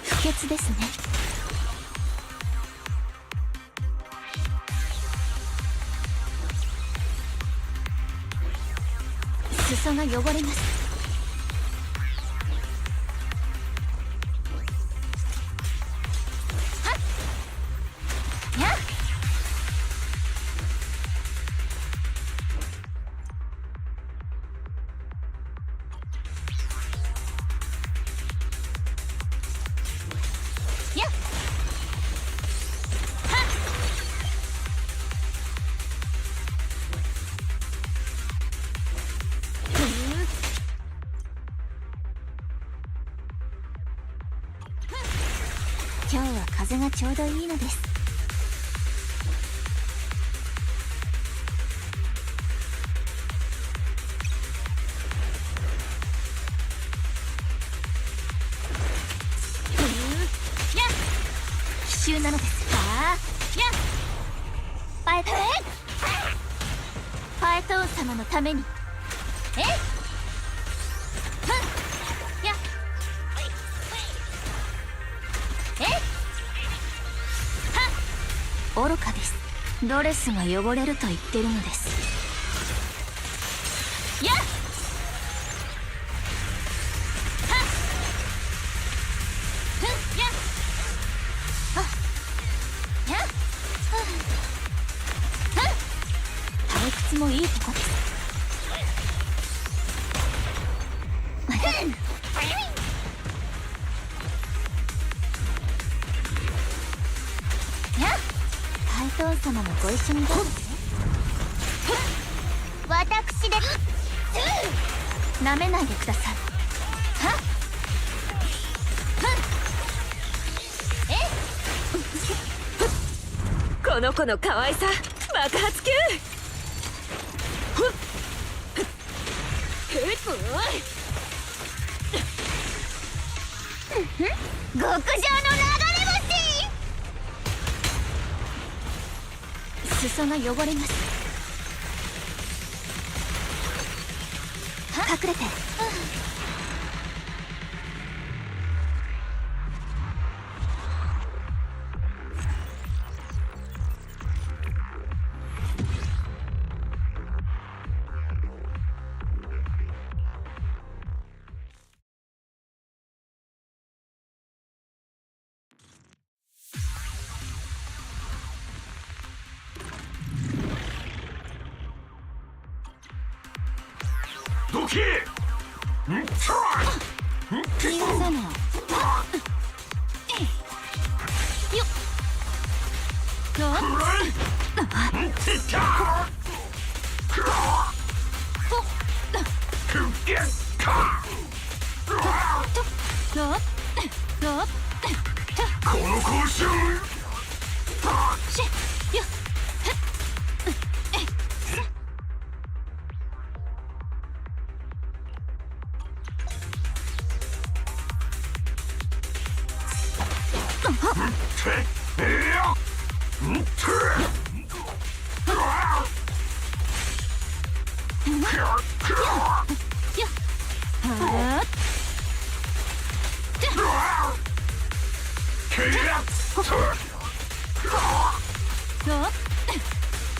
不潔ですね。裾が汚れます。はっやっ今日は風がちょうどいいのです。やっ奇襲なのです。やっパエトーン様のために。愚かです。ドレスが汚れると言ってるのです。やっはっやっはっやっ退屈もいいとこです。お父様もご一緒にどうぞ。私です。なめないでください。はっこの子の可愛さ爆発級。極上の流れ星。裾が汚れます。隠れて。どけ。逃がさない。よっこの交渉しよ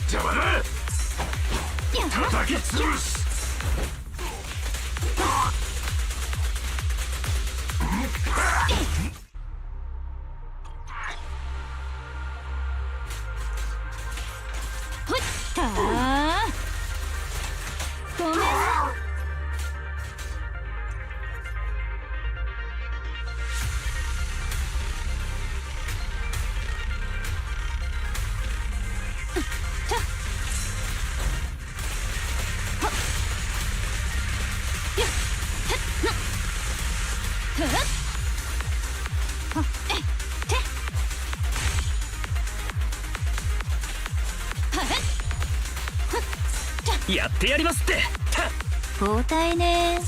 邪魔だ。叩き潰す。ほいったーごめんな。やってやりますって。交代ねよっ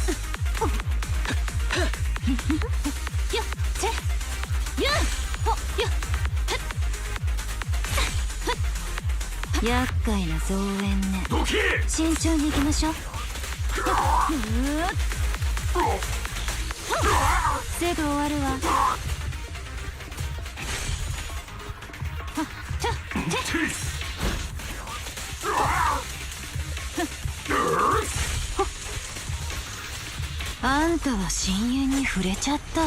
せよっほよっ厄介な増援ね。どけ。慎重に行きましょう。すぐ終わるわ。あんたは親友に触れちゃった。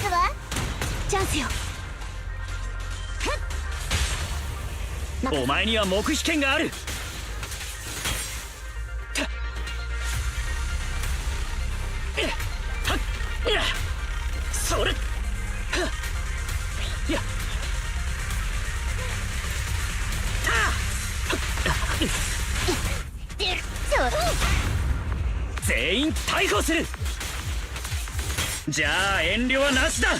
ですわ。チャンスよ。お前には黙秘権がある。それや全員逮捕する。じゃあ遠慮はなしだ。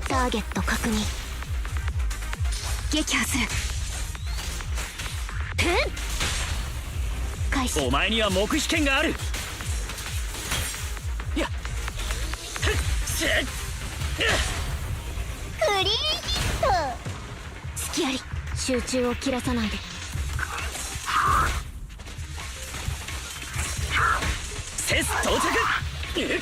ターゲット確認。撃破する。開始。お前には黙秘権がある。やっクリーンヒット。隙あり。集中を切らさないで。セス到着。いい球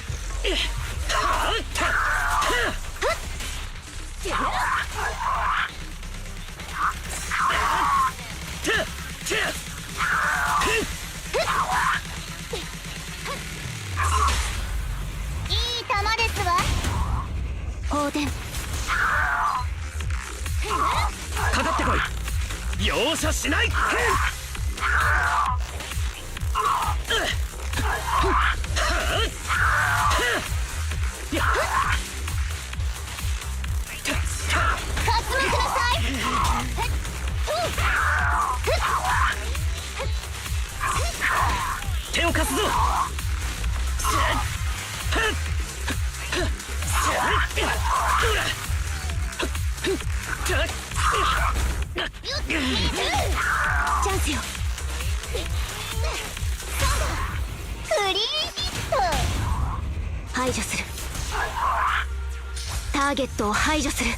ですわ。放電。かかってこい。容赦しない。かすまください。手を貸すぞ。チャンスよ。クリーンヒット。排除する。ターゲットを排除する。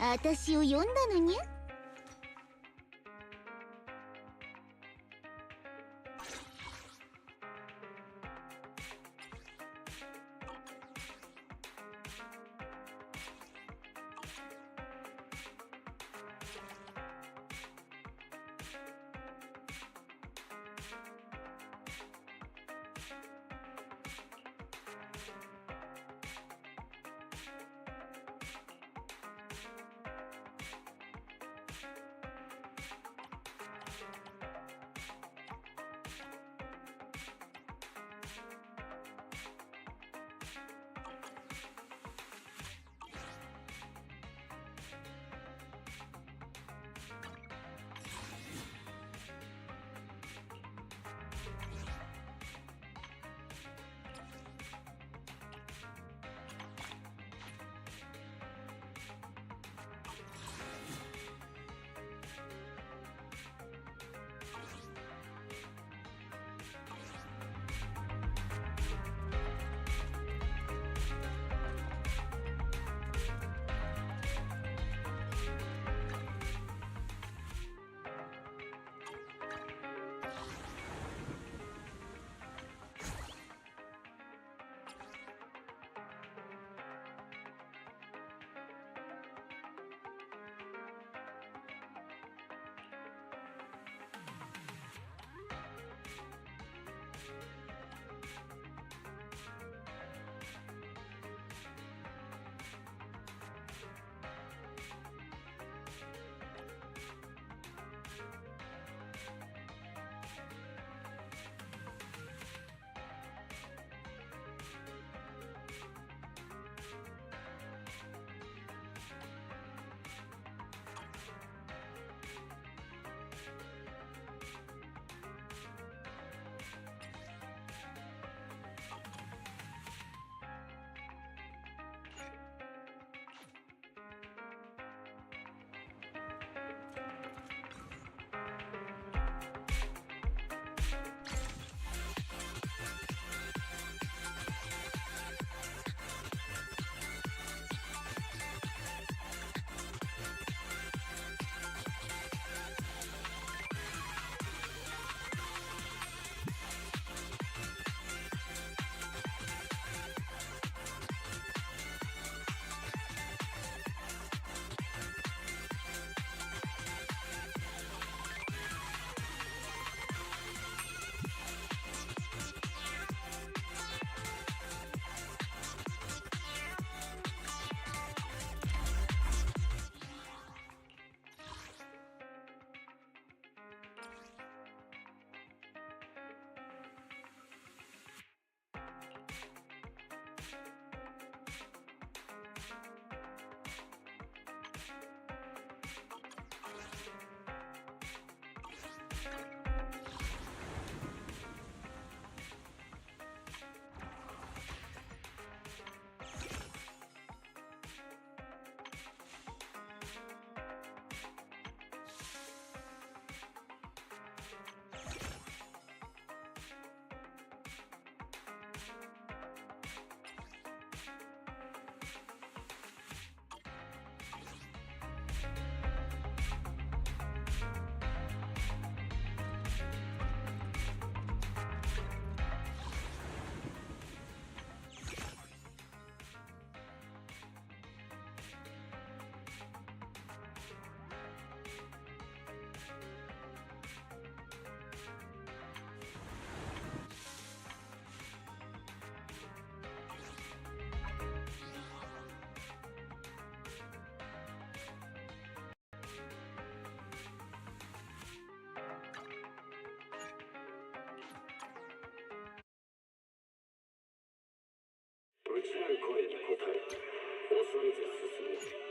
私を呼んだのにゃ。内なる声に応え、恐れず進め。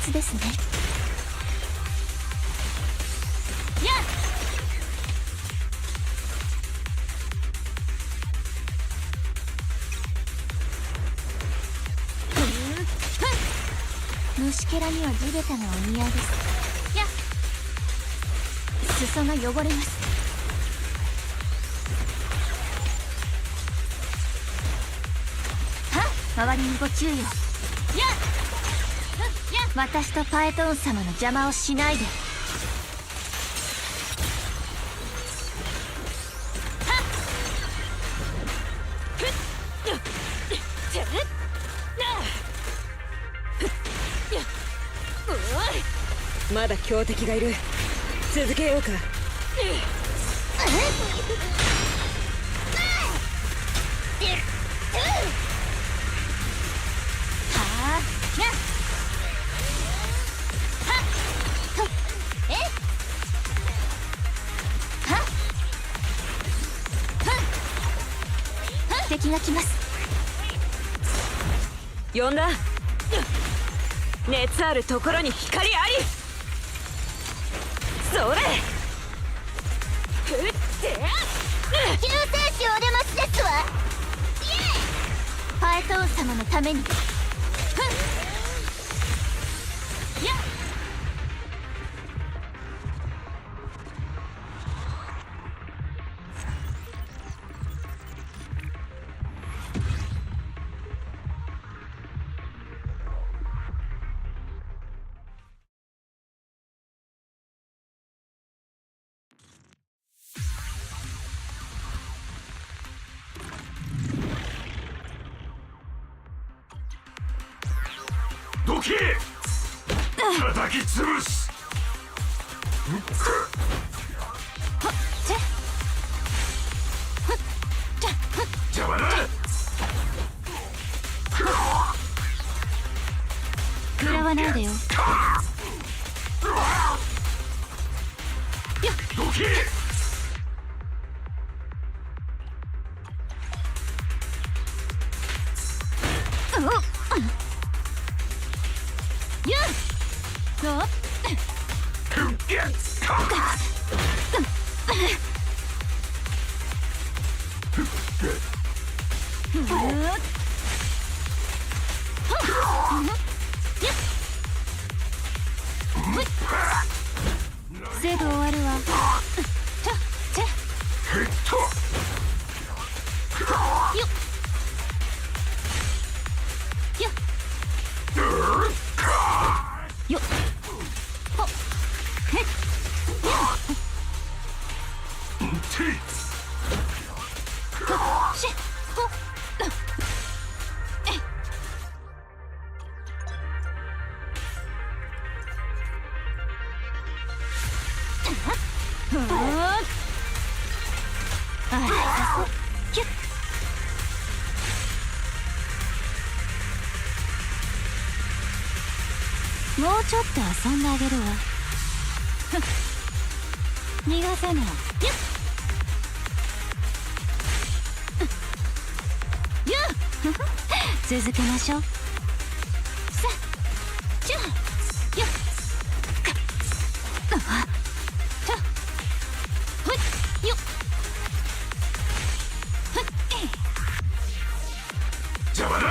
密ですね。やっ虫けらには地べたがお似合いです。やっ裾が汚れます。周りにご注意を。やっ私とパエトーン様の邪魔をしないで。まだ強敵がいる。続けようか。敵が来ます。呼んだ。熱あるところに光あり。それ。救世主お出ましですわ。パエトーン様のために。どけ。叩き潰す。邪魔だ。食らわないでよ。どけ。すぐ終わるわ。もうちょっと遊んであげるわ。逃がさない。続けましょう。邪魔だ。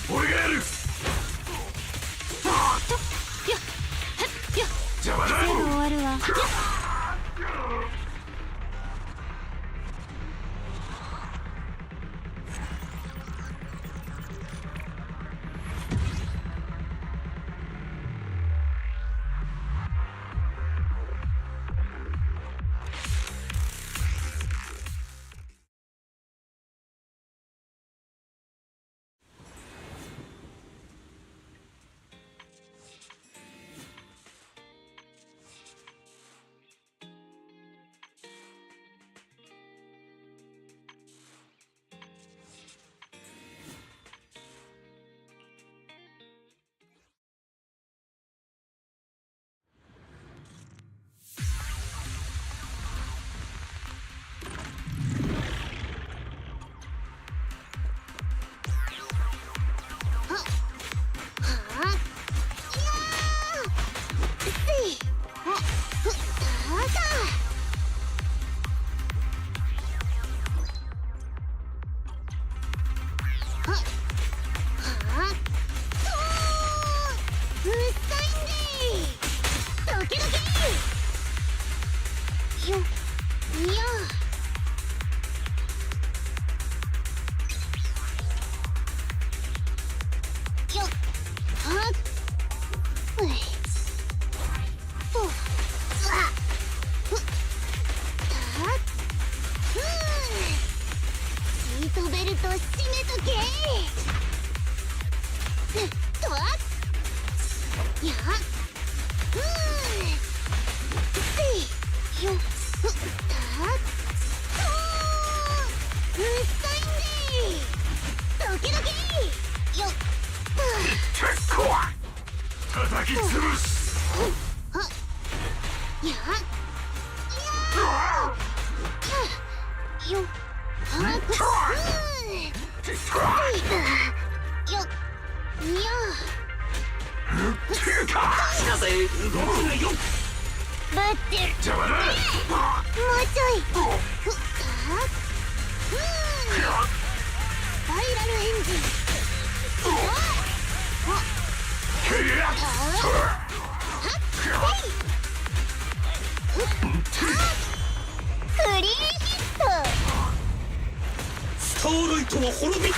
俺がやる。邪魔だ。すぐ終わるわ。よいやよはっういとあふたふシートベルト締めとけとわやふいよふたうっさいんでドキドキよ結構叩き潰すやよはっよいやしなせ動くなよぶってる邪魔だもうちょいふっスパイラルエンジンクリーンヒットスターライトは滅びる。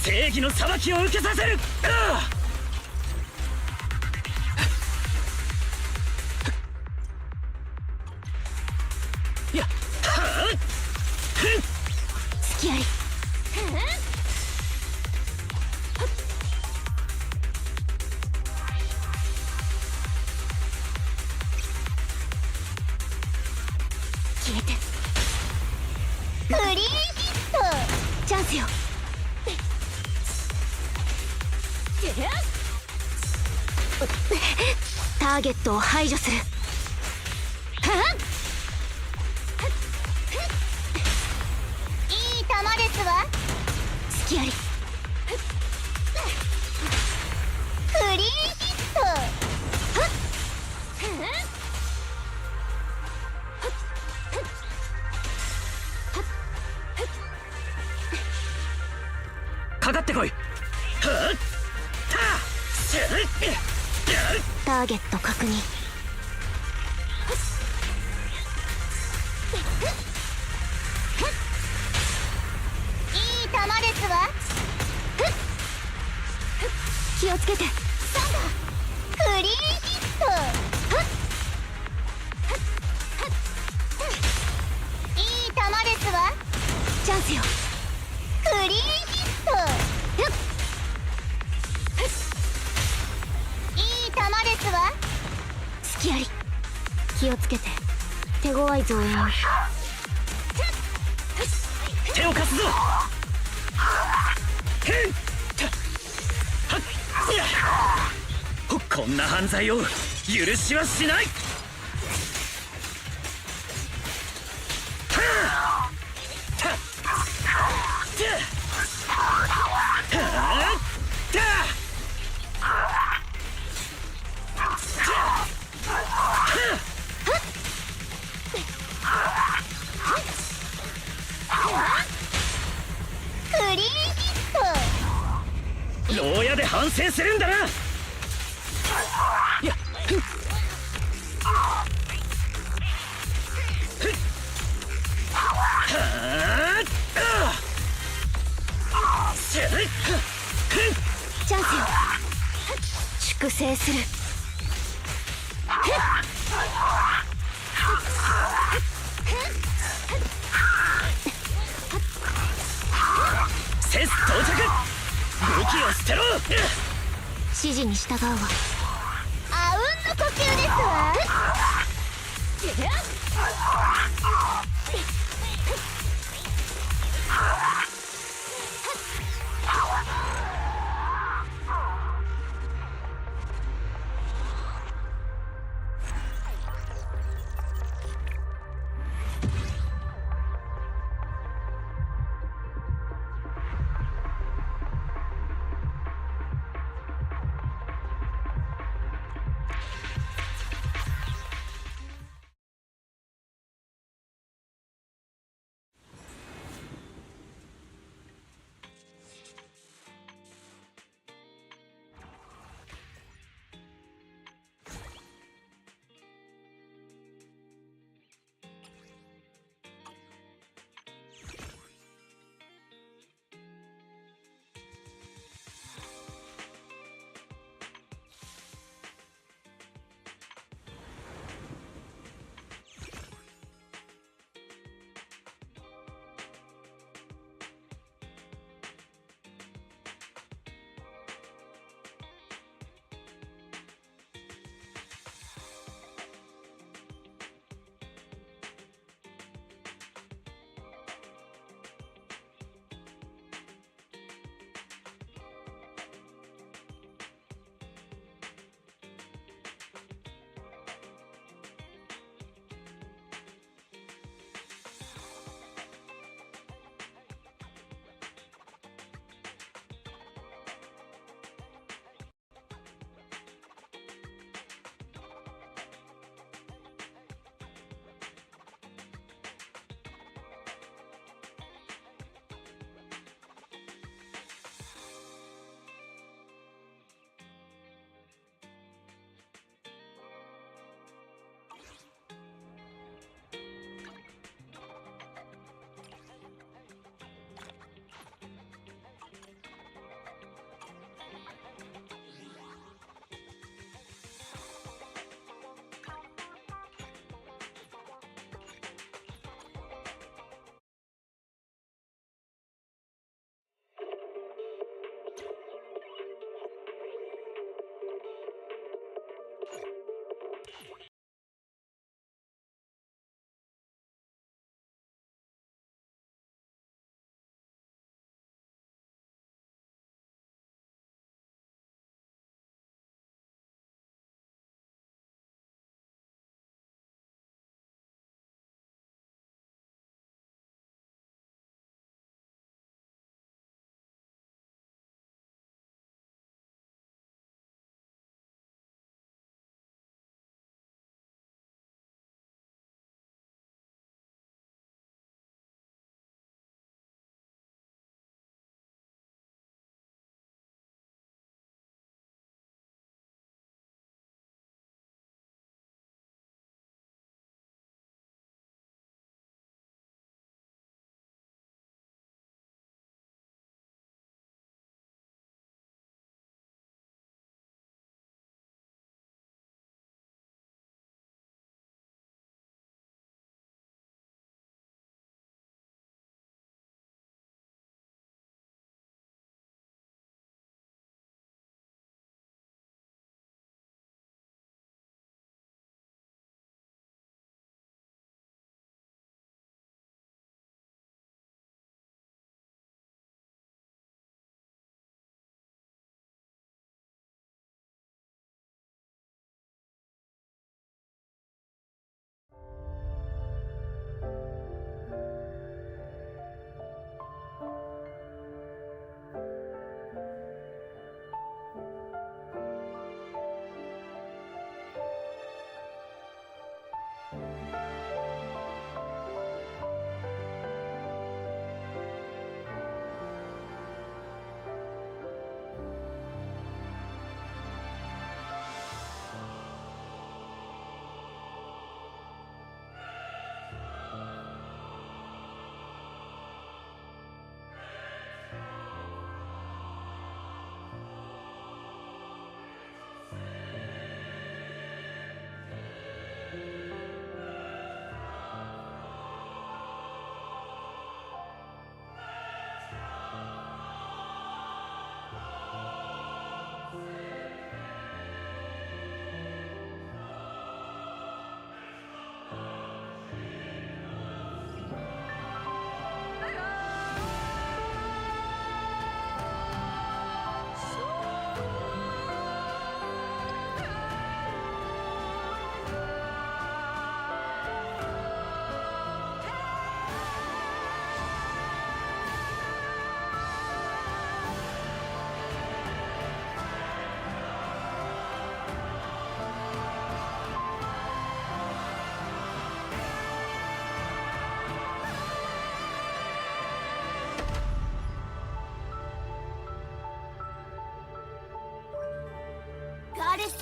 正義の裁きを受けさせる。やっ隙あり消えてクリーンヒットチャンスよターゲットを排除するいい球ですわ隙ありクリーンヒットかかってこい。ターゲット確認いい球ですわ気をつけてクリーンヒットいい球ですわチャンスよクリーンヒットいい球ですわ隙あり気をつけて手強い増援手を貸すぞ。こんな犯罪を許しはしない。クリーンヒット牢屋で反省するんだな。やっチャンスよ粛清するセス到着。武器を捨てろ。指示に従うわあうんの呼吸ですわ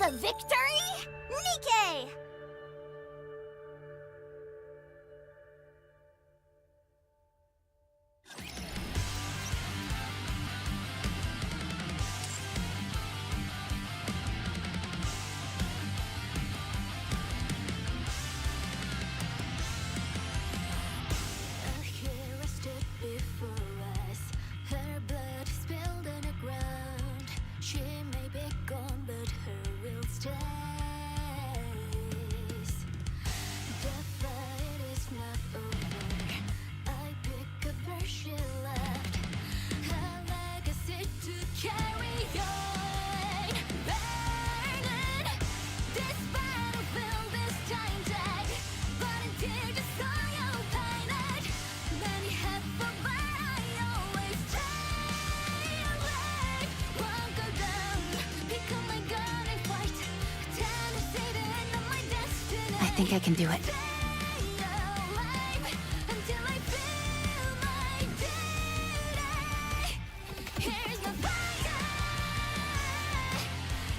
For victory, Nikke! A hero stood before us. Her blood spilled on the ground. She may be gone, but her will stays. The fight is not over. I pick up where she left. Her legacy to carry on. Burning. This battlefield is tainted. Volunteer to soil painted. Many have fought, but I always stay away. Won't go down. Pick up my gun and fight. Pretend to see the end of my destiny. I think I can do it. Stay alive until I feel my duty. Here's my fire.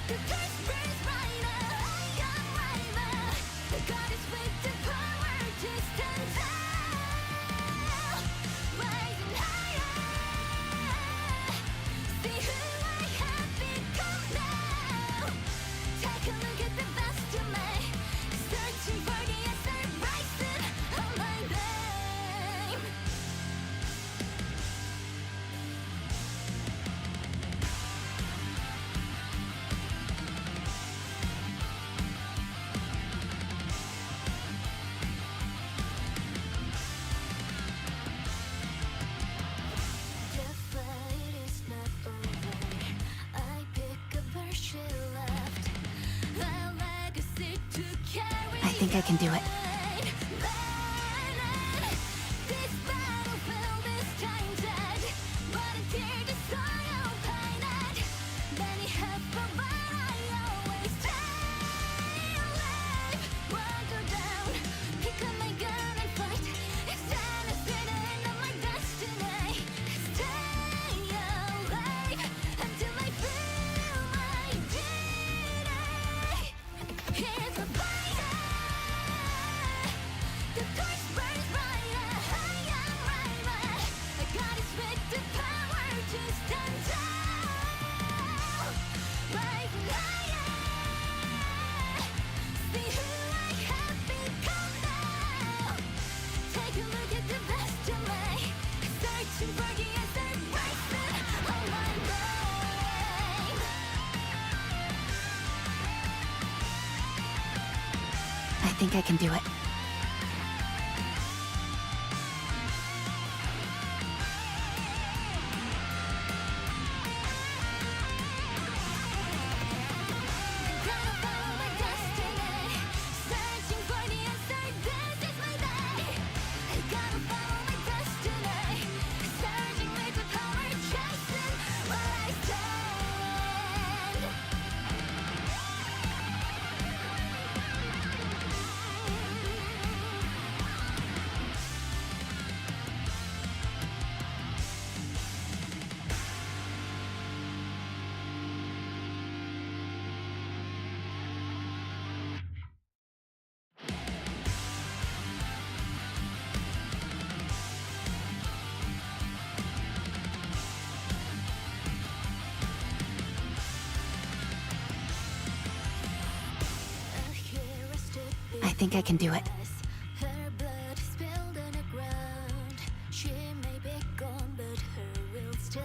The thirst burns brighter. I am braver. The God is with the power to stand tall. Rising higher. See who I have become now. Take a look at the best of me. Searching for the answer, rising on my name. The fight is not over. I pick up where she left. A legacy to carry. I think I can do it. Burning. This battlefield is tainted. Volunteer to soil painted. Many have fought, but I always stay alive. Won't go down. Pick up my gun and fight. Stand and see the end of my destiny. Stay alive until I feel my duty. Here's my fire. The thirst burns brighter. I am braver. The God is with the power to stand tall. Rising higher. See who I have become now. Take a look at the best of me. Searching for the answer, rising on my name. I think I can do it. Gonna follow my destiny. Searching for the answer, this is my day. Gotta follow my destiny. Searching with the power, chasing where I stand. A hero stood I think I can do it. Her blood spilled on the ground. She may be gone, but her will stays.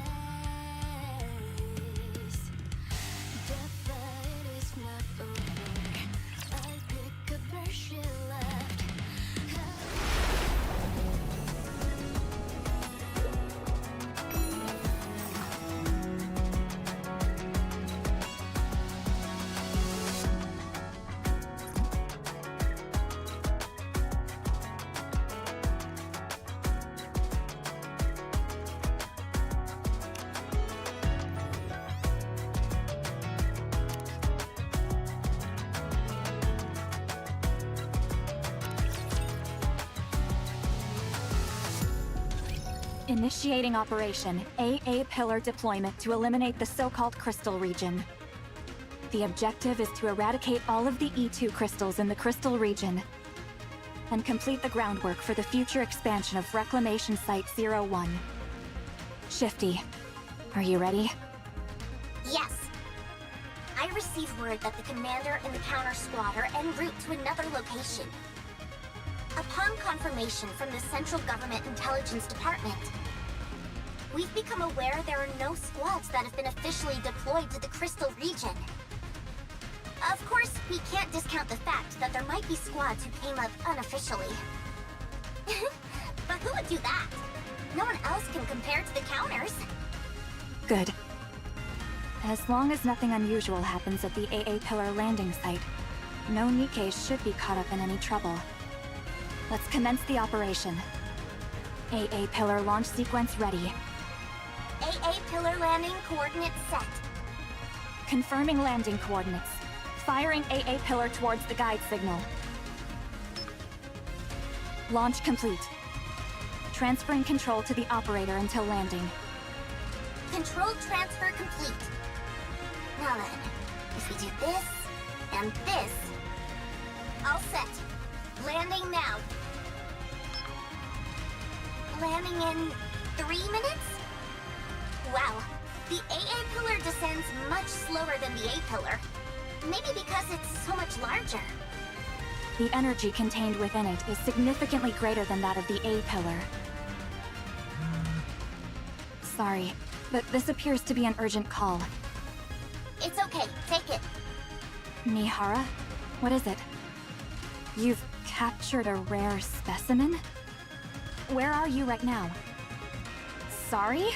The fight is not over. I pick up where she left. Initiating operation AA pillar deployment to eliminate the so-called crystal region. The objective is to eradicate all of the E2 crystals in the crystal region and complete the groundwork for the future expansion of Reclamation Site 01. Shifty, are you ready? Yes. I received word that the commander and the counter squad are en route to another location. Upon confirmation from the Central Government Intelligence Department, we've become aware there are no squads that have been officially deployed to the Crystal region. Of course, we can't discount the fact that there might be squads who came up unofficially. But who would do that? No one else can compare to the counters. Good. As long as nothing unusual happens at the AA Pillar landing site, no Nikkes should be caught up in any trouble. Let's commence the operation. AA Pillar launch sequence ready. AA Pillar landing coordinates set. Confirming landing coordinates. Firing AA Pillar towards the guide signal. Launch complete. Transferring control to the operator until landing. Control transfer complete. Now then, if we do this, and this... All set. Landing now. Landing in 3 minutes? Wow, the AA Pillar descends much slower than the A Pillar. Maybe because it's so much larger. The energy contained within it is significantly greater than that of the A Pillar. Sorry, but this appears to be an urgent call. It's okay, take it. Mihara? What is it? You've captured a rare specimen? Where are you right now? Sorry?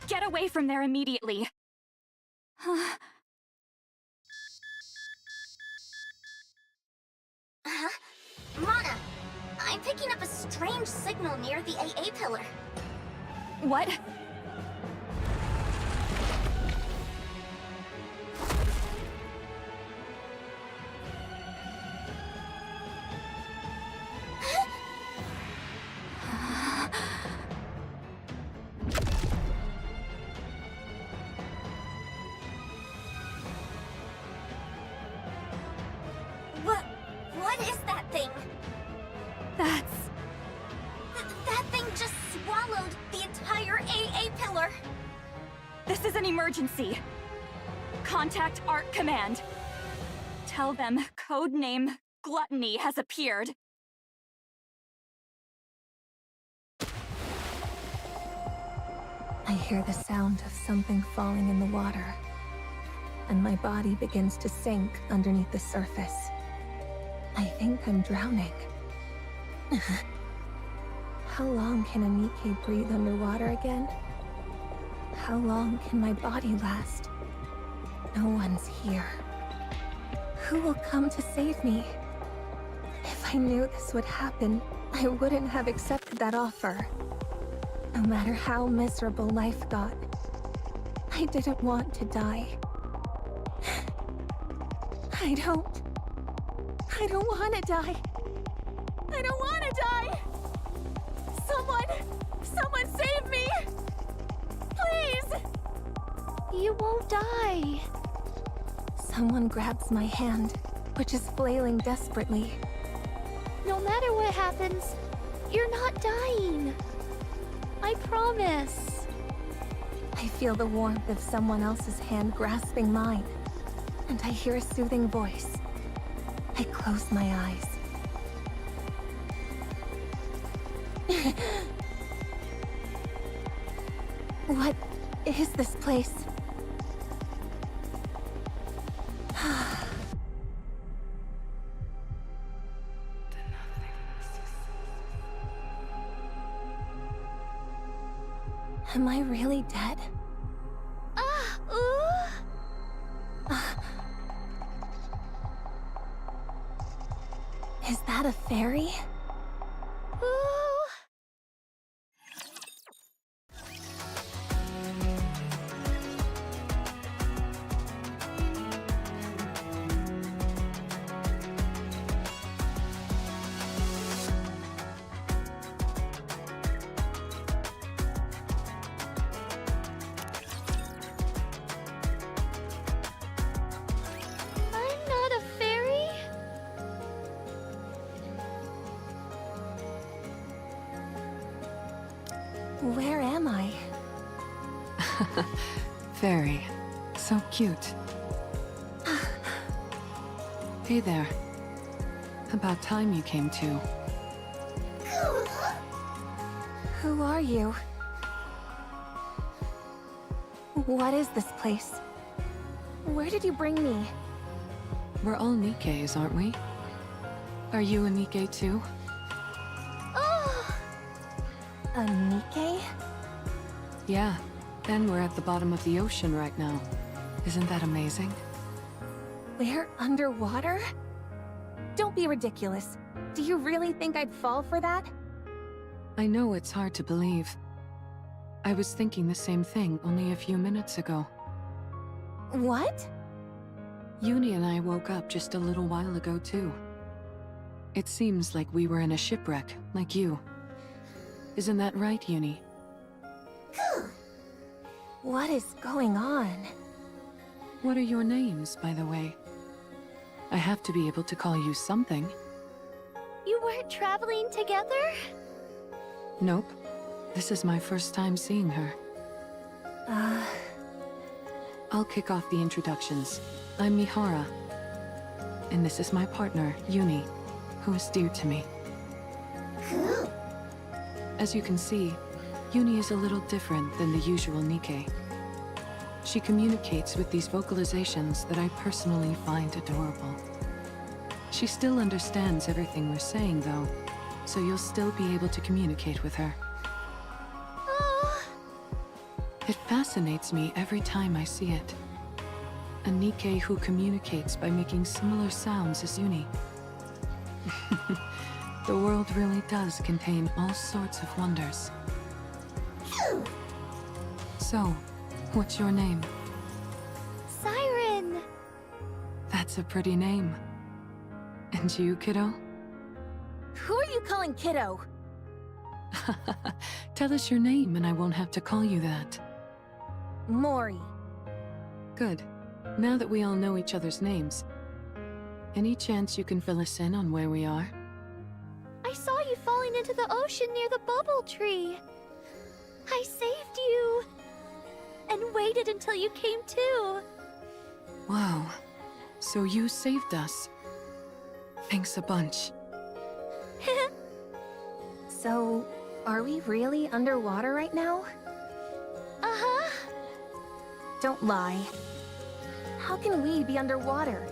Get away from there immediately! Huh? Mana, I'm picking up a strange signal near the AA Pillar. What? What is that thing? That's... That thing just swallowed the entire AA Pillar. This is an emergency. Contact ARC Command. Tell them codename Gluttony has appeared. I hear the sound of something falling in the water, and my body begins to sink underneath the surface. I think I'm drowning. How long can a Nikke breathe underwater again? How long can my body last? No one's here. Who will come to save me? If I knew this would happen, I wouldn't have accepted that offer. No matter how miserable life got, I didn't want to die. I don't want to die. I don't want to die. Someone save me. Please. You won't die. Someone grabs my hand, which is flailing desperately. No matter what happens, you're not dying. I promise. I feel the warmth of someone else's hand grasping mine, and I hear a soothing voice. I close my eyes. What is this place? Am I really dead? Is that a fairy? Where am I? Fairy. So cute. Hey there. About time you came to. Who are you? What is this place? Where did you bring me? We're all Nikkes, aren't we? Are you a Nikke too? Oh! A Nikke? Yeah, and we're at the bottom of the ocean right now. Isn't that amazing? We're underwater? Don't be ridiculous. Do you really think I'd fall for that? I know it's hard to believe. I was thinking the same thing only a few minutes ago. What? Uni and I woke up just a little while ago too. It seems like we were in a shipwreck, like you. Isn't that right, Uni? What is going on? What are your names, by the way? I have to be able to call you something. You weren't traveling together? Nope. This is my first time seeing her. I'll kick off the introductions. I'm Mihara. And this is my partner, Uni, who is dear to me. As you can see, Uni is a little different than the usual Nikke. She communicates with these vocalizations that I personally find adorable. She still understands everything we're saying, though, so you'll still be able to communicate with her. It fascinates me every time I see it. A Nikke who communicates by making similar sounds as Uni. The world really does contain all sorts of wonders. So, what's your name? Siren! That's a pretty name. And you, kiddo? Who are you calling kiddo? Tell us your name and I won't have to call you that. Mori. Good. Now that we all know each other's names, any chance you can fill us in on where we are? I saw you falling into the ocean near the bubble tree. I saved you. And waited until you came to. Wow. So you saved us. Thanks a bunch. So, are we really underwater right now? Uh-huh. Don't lie. How can we be underwater?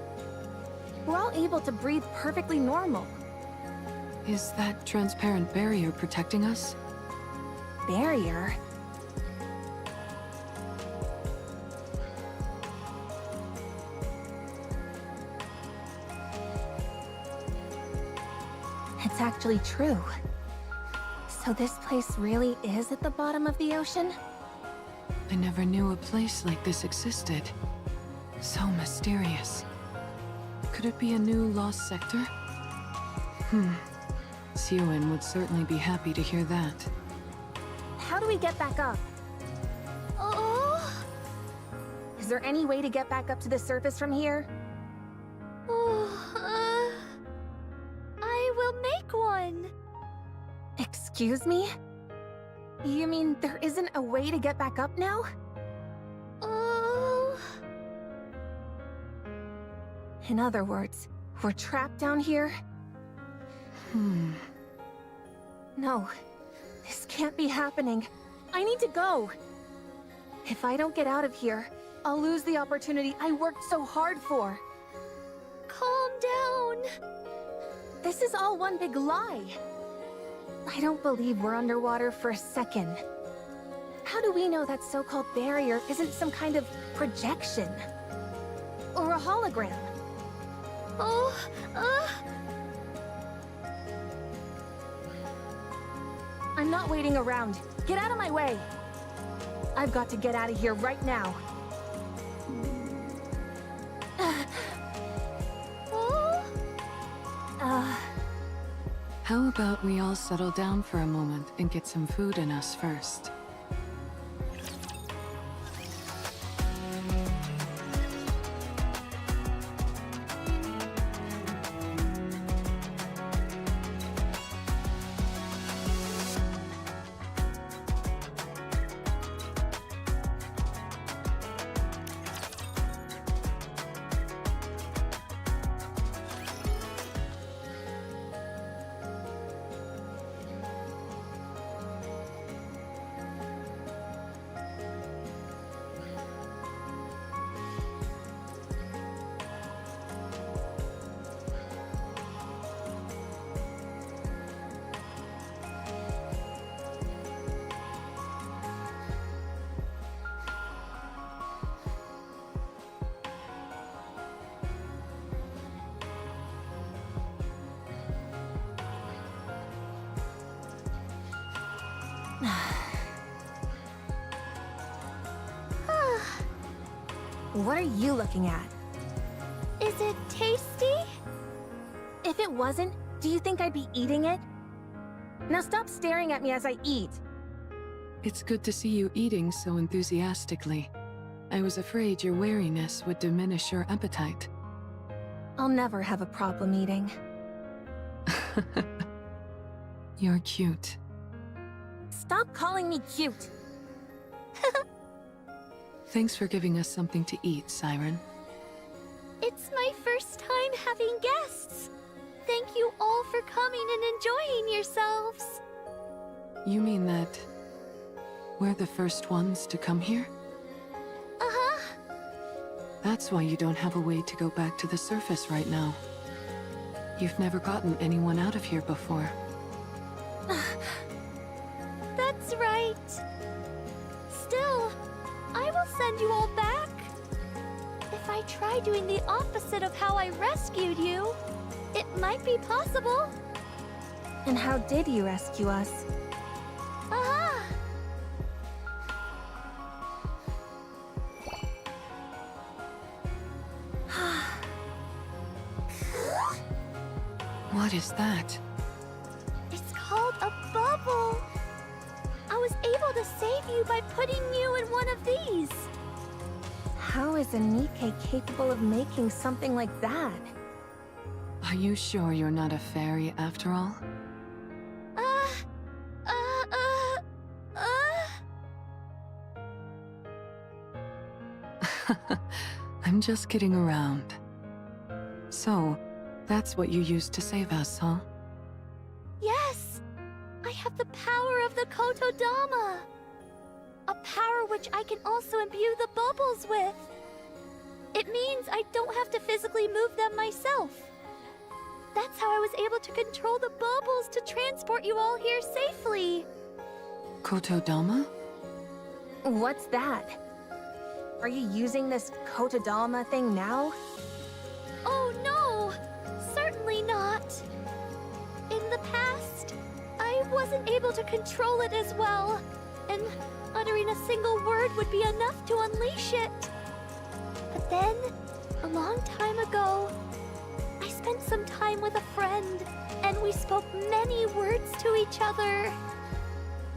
We're all able to breathe perfectly normal. Is that transparent barrier protecting us? Barrier? It's actually true. So this place really is at the bottom of the ocean? I never knew a place like this existed. So mysterious. Could it be a new lost sector? Siwin would certainly be happy to hear that. How do we get back up? Oh. Is there any way to get back up to the surface from here? Oh, I will make one. Excuse me? You mean there isn't a way to get back up now? Oh. In other words, we're trapped down here? No, this can't be happening. I need to go. If I don't get out of here, I'll lose the opportunity I worked so hard for. Calm down. This is all one big lie. I don't believe we're underwater for a second. How do we know that so-called barrier isn't some kind of projection? Or a hologram? Oh, I'm not waiting around. Get out of my way. I've got to get out of here right now. How about we all settle down for a moment and get some food in us first? What are you looking at? Is it tasty? If it wasn't, do you think I'd be eating it? Now stop staring at me as I eat. It's good to see you eating so enthusiastically. I was afraid your wariness would diminish your appetite. I'll never have a problem eating. You're cute. Stop calling me cute. Thanks for giving us something to eat, Siren. It's my first time having guests. Thank you all for coming and enjoying yourselves. You mean that we're the first ones to come here? Uh-huh. That's why you don't have a way to go back to the surface right now. You've never gotten anyone out of here before. That's right. Still, I will send you all back. If I try doing the opposite of how I rescued you, it might be possible. And how did you rescue us? Aha! What is that? It's called a bubble. I was able to save you by putting you in one of these. How is a Nikke capable of making something like that? Are you sure you're not a fairy after all? I'm just kidding around. So, that's what you used to save us, huh? Yes! I have the power of the Kotodama! A power which I can also imbue the bubbles with. It means I don't have to physically move them myself. That's how I was able to control the bubbles to transport you all here safely. Kotodama? What's that? Are you using this Kotodama thing now? Oh no! Certainly not! In the past, I wasn't able to control it as well, and uttering a single word would be enough to unleash it. But then, a long time ago, I spent some time with a friend, and we spoke many words to each other.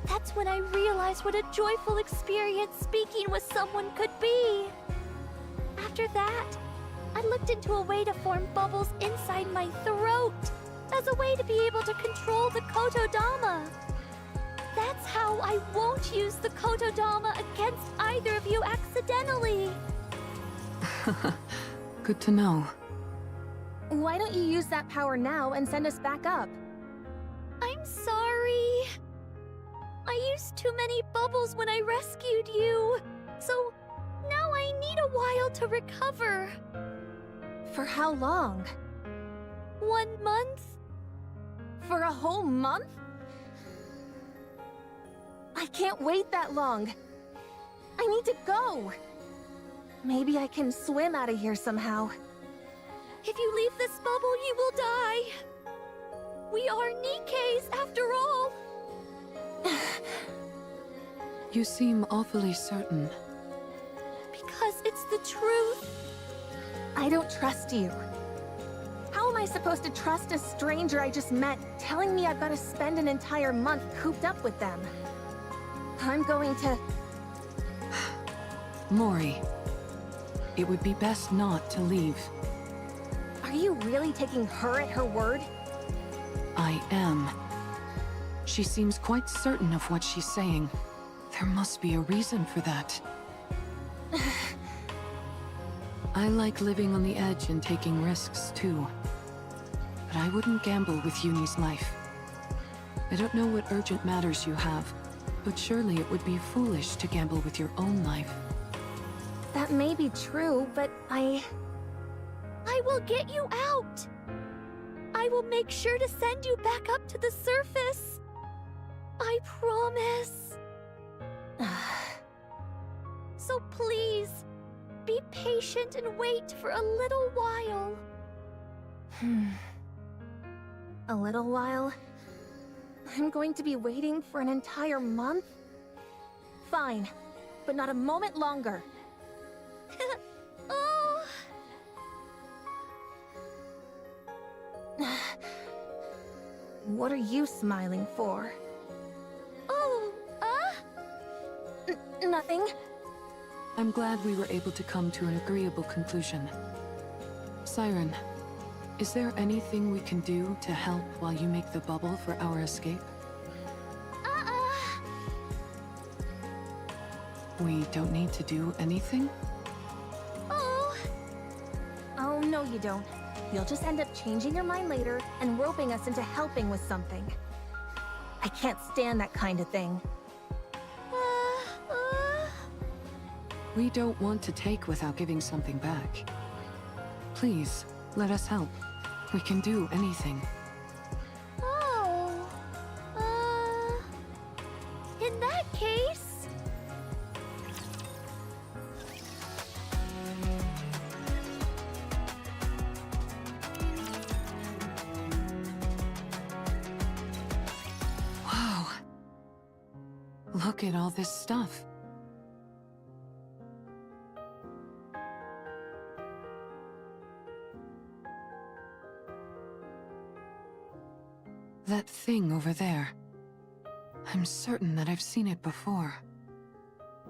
That's when I realized what a joyful experience speaking with someone could be. After that, I looked into a way to form bubbles inside my throat as a way to be able to control the Kotodama. That's how I won't use the Kotodama against either of you accidentally. Good to know. Why don't you use that power now and send us back up? I'm sorry. I used too many bubbles when I rescued you, so now I need a while to recover. For how long? 1 month? For a whole month? I can't wait that long. I need to go. Maybe I can swim out of here somehow. If you leave this bubble, you will die. We are Nikkes after all. You seem awfully certain. Because it's the truth. I don't trust you. How am I supposed to trust a stranger I just met telling me I've got to spend an entire month cooped up with them? I'm going to... Mori, it would be best not to leave. Are you really taking her at her word? I am. She seems quite certain of what she's saying. There must be a reason for that. I like living on the edge and taking risks too. But I wouldn't gamble with Yuni's life. I don't know what urgent matters you have, but surely it would be foolish to gamble with your own life. That may be true, but I will get you out. I will make sure to send you back up to the surface. I promise. So please, be patient and wait for a little while. A little while? I'm going to be waiting for an entire month? Fine, but not a moment longer. Oh, What are you smiling for? oh, Nothing. I'm glad we were able to come to an agreeable conclusion. Siren, is there anything we can do to help while you make the bubble for our escape? We don't need to do anything? oh. Oh, no you don't. You'll just end up changing your mind later and roping us into helping with something. I can't stand that kind of thing. We don't want to take without giving something back. Please, let us help. We can do anything. Oh, in that case... Wow. Look at all this stuff. That thing over there. I'm certain that I've seen it before.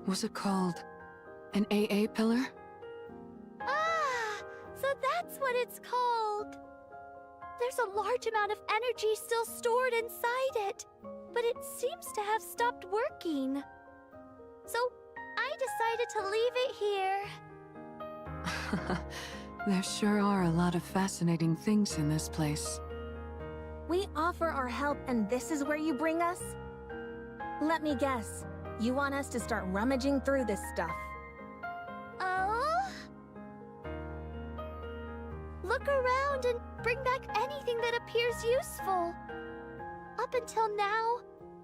Was it called an AA pillar? Ah, so that's what it's called. There's a large amount of energy still stored inside it, but it seems to have stopped working. So I decided to leave it here. There sure are a lot of fascinating things in this place. We offer our help and this is where you bring us? Let me guess. You want us to start rummaging through this stuff. Oh? Look around and bring back anything that appears useful. Up until now,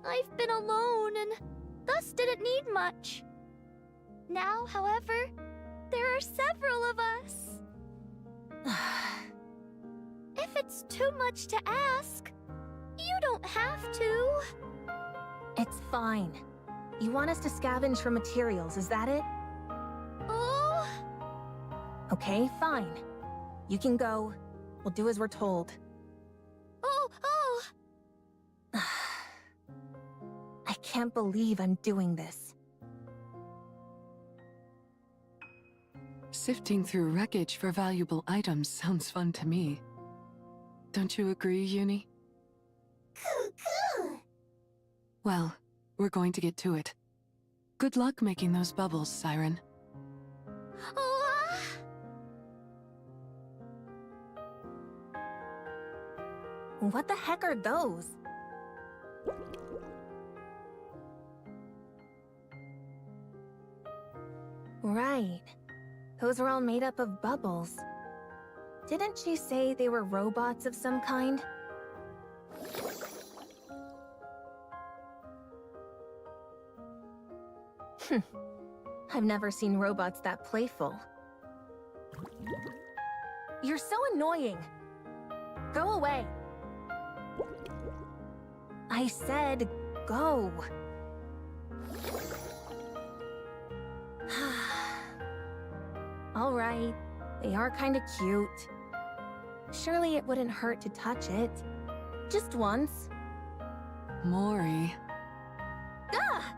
I've been alone and thus didn't need much. Now, however, there are several of us. If it's too much to ask, you don't have to. It's fine. You want us to scavenge for materials, is that it? Oh, Okay, fine. You can go. We'll do as we're told. oh. I can't believe I'm doing this. Sifting through wreckage for valuable items sounds fun to me. Don't you agree, Uni? Well, we're going to get to it. Good luck making those bubbles, Siren. Oh, What the heck are those? Right. Those were all made up of bubbles. Didn't she say they were robots of some kind? I've never seen robots that playful. You're so annoying. Go away. I said go. All right, they are kind of cute. Surely it wouldn't hurt to touch it. Just once. Mori. Ah!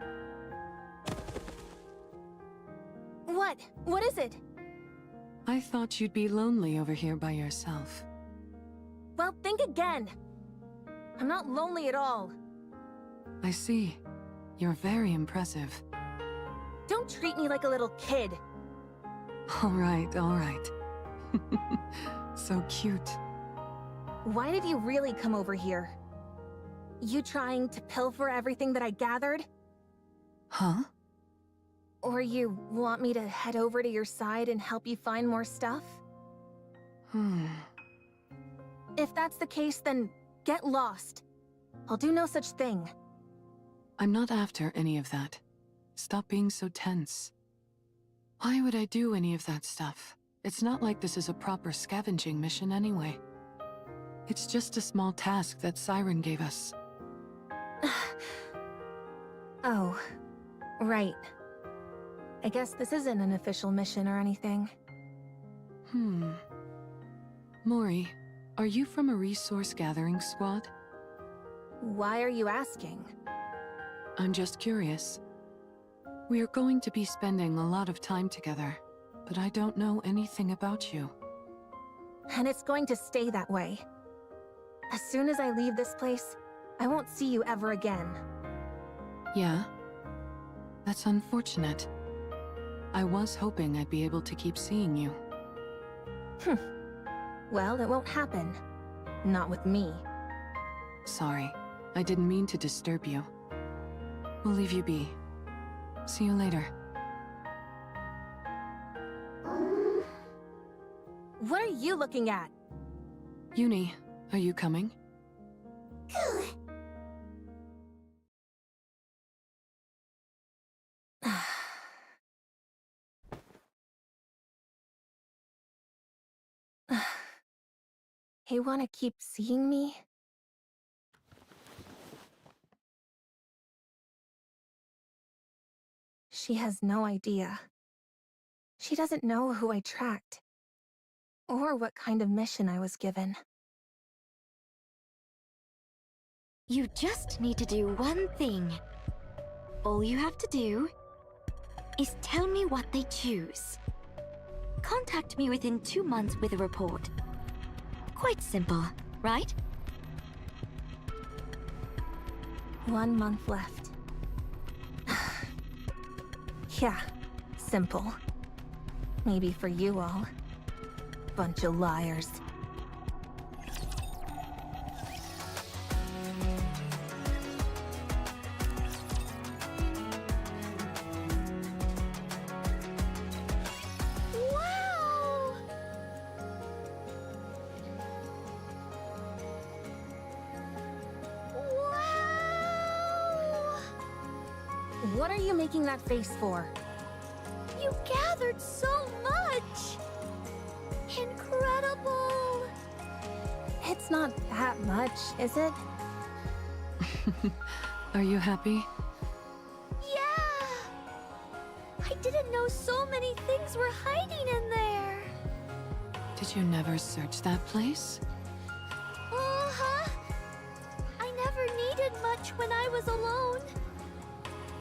What? What is it? I thought you'd be lonely over here by yourself. Well, think again. I'm not lonely at all. I see. You're very impressive. Don't treat me like a little kid. All right, all right. So cute. Why did you really come over here? You trying to pilfer everything that I gathered? Huh? Or you want me to head over to your side and help you find more stuff? If that's the case, then get lost. I'll do no such thing. I'm not after any of that. Stop being so tense. Why would I do any of that stuff? It's not like this is a proper scavenging mission anyway. It's just a small task that Siren gave us. Oh, right. I guess this isn't an official mission or anything. Mori, are you from a resource gathering squad? Why are you asking? I'm just curious. We are going to be spending a lot of time together, but I don't know anything about you. And it's going to stay that way. As soon as I leave this place, I won't see you ever again. Yeah? That's unfortunate. I was hoping I'd be able to keep seeing you. Well, it won't happen. Not with me. Sorry, I didn't mean to disturb you. We'll leave you be. See you later. What are you looking at? Uni, are you coming? You wanna keep seeing me? She has no idea. She doesn't know who I tracked, or what kind of mission I was given. You just need to do one thing. All you have to do is tell me what they choose. Contact me within 2 months with a report. Quite simple, right? 1 month left. Yeah, simple. Maybe for you all. Bunch of liars. Wow! Wow! What are you making that face for? You gathered so much! Incredible! It's not that much, is it? Are you happy? Yeah! I didn't know so many things were hiding in there. Did you never search that place? Uh-huh. I never needed much when I was alone.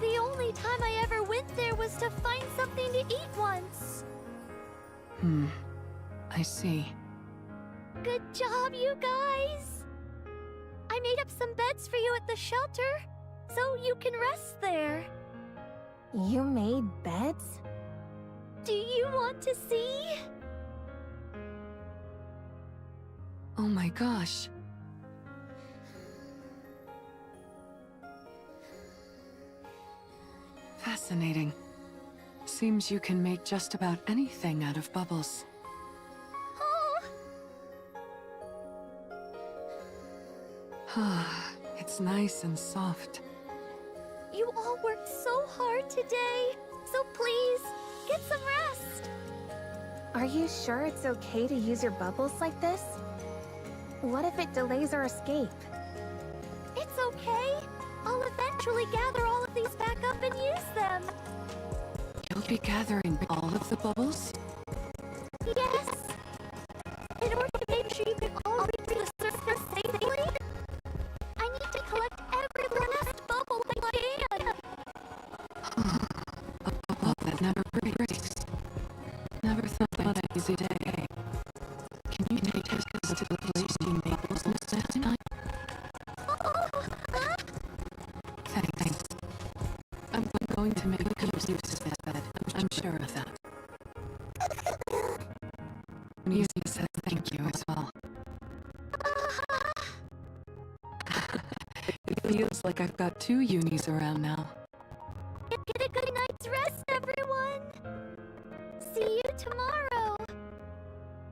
The only time I ever went there was to find something to eat once. I see. Good job, you guys! I made up some beds for you at the shelter, so you can rest there. You made beds? Do you want to see? Oh my gosh. Fascinating. Seems you can make just about anything out of bubbles. Oh, It's nice and soft. you all worked so hard today, so please, get some rest. Are you sure it's okay to use your bubbles like this? What if it delays our escape? It's okay. I'll eventually gather all of these back up and use them. You'll be gathering all of the bubbles? Yes. In order to make sure you can all reach the surface safely, I need to collect every last bubble I can. A bubble that never breaks. Never thought that easy day. Can you take us to the place you made bubbles last time? Thanks. I'm going to make a good use of that bed. I'm sure of that. Uni says thank you as well. It feels like I've got 2 unis around now. Get a good night's rest, everyone. See you tomorrow.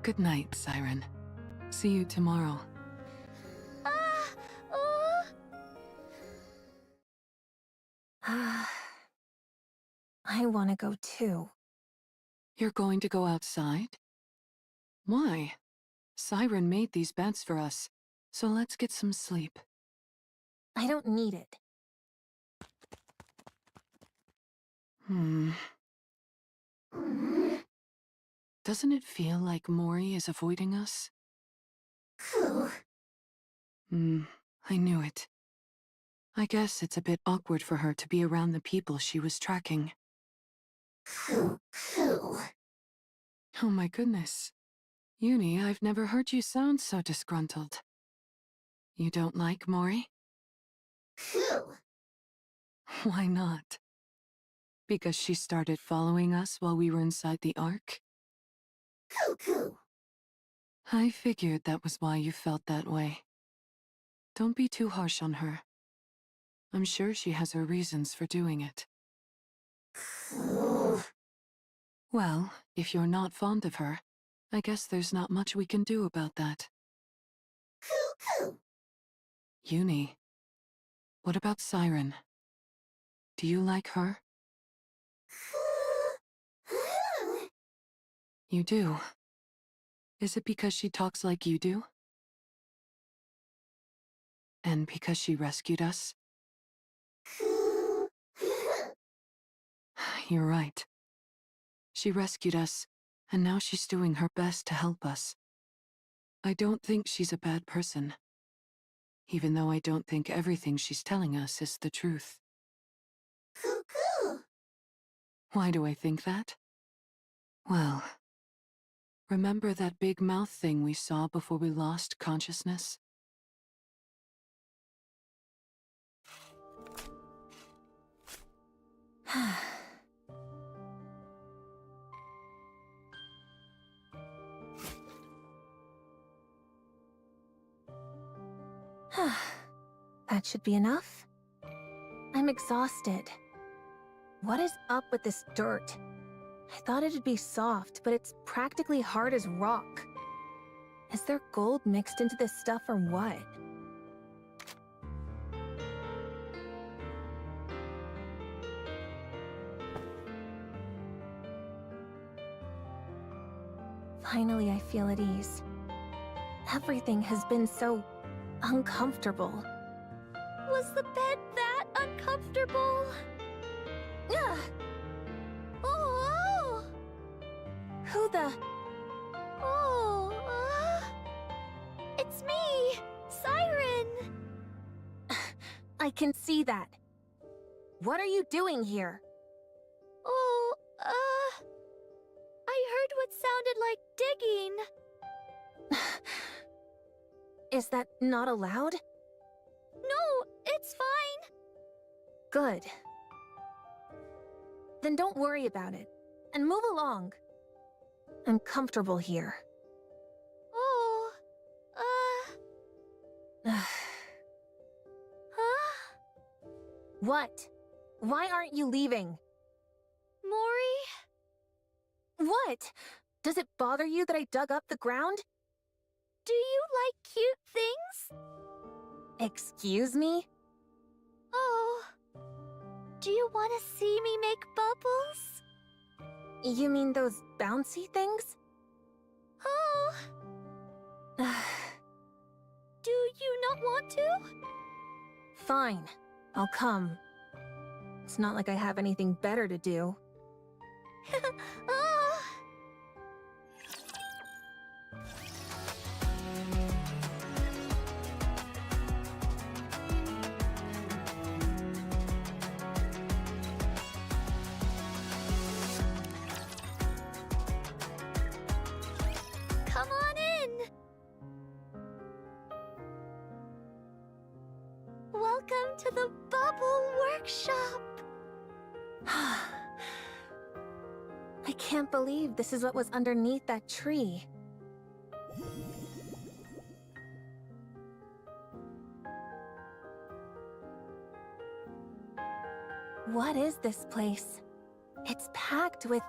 Good night, Siren. See you tomorrow. I want to go too. You're going to go outside? Why? Siren made these beds for us, so let's get some sleep. I don't need it. Doesn't it feel like Mori is avoiding us? I knew it. I guess it's a bit awkward for her to be around the people she was tracking. Oh my goodness. Uni, I've never heard you sound so disgruntled. You don't like Mori? Why not? Because she started following us while we were inside the Ark? I figured that was why you felt that way. Don't be too harsh on her. I'm sure she has her reasons for doing it. Well, if you're not fond of her, I guess there's not much we can do about that. Uni, what about Siren? Do you like her? You do? Is it because she talks like you do? And because she rescued us? You're right. She rescued us, and now she's doing her best to help us. I don't think she's a bad person, even though I don't think everything she's telling us is the truth. Why do I think that? Well, remember that big mouth thing we saw before we lost consciousness? That should be enough. I'm exhausted. What is up with this dirt? I thought it'd be soft, but it's practically hard as rock. Is there gold mixed into this stuff or what? Finally, I feel at ease. Everything has been so uncomfortable. Was the bed that uncomfortable? Ugh. Oh! Who the... Oh, it's me, Siren. I can see that. What are you doing here? Oh, I heard what sounded like digging. Is that not allowed? No, it's fine. Good. Then don't worry about it, and move along. I'm comfortable here. Oh, huh? What? Why aren't you leaving? Mori? What? Does it bother you that I dug up the ground? Do you like cute things? Excuse me? Oh. Do you want to see me make bubbles? You mean those bouncy things? Oh. Do you not want to? Fine. I'll come. It's not like I have anything better to do. Oh. Come on in. Welcome to the Bubble Workshop. I can't believe this is what was underneath that tree. What is this place? It's packed with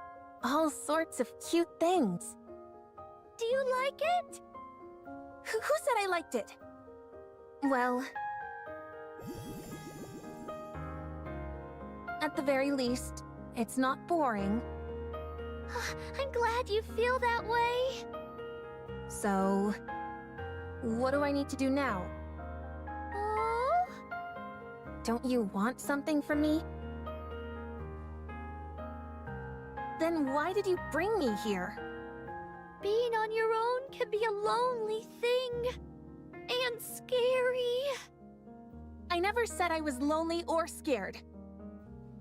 all sorts of cute things. Do you like it? Who said I liked it? Well... at the very least, it's not boring. I'm glad you feel that way. So... what do I need to do now? Oh? Don't you want something from me? Then why did you bring me here? Being on your own can be a lonely thing. And scary. I never said I was lonely or scared.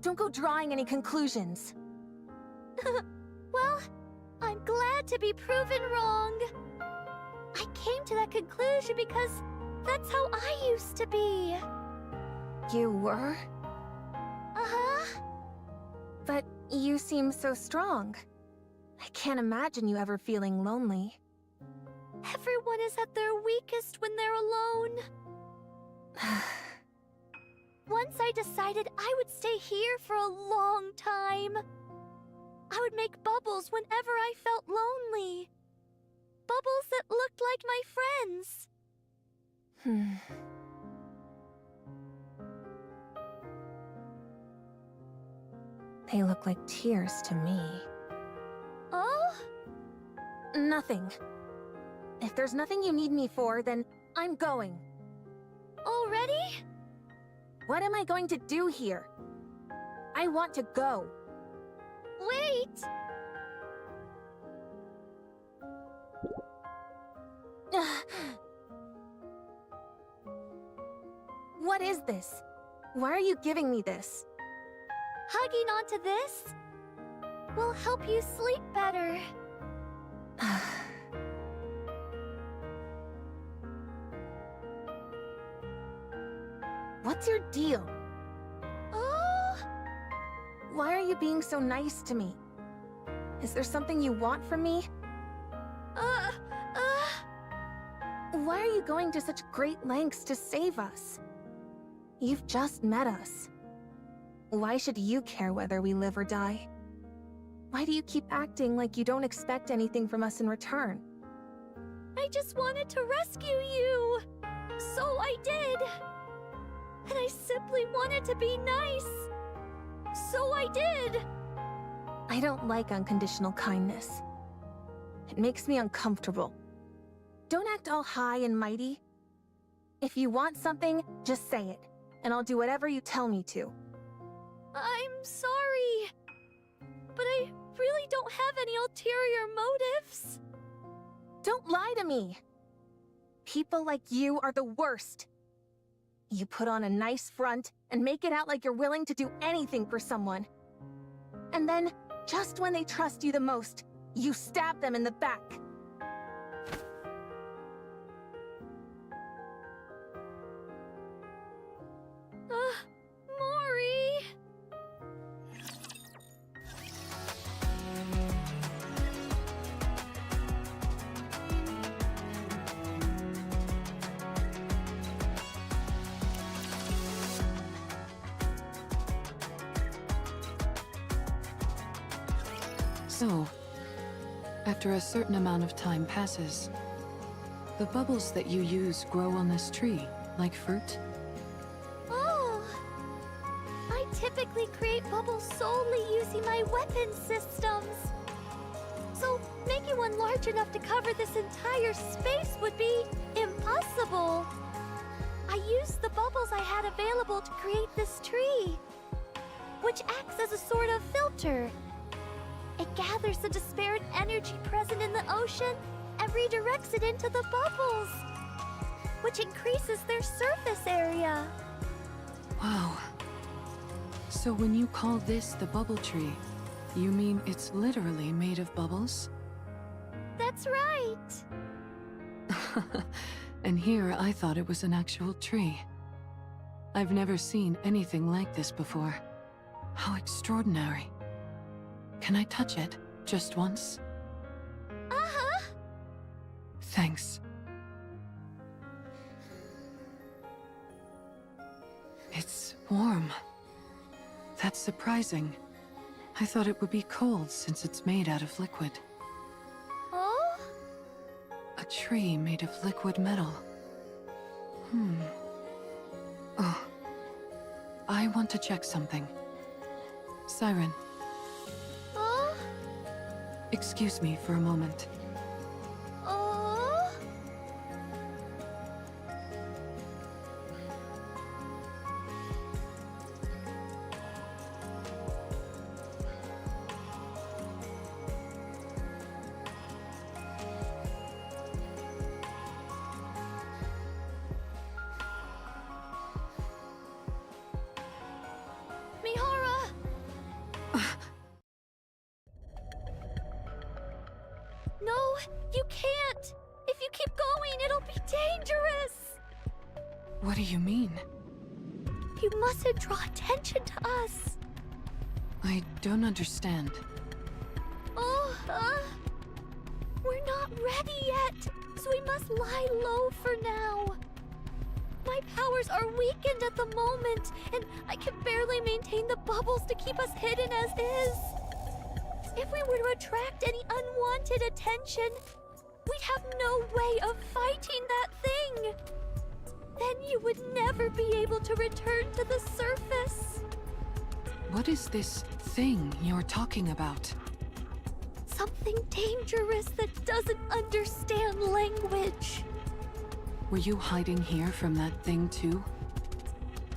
Don't go drawing any conclusions. Well, I'm glad to be proven wrong. I came to that conclusion because that's how I used to be. You were? Uh-huh. But you seem so strong. I can't imagine you ever feeling lonely. Everyone is at their weakest when they're alone. Once I decided I would stay here for a long time. I would make bubbles whenever I felt lonely. Bubbles that looked like my friends. They look like tears to me. Oh? Nothing. If there's nothing you need me for, then I'm going. Already? What am I going to do here? I want to go. Wait! What is this? Why are you giving me this? Hugging onto this will help you sleep better. What's your deal? Oh? Why are you being so nice to me? Is there something you want from me? Why are you going to such great lengths to save us? You've just met us. Why should you care whether we live or die? Why do you keep acting like you don't expect anything from us in return? I just wanted to rescue you. So I did. And I simply wanted to be nice. So I did. I don't like unconditional kindness. It makes me uncomfortable. Don't act all high and mighty. If you want something, just say it, and I'll do whatever you tell me to. I'm sorry, but I really don't have any ulterior motives. Don't lie to me! People like you are the worst. You put on a nice front and make it out like you're willing to do anything for someone. And then, just when they trust you the most, you stab them in the back. Mori! So, after a certain amount of time passes, the bubbles that you use grow on this tree, like fruit? Oh! I typically create bubbles solely using my weapon systems. So, making one large enough to cover this entire space would be impossible. I used the bubbles I had available to create this tree, which acts as a sort of filter. It gathers the disparate energy present in the ocean and redirects it into the bubbles, which increases their surface area. Wow. So when you call this the bubble tree, you mean it's literally made of bubbles? That's right. And here I thought it was an actual tree. I've never seen anything like this before. How extraordinary. Can I touch it, just once? Uh-huh. Thanks. It's warm. That's surprising. I thought it would be cold since it's made out of liquid. Oh? A tree made of liquid metal. Oh. I want to check something. Siren, Oh? excuse me for a moment. Oh? What do you mean? You mustn't draw attention to us. I don't understand. Oh, we're not ready yet, so we must lie low for now. My powers are weakened at the moment, and I can barely maintain the bubbles to keep us hidden as is. If we were to attract any unwanted attention, we'd have no way of fighting that thing. Then you would never be able to return to the surface. What is this thing you're talking about? Something dangerous that doesn't understand language. Were you hiding here from that thing too?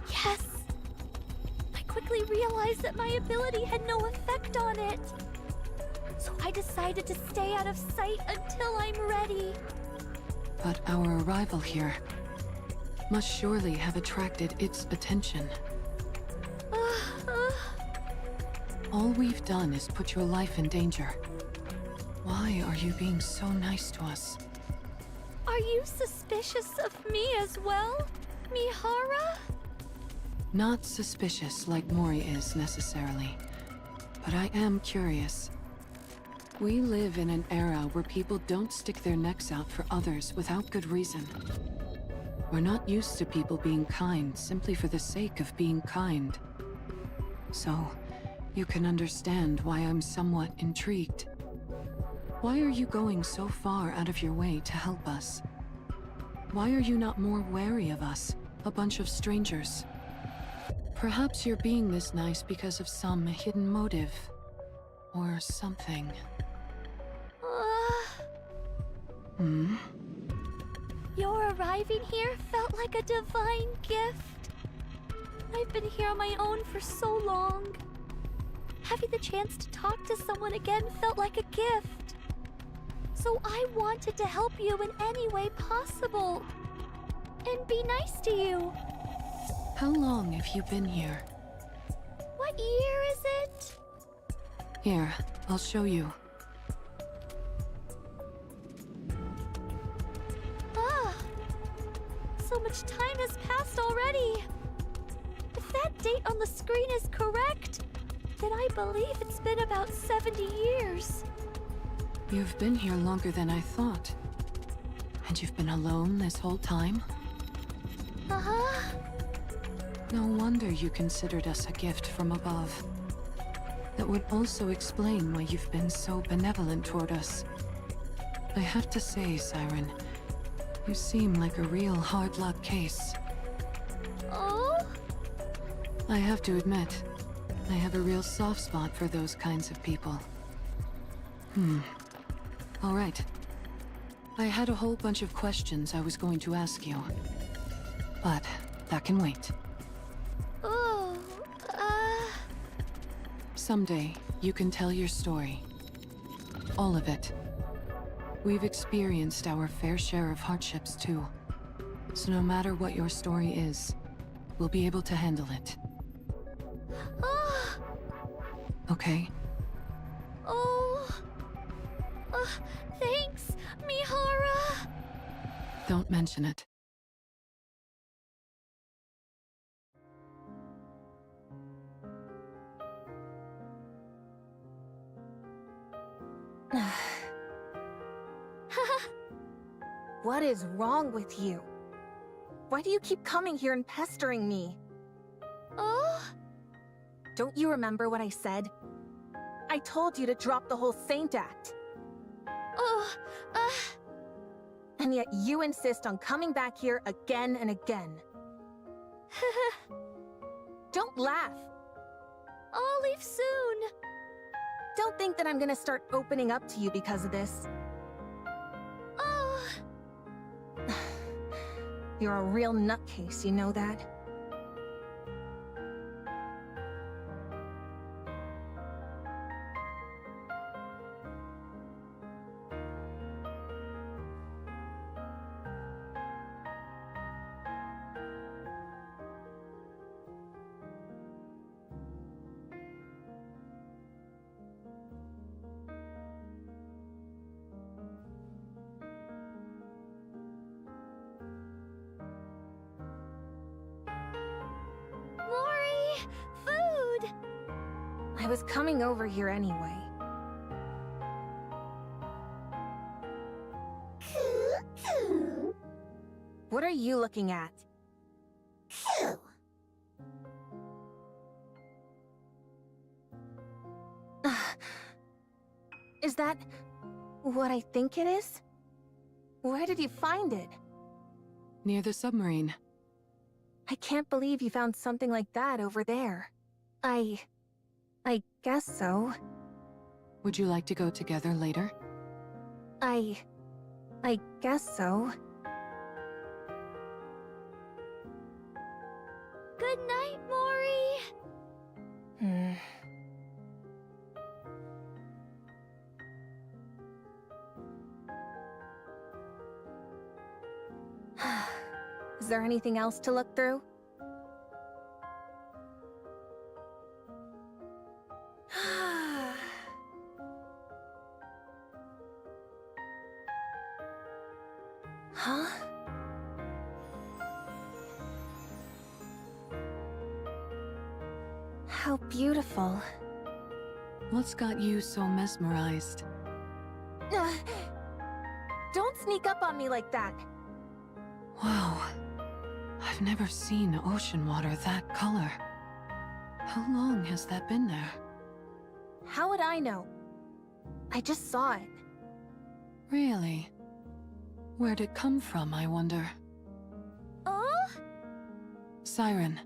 Yes. I quickly realized that my ability had no effect on it. So I decided to stay out of sight until I'm ready. But our arrival here must surely have attracted its attention. All we've done is put your life in danger. Why are you being so nice to us? Are you suspicious of me as well, Mihara? Not suspicious like Mori is necessarily, but I am curious. We live in an era where people don't stick their necks out for others without good reason. We're not used to people being kind simply for the sake of being kind. So, you can understand why I'm somewhat intrigued. Why are you going so far out of your way to help us? Why are you not more wary of us, a bunch of strangers? Perhaps you're being this nice because of some hidden motive. Or something. Your arriving here felt like a divine gift. I've been here on my own for so long. Having the chance to talk to someone again felt like a gift. So I wanted to help you in any way possible. And be nice to you. How long have you been here? What year is it? Here, I'll show you. So much time has passed already. If that date on the screen is correct, then I believe it's been about 70 years. You've been here longer than I thought. And you've been alone this whole time? Uh-huh. No wonder you considered us a gift from above. That would also explain why you've been so benevolent toward us. I have to say, Siren, you seem like a real hard luck case. Oh? I have to admit, I have a real soft spot for those kinds of people. All right. I had a whole bunch of questions I was going to ask you. But that can wait. Oh, Someday, you can tell your story. All of it. We've experienced our fair share of hardships too. So no matter what your story is, we'll be able to handle it. Okay? Thanks, Mihara. Don't mention it. What is wrong with you? Why do you keep coming here and pestering me? Oh? Don't you remember what I said? I told you to drop the whole Saint Act. And yet you insist on coming back here again and again. Don't laugh. I'll leave soon. Don't think that I'm gonna start opening up to you because of this. You're a real nutcase, you know that? I was coming over here anyway. What are you looking at? Is that what I think it is? Where did you find it? Near the submarine. I can't believe you found something like that over there. I guess so. Would you like to go together later? I guess so. Good night, Mori. Is there anything else to look through? Huh? How beautiful. What's got you so mesmerized? Don't sneak up on me like that. Wow. I've never seen ocean water that color. How long has that been there? How would I know? I just saw it. Really? Where'd it come from, I wonder? Siren,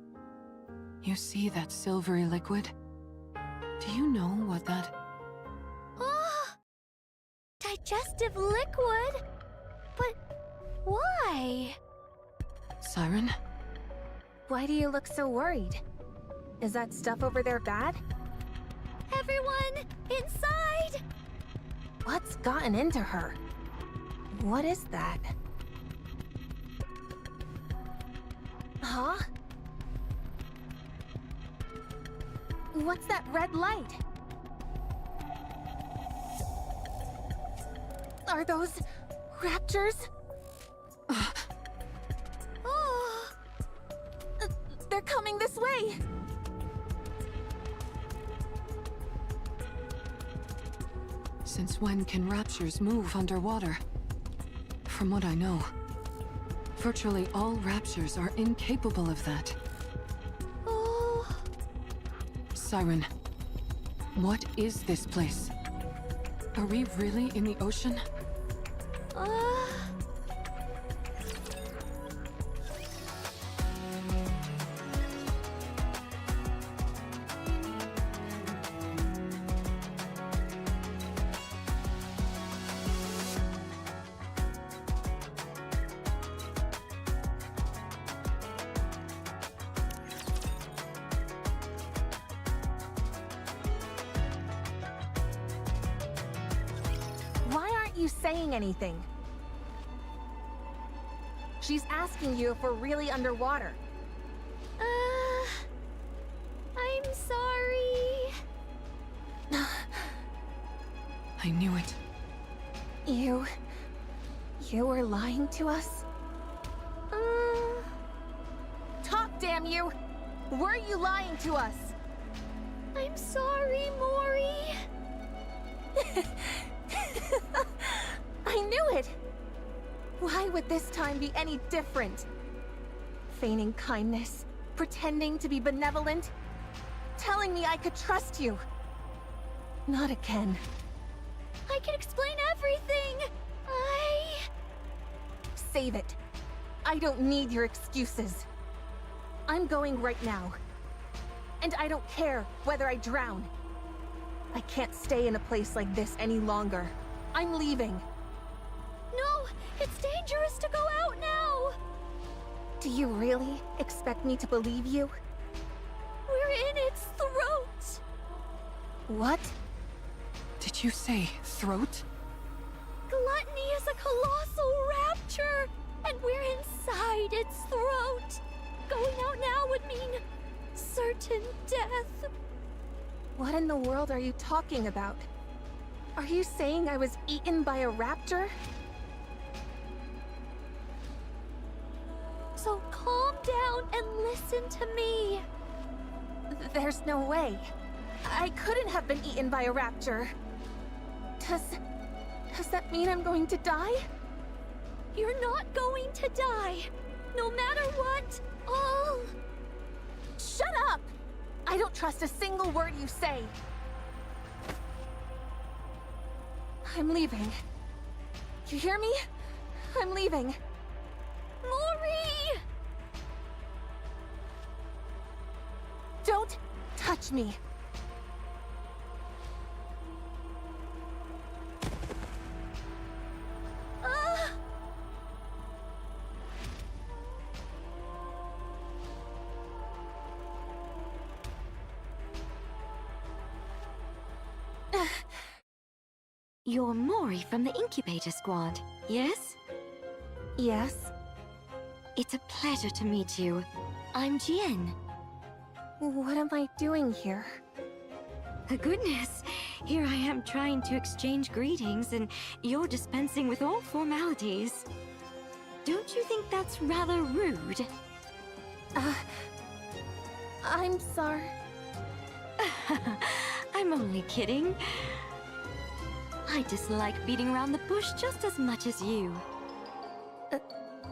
you see that silvery liquid? Do you know what that... Digestive liquid? But why? Siren? Why do you look so worried? Is that stuff over there bad? Everyone, inside! What's gotten into her? What is that? Huh? What's that red light? Are those raptors? Oh, They're coming this way! Since when can raptures move underwater? From what I know, virtually all raptures are incapable of that. oh. Siren, what is this place? Are we really in the ocean? Why aren't you saying anything? She's asking you if we're really underwater. I'm sorry. I knew it. You were lying to us? Talk, damn you! Were you lying to us? I'm sorry, Mori. I knew it! Why would this time be any different? Feigning kindness, pretending to be benevolent, telling me I could trust you. Not again. I can explain everything. Save it. I don't need your excuses. I'm going right now. And I don't care whether I drown. I can't stay in a place like this any longer. I'm leaving. No, it's dangerous to go out now. Do you really expect me to believe you? We're in its throat. What? Did you say throat? Gluttony is a colossal rapture, and we're inside its throat. Going out now would mean certain death. What in the world are you talking about? Are you saying I was eaten by a raptor? So calm down and listen to me. There's no way. I couldn't have been eaten by a raptor. Does that mean I'm going to die? You're not going to die. No matter what. Oh. Shut up! I don't trust a single word you say. I'm leaving. You hear me? I'm leaving. Mori! Don't touch me. You're Mori from the incubator squad, yes? Yes? It's a pleasure to meet you. I'm Jien. What am I doing here? Goodness, here I am trying to exchange greetings and you're dispensing with all formalities. Don't you think that's rather rude? I'm sorry. I'm only kidding. I dislike beating around the bush just as much as you.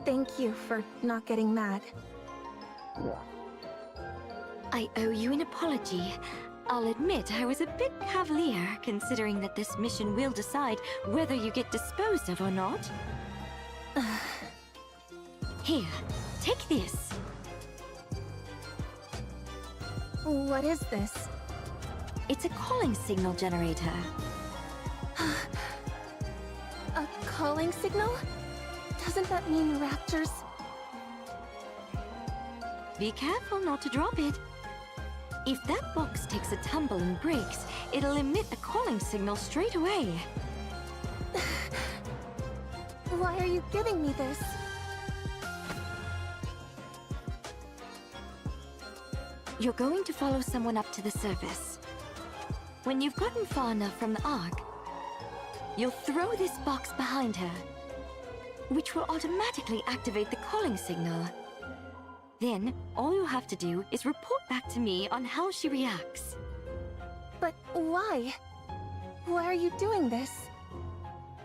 Thank you for not getting mad. I owe you an apology. I'll admit I was a bit cavalier, considering that this mission will decide whether you get disposed of or not. Here, take this. What is this? It's a calling signal generator. A calling signal? Doesn't that mean raptors? Be careful not to drop it. If that box takes a tumble and breaks, it'll emit a calling signal straight away. Why are you giving me this? You're going to follow someone up to the surface. When you've gotten far enough from the Ark, you'll throw this box behind her, which will automatically activate the calling signal. Then, all you have to do is report back to me on how she reacts. But why? Why are you doing this?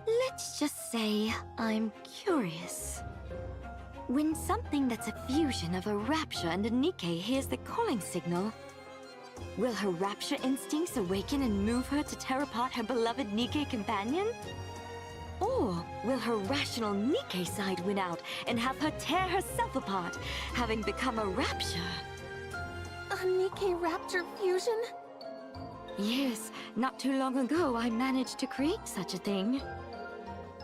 Let's just say I'm curious. When something that's a fusion of a rapture and a nikke hears the calling signal, will her rapture instincts awaken and move her to tear apart her beloved nikke companion? Or will her rational nikke side win out and have her tear herself apart, having become a rapture? A nikke raptor fusion? Yes, not too long ago I managed to create such a thing.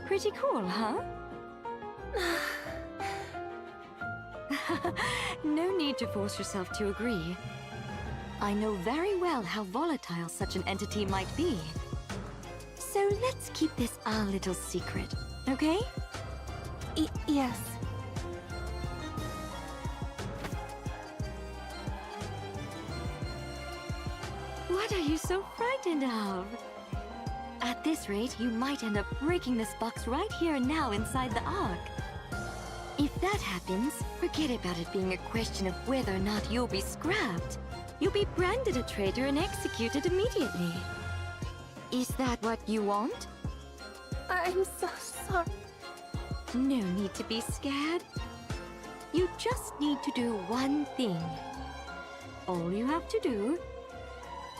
Pretty cool, huh? No need to force yourself to agree. I know very well how volatile such an entity might be. So let's keep this our little secret, okay? Yes. What are you so frightened of? At this rate, you might end up breaking this box right here and now inside the Ark. If that happens, forget about it being a question of whether or not you'll be scrapped. You'll be branded a traitor and executed immediately. Is that what you want? I'm so sorry. No need to be scared. You just need to do one thing. All you have to do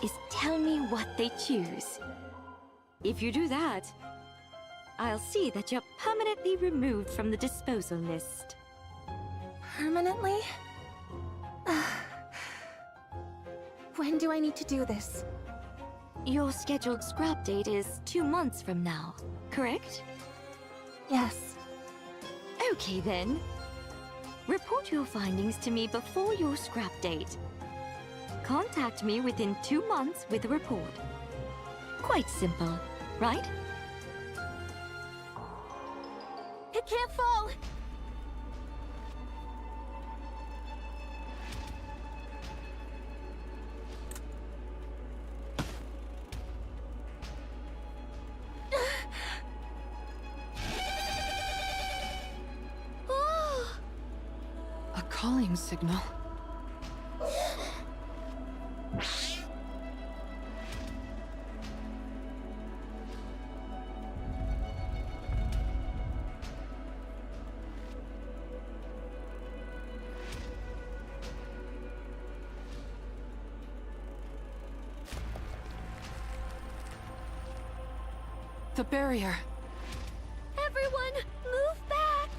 is tell me what they choose. If you do that, I'll see that you're permanently removed from the disposal list. Permanently? When do I need to do this? Your scheduled scrap date is 2 months from now, correct? Yes. Okay then. Report your findings to me before your scrap date. Contact me within 2 months with a report. Quite simple, right? It can't fall! A calling signal. The barrier. Everyone, move back!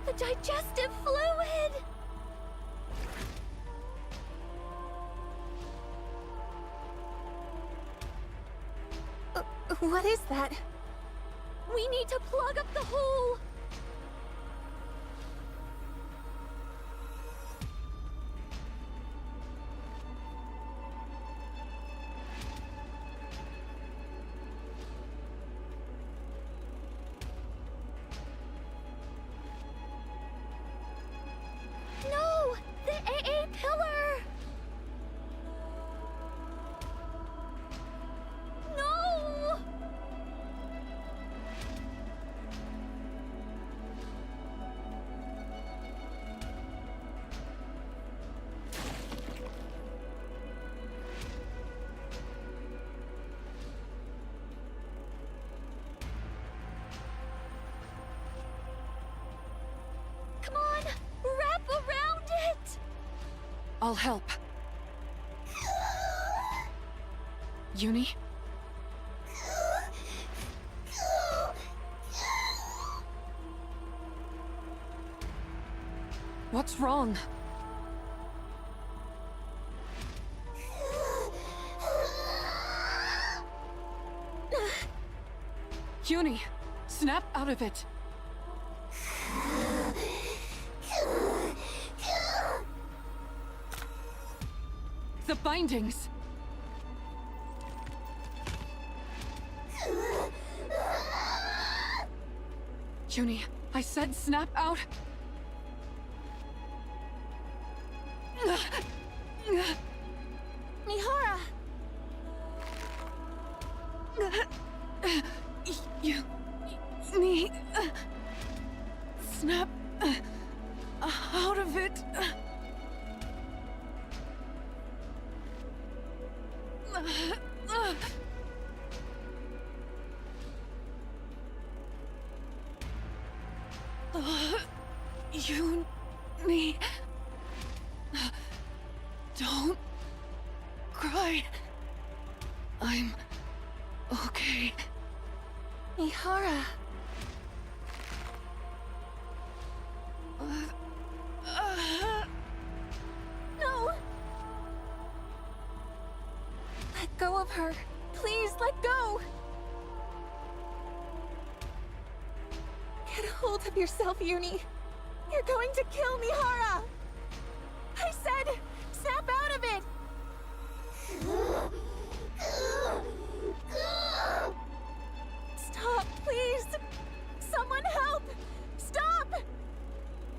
The digestive fluid! What is that? We need to plug up the hole! No! The AA pillar! No! Come on! Wrap around it! I'll help. Uni? What's wrong? Uni, snap out of it. The bindings. Uni, I said snap out. Mihara! You need snap out of it. You need. Don't cry. I'm okay. Mihara! No! Let go of her. Please, let go! Get a hold of yourself, Uni. You're going to kill Mihara! I said, snap out of it! Stop, please! Someone help! Stop!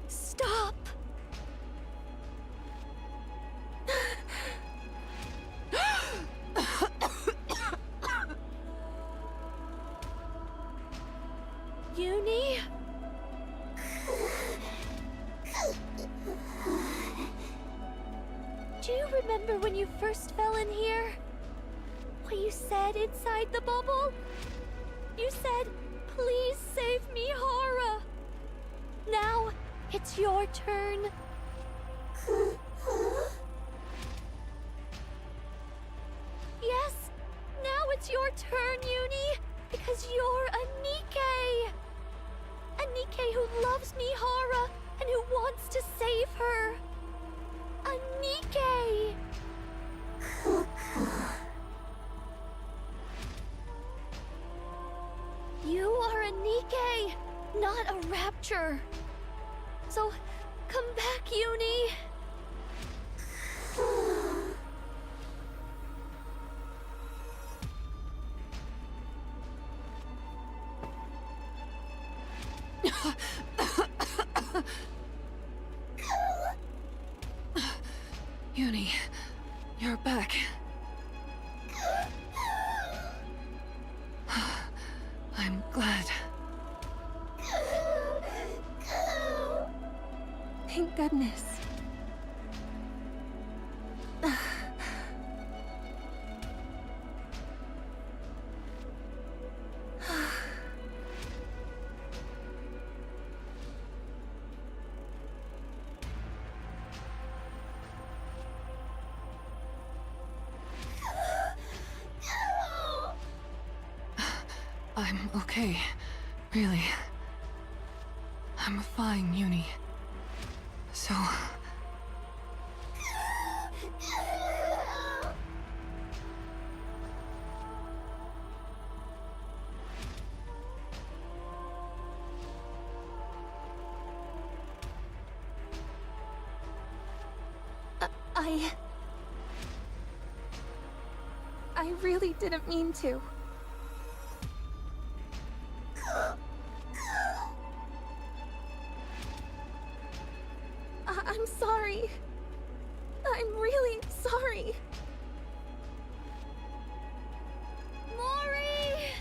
Stop! Uni? Do you remember when you first fell in here? What you said inside the bubble? You said, please save me, Hara. Now, it's your turn. Yes, now it's your turn, Uni, because you're a Nikke. A Nikke who loves Mihara and who wants to save her. A Nikke! You are a Nikke, not a rapture. So, come back, Uni. Uni, you're back. I'm glad. Thank goodness. I'm okay. Really. I'm fine, Uni. So... I really didn't mean to. I'm sorry. I'm really sorry. Mori!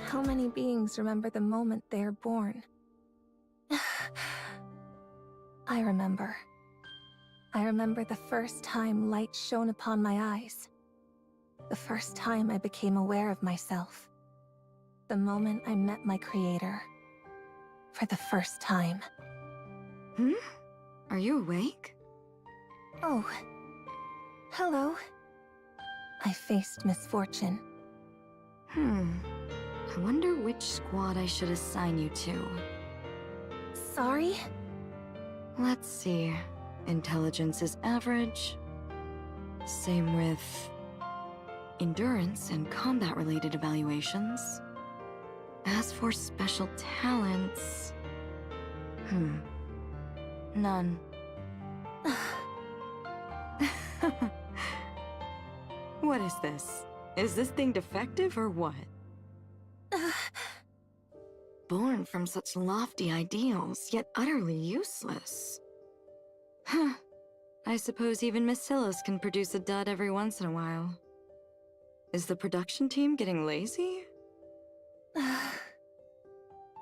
How many beings remember the moment they are born? I remember. I remember the first time light shone upon my eyes. The first time I became aware of myself. The moment I met my creator. For the first time. Are you awake? Oh. Hello. I faced misfortune. I wonder which squad I should assign you to. Sorry? Let's see. Intelligence is average. Same with endurance and combat-related evaluations. As for special talents... None. What is this? Is this thing defective or what? Born from such lofty ideals, yet utterly useless. Huh. I suppose even Miss Silas can produce a dud every once in a while. Is the production team getting lazy?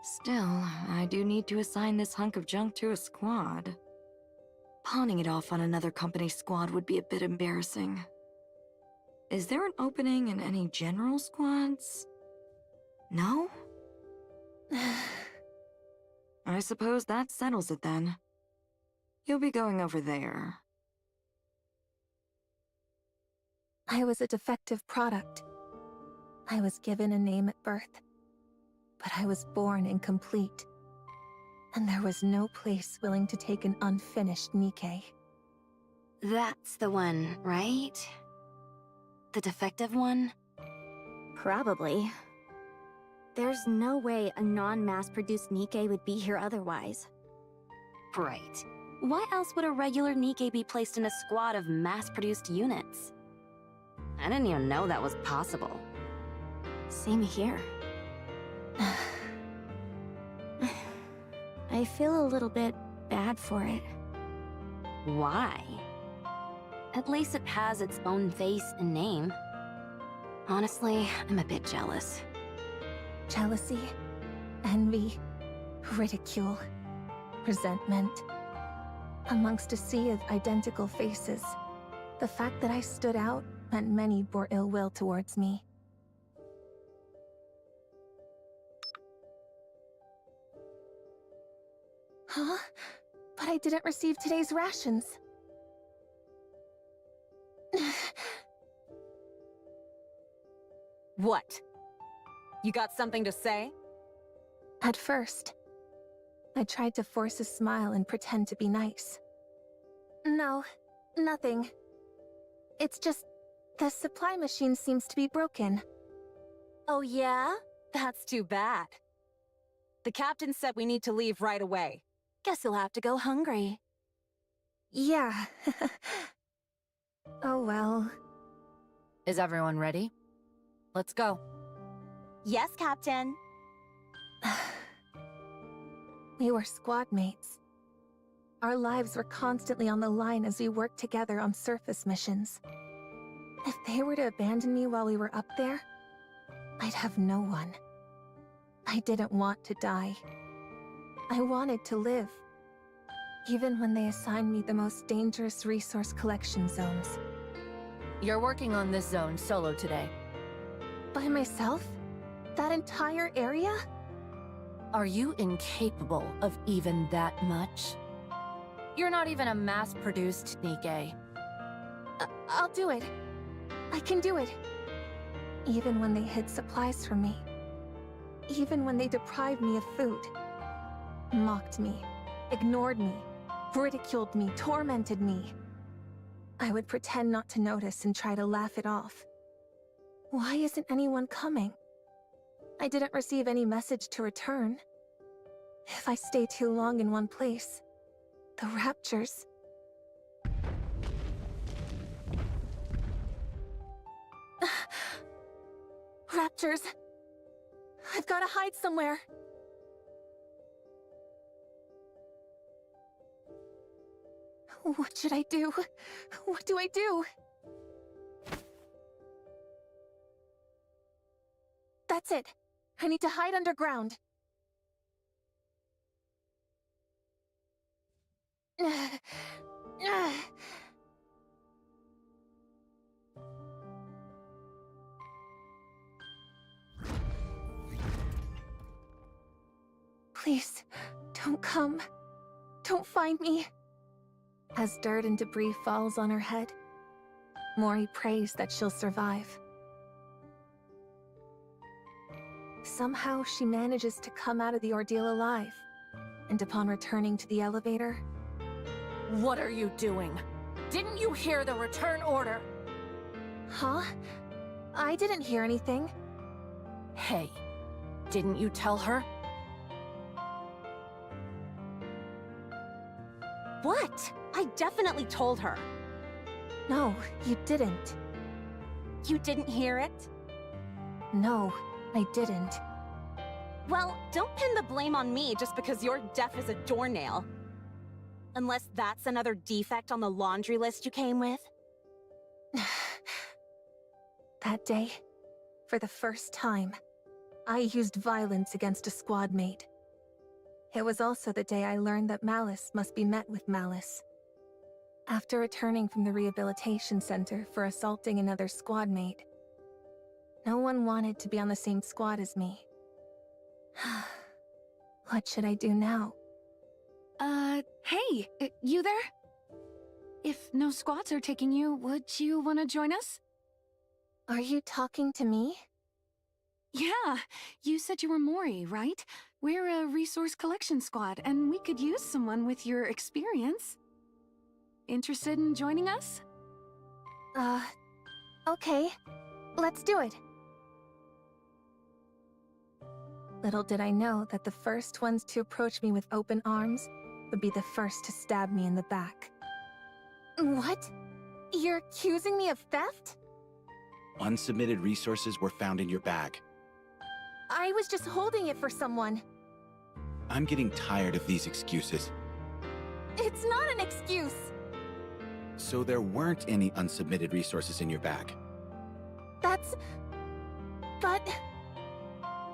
Still, I do need to assign this hunk of junk to a squad. Pawning it off on another company's squad would be a bit embarrassing. Is there an opening in any general squads? No? I suppose that settles it then. You'll be going over there. I was a defective product. I was given a name at birth, but I was born incomplete. And there was no place willing to take an unfinished Nikke. That's the one, right? The defective one? Probably. There's no way a non-mass-produced Nikke would be here otherwise. Right. Why else would a regular Nikke be placed in a squad of mass-produced units? I didn't even know that was possible. Same here. I feel a little bit bad for it. Why? At least it has its own face and name. Honestly, I'm a bit jealous. Jealousy, envy, ridicule, resentment. Amongst a sea of identical faces, the fact that I stood out meant many bore ill will towards me. Huh? But I didn't receive today's rations. What? You got something to say? At first, I tried to force a smile and pretend to be nice. No, nothing. It's just, the supply machine seems to be broken. Oh yeah? That's too bad. The captain said we need to leave right away. Guess you'll have to go hungry. Yeah. Oh well. Is everyone ready? Let's go. Yes, Captain. We were squad mates. Our lives were constantly on the line as we worked together on surface missions. If they were to abandon me while we were up there, I'd have no one. I didn't want to die. I wanted to live. Even when they assigned me the most dangerous resource collection zones. You're working on this zone solo today. By myself? That entire area? Are you incapable of even that much? You're not even a mass-produced nikke. I'll do it. I can do it. Even when they hid supplies from me. Even when they deprived me of food. Mocked me. Ignored me. Ridiculed me. Tormented me. I would pretend not to notice and try to laugh it off. Why isn't anyone coming? I didn't receive any message to return. If I stay too long in one place, the raptures... Raptors! I've got to hide somewhere! What should I do? What do I do? That's it. I need to hide underground. Please, don't come. Don't find me. As dirt and debris falls on her head, Mori prays that she'll survive. Somehow she manages to come out of the ordeal alive, and upon returning to the elevator... What are you doing? Didn't you hear the return order? Huh? I didn't hear anything. Hey, didn't you tell her? What? I definitely told her. No, you didn't. You didn't hear it? No, I didn't. Well, don't pin the blame on me just because you're deaf as a doornail. Unless that's another defect on the laundry list you came with. That day, for the first time, I used violence against a squad mate. It was also the day I learned that malice must be met with malice. After returning from the rehabilitation center for assaulting another squad mate, no one wanted to be on the same squad as me. What should I do now? Hey, you there? If no squads are taking you, would you want to join us? Are you talking to me? Yeah, you said you were Mori, right? We're a resource collection squad, and we could use someone with your experience. Interested in joining us? Okay. Let's do it. Little did I know that the first ones to approach me with open arms would be the first to stab me in the back. What? You're accusing me of theft? Unsubmitted resources were found in your bag. I was just holding it for someone. I'm getting tired of these excuses. It's not an excuse! So there weren't any unsubmitted resources in your bag? But...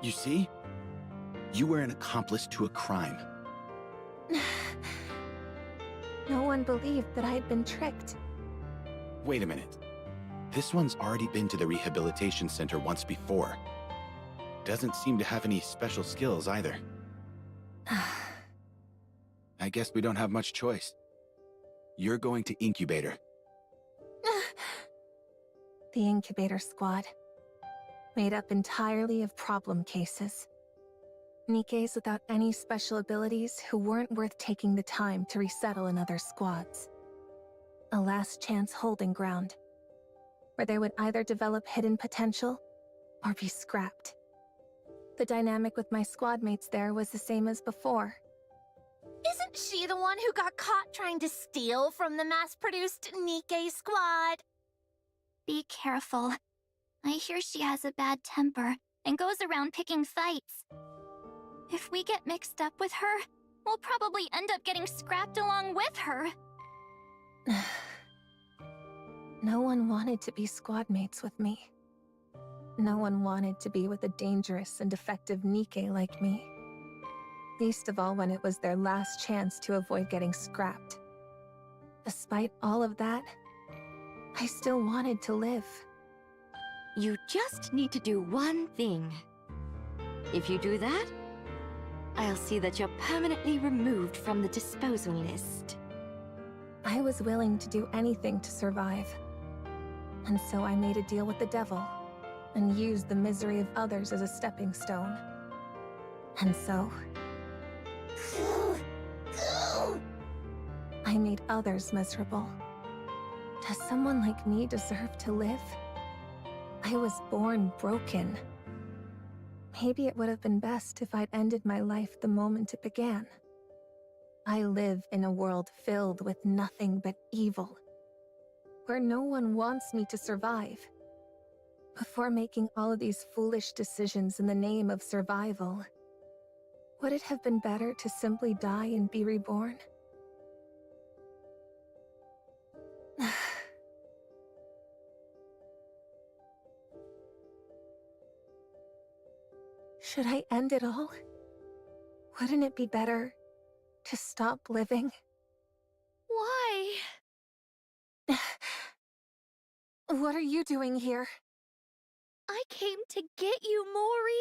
You see? You were an accomplice to a crime. No one believed that I had been tricked. Wait a minute. This one's already been to the rehabilitation center once before. Doesn't seem to have any special skills either. I guess we don't have much choice. You're going to Incubator. The Incubator Squad. made up entirely of problem cases. Nikkes without any special abilities who weren't worth taking the time to resettle in other squads. A last chance holding ground, where they would either develop hidden potential or be scrapped. The dynamic with my squad mates there was the same as before. Isn't she the one who got caught trying to steal from the mass-produced Nikke squad? Be careful. I hear she has a bad temper and goes around picking fights. If we get mixed up with her, we'll probably end up getting scrapped along with her. No one wanted to be squad mates with me. No one wanted to be with a dangerous and defective Nikke like me. Least of all when it was their last chance to avoid getting scrapped. Despite all of that, I still wanted to live. You just need to do one thing. If you do that, I'll see that you're permanently removed from the disposal list. I was willing to do anything to survive. And so I made a deal with the devil, and used the misery of others as a stepping stone. And so... I made others miserable. Does someone like me deserve to live? I was born broken. Maybe it would have been best if I'd ended my life the moment it began. I live in a world filled with nothing but evil, where no one wants me to survive. Before making all of these foolish decisions in the name of survival, would it have been better to simply die and be reborn? Should I end it all? Wouldn't it be better to stop living? Why? What are you doing here? I came to get you, Mori.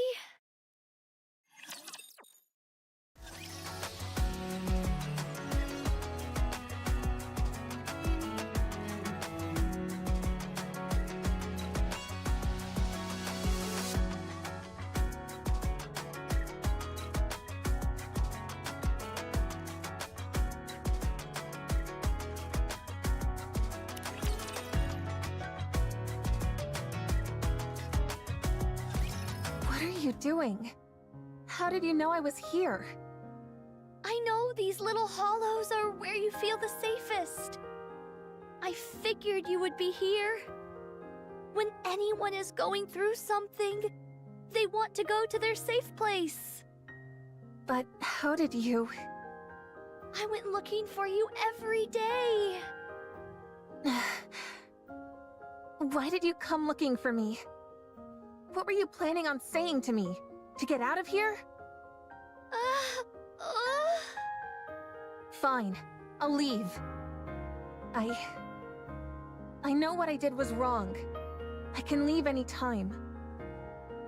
What are you doing? How did you know I was here? I know these little hollows are where you feel the safest. I figured you would be here. When anyone is going through something, they want to go to their safe place. But how did you... I went looking for you every day. Why did you come looking for me? What were you planning on saying to me? To get out of here? Fine, I'll leave. I know what I did was wrong. I can leave any time.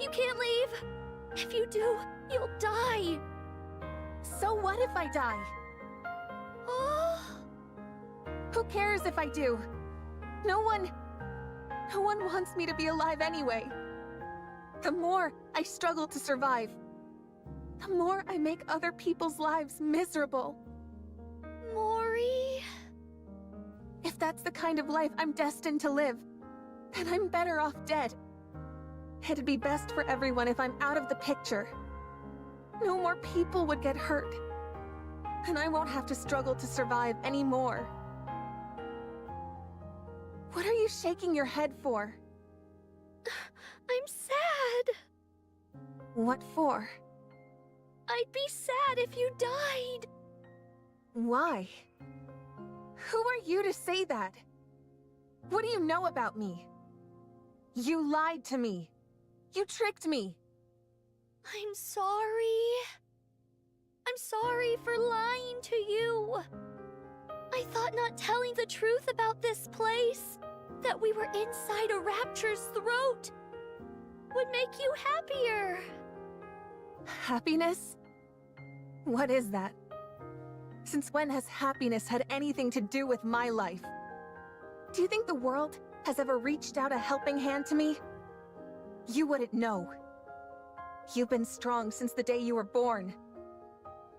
You can't leave. If you do, you'll die. So what if I die? Who cares if I do? No one wants me to be alive anyway. The more I struggle to survive, the more I make other people's lives miserable. Mori... If that's the kind of life I'm destined to live, then I'm better off dead. It'd be best for everyone if I'm out of the picture. No more people would get hurt. And I won't have to struggle to survive anymore. What are you shaking your head for? I'm sad. What for? I'd be sad if you died. Why? Who are you to say that? What do you know about me? You lied to me. You tricked me. I'm sorry. I'm sorry for lying to you. I thought not telling the truth about this place, that we were inside a rapture's throat, would make you happier. Happiness? What is that? Since when has happiness had anything to do with my life? Do you think the world has ever reached out a helping hand to me? You wouldn't know. You've been strong since the day you were born.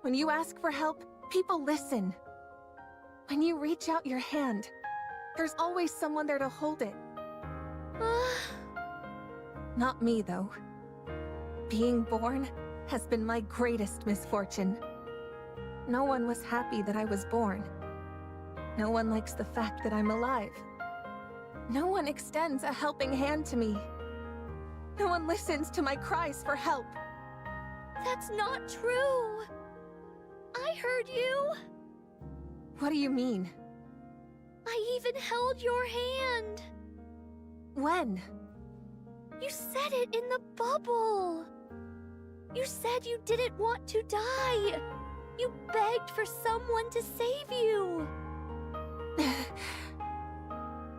When you ask for help, people listen. When you reach out your hand, there's always someone there to hold it. Not me, though. Being born has been my greatest misfortune. No one was happy that I was born. No one likes the fact that I'm alive. No one extends a helping hand to me. No one listens to my cries for help. That's not true. I heard you. What do you mean? I even held your hand. When? You said it in the bubble. You said you didn't want to die. You begged for someone to save you.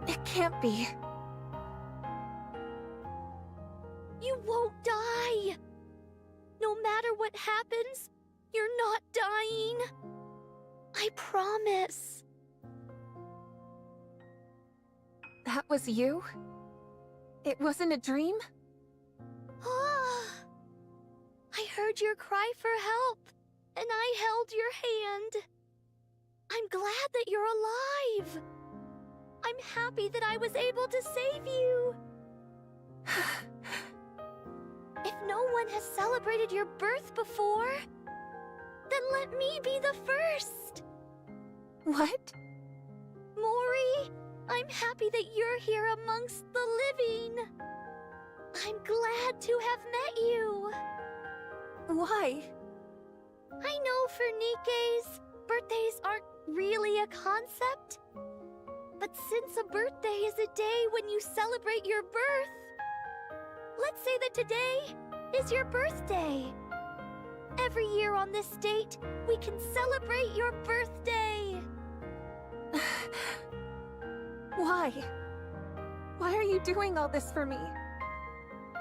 It can't be. You won't die. No matter what happens, you're not dying. I promise. That was you? It wasn't a dream? I heard your cry for help, and I held your hand. I'm glad that you're alive. I'm happy that I was able to save you. If no one has celebrated your birth before, then let me be the first. What? Mori, I'm happy that you're here amongst the living. I'm glad to have met you. Why? I know for Nikke's, birthdays aren't really a concept. But since a birthday is a day when you celebrate your birth, let's say that today is your birthday. Every year on this date, we can celebrate your birthday. Why? Why are you doing all this for me?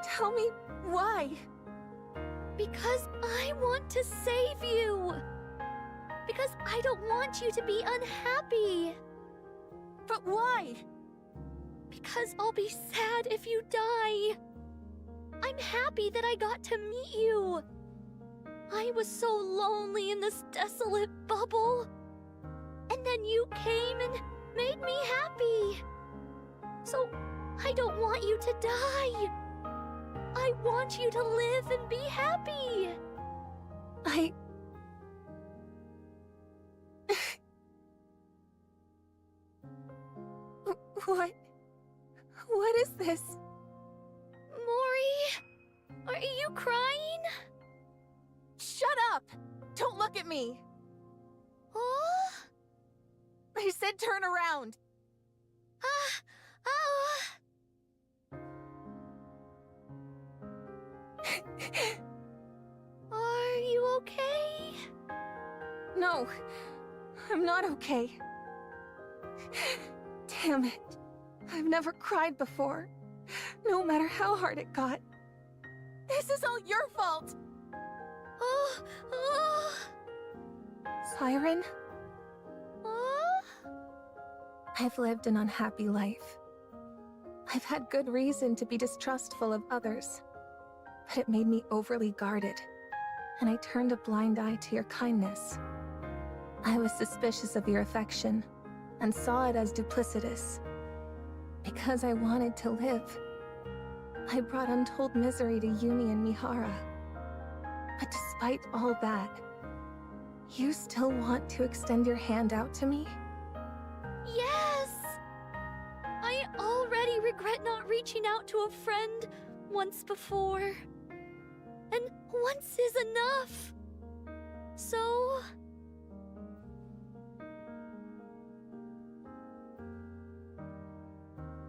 Tell me why. Because I want to save you. Because I don't want you to be unhappy. But why? Because I'll be sad if you die. I'm happy that I got to meet you. I was so lonely in this desolate bubble. And then you came and made me happy. So I don't want you to die. I want you to live and be happy. What is this? Mori, are you crying? Shut up! Don't look at me! Oh? I said turn around! Are you okay? No, I'm not okay. Damn it. I've never cried before, no matter how hard it got. This is all your fault! Siren? I've lived an unhappy life. I've had good reason to be distrustful of others, but it made me overly guarded, and I turned a blind eye to your kindness. I was suspicious of your affection, and saw it as duplicitous. Because I wanted to live, I brought untold misery to Yuni and Mihara. But despite all that, you still want to extend your hand out to me? Yes! I already regret not reaching out to a friend once before. And once is enough. So...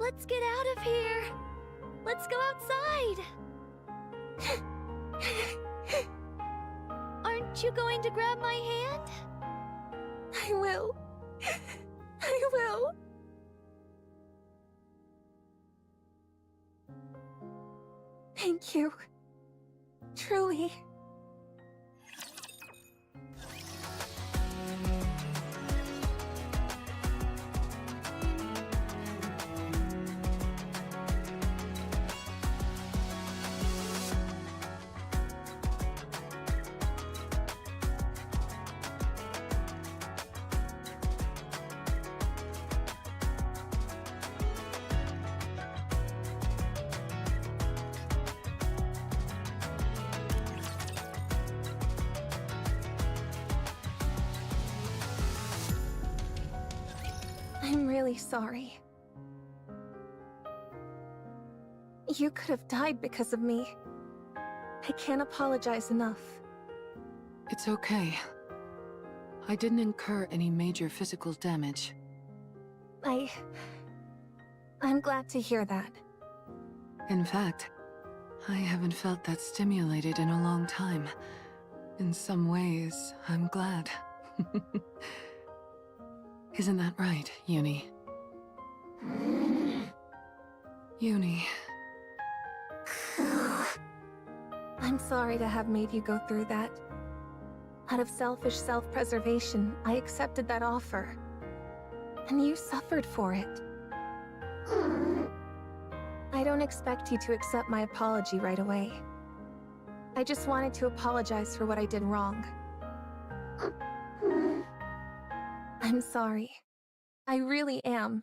let's get out of here. Let's go outside. Aren't you going to grab my hand? I will. I will. Thank you. Truly. I'm really sorry. You could have died because of me. I can't apologize enough. It's okay. I didn't incur any major physical damage. I'm glad to hear that. In fact, I haven't felt that stimulated in a long time. In some ways, I'm glad. Isn't that right, Uni? Uni. I'm sorry to have made you go through that. Out of selfish self-preservation, I accepted that offer. And you suffered for it. I don't expect you to accept my apology right away. I just wanted to apologize for what I did wrong. I'm sorry. I really am.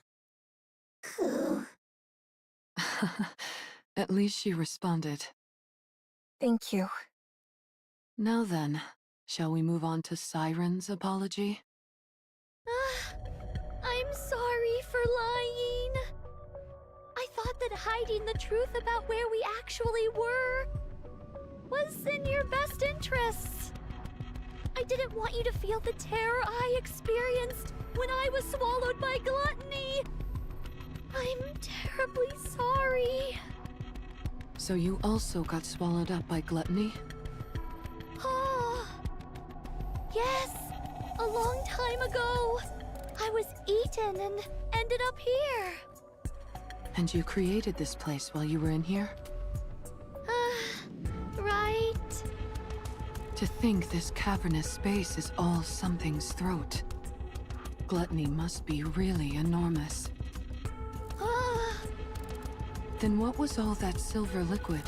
At least she responded. Thank you. Now then, shall we move on to Siren's apology? I'm sorry for lying. I thought that hiding the truth about where we actually were was in your best interests. I didn't want you to feel the terror I experienced when I was swallowed by gluttony. I'm terribly sorry. So you also got swallowed up by gluttony? Oh, yes. A long time ago, I was eaten and ended up here. And you created this place while you were in here? Right. To think this cavernous space is all something's throat. Gluttony must be really enormous. Then what was all that silver liquid?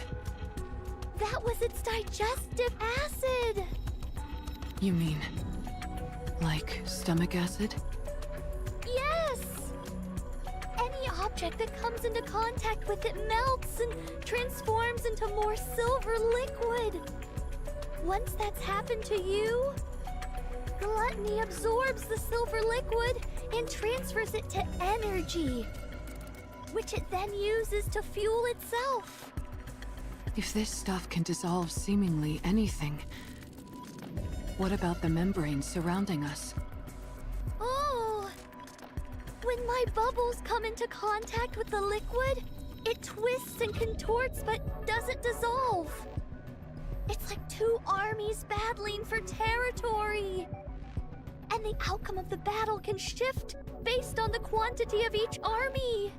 That was its digestive acid. You mean, like stomach acid? Yes! Any object that comes into contact with it melts and transforms into more silver liquid. Once that's happened to you, gluttony absorbs the silver liquid and transfers it to energy, which it then uses to fuel itself. If this stuff can dissolve seemingly anything, what about the membrane surrounding us? Oh! When my bubbles come into contact with the liquid, it twists and contorts but doesn't dissolve. It's like two armies battling for territory. And the outcome of the battle can shift based on the quantity of each army.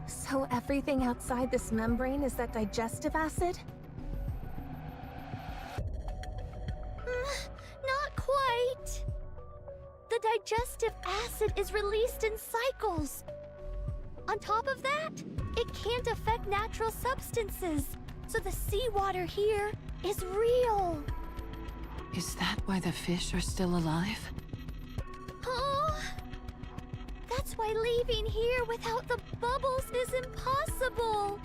So everything outside this membrane is that digestive acid? Not quite. The digestive acid is released in cycles. On top of that, it can't affect natural substances, so the seawater here is real. Is that why the fish are still alive? Oh, that's why leaving here without the bubbles is impossible.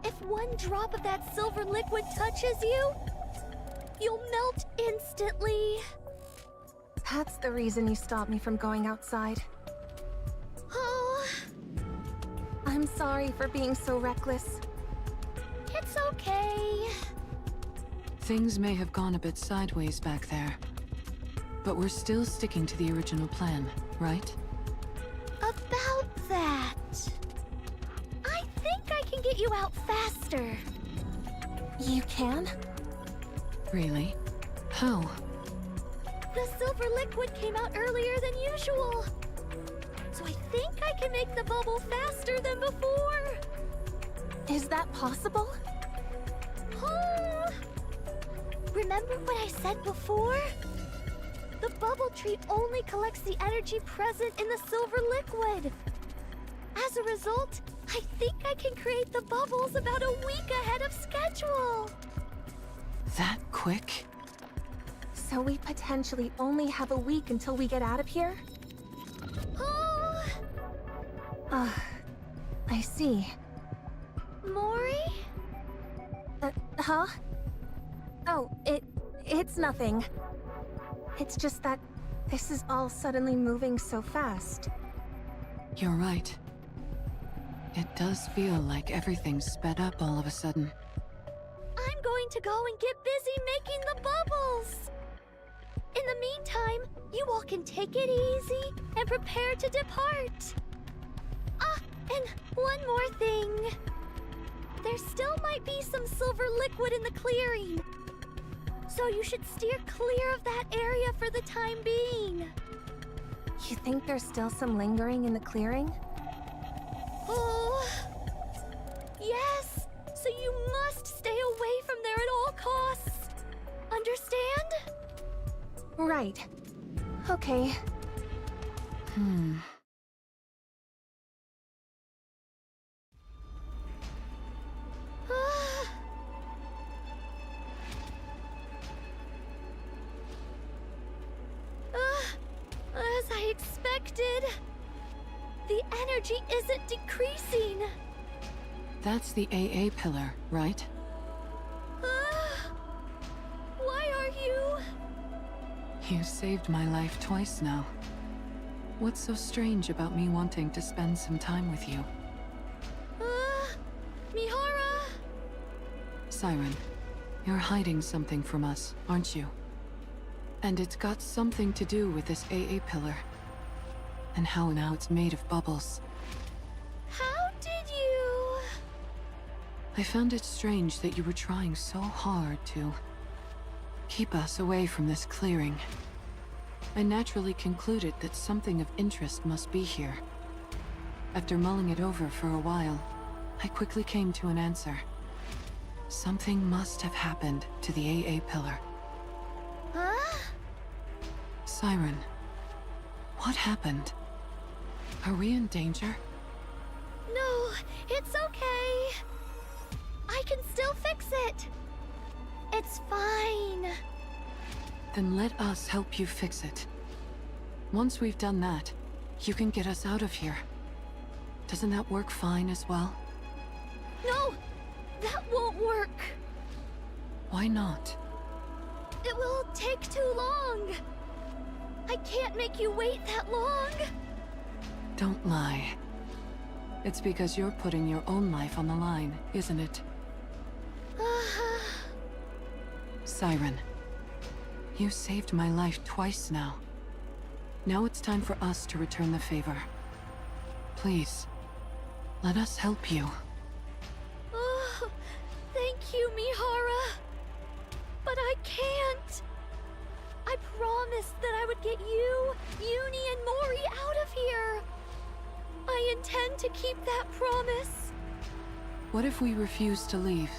If one drop of that silver liquid touches you, you'll melt instantly. That's the reason you stopped me from going outside. Oh, I'm sorry for being so reckless. it's okay. Things may have gone a bit sideways back there. But we're still sticking to the original plan, right? About that, I think I can get you out faster. You can? Really? How? The silver liquid came out earlier than usual. So I think I can make the bubble faster than before. Is that possible? Oh! Remember what I said before? The bubble tree only collects the energy present in the silver liquid. As a result, I think I can create the bubbles about a week ahead of schedule. That quick? So we potentially only have a week until we get out of here? Oh! I see. Mori? Huh? Oh, it's nothing. It's just that This is all suddenly moving so fast. You're right. It does feel like everything's sped up all of a sudden. I'm going to go and get busy making the bubbles! In the meantime, you all can take it easy and prepare to depart. Ah, and one more thing. There still might be some silver liquid in the clearing. So you should steer clear of that area for the time being. You think there's still some lingering in the clearing? Oh, yes. So you must stay away from there at all costs. Understand? Right. Okay. As I expected, the energy isn't decreasing. That's the AA pillar, right? Why are you? You saved my life twice now. What's so strange about me wanting to spend some time with you? Mihara? Siren, you're hiding something from us, aren't you? And it's got something to do with this AA pillar. And how now it's made of bubbles. How did you? I found it strange that you were trying so hard to keep us away from this clearing. I naturally concluded that something of interest must be here. After mulling it over for a while, I quickly came to an answer. Something must have happened to the AA pillar. Huh? Siren, what happened? Are we in danger? No, it's okay. I can still fix it. It's fine. Then let us help you fix it. Once we've done that, you can get us out of here. Doesn't that work fine as well? No, that won't work. Why not? It will take too long. I can't make you wait that long. Don't lie. It's because you're putting your own life on the line, isn't it? Siren, you saved my life twice now. Now it's time for us to return the favor. Please, let us help you. Oh, thank you, Mihara. But I can't. I promised that I would get you, Uni, and Mori out of here. I intend to keep that promise. What if we refuse to leave?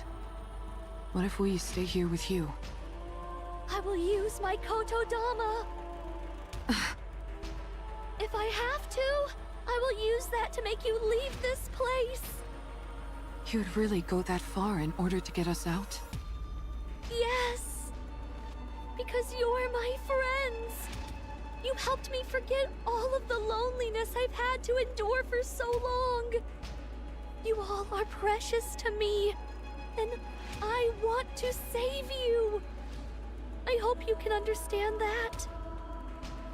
What if we stay here with you? I will use my Kotodama. If I have to, I will use that to make you leave this place. You'd really go that far in order to get us out? Yes. Because you're my friends. You helped me forget all of the loneliness I've had to endure for so long. You all are precious to me, and I want to save you. I hope you can understand that.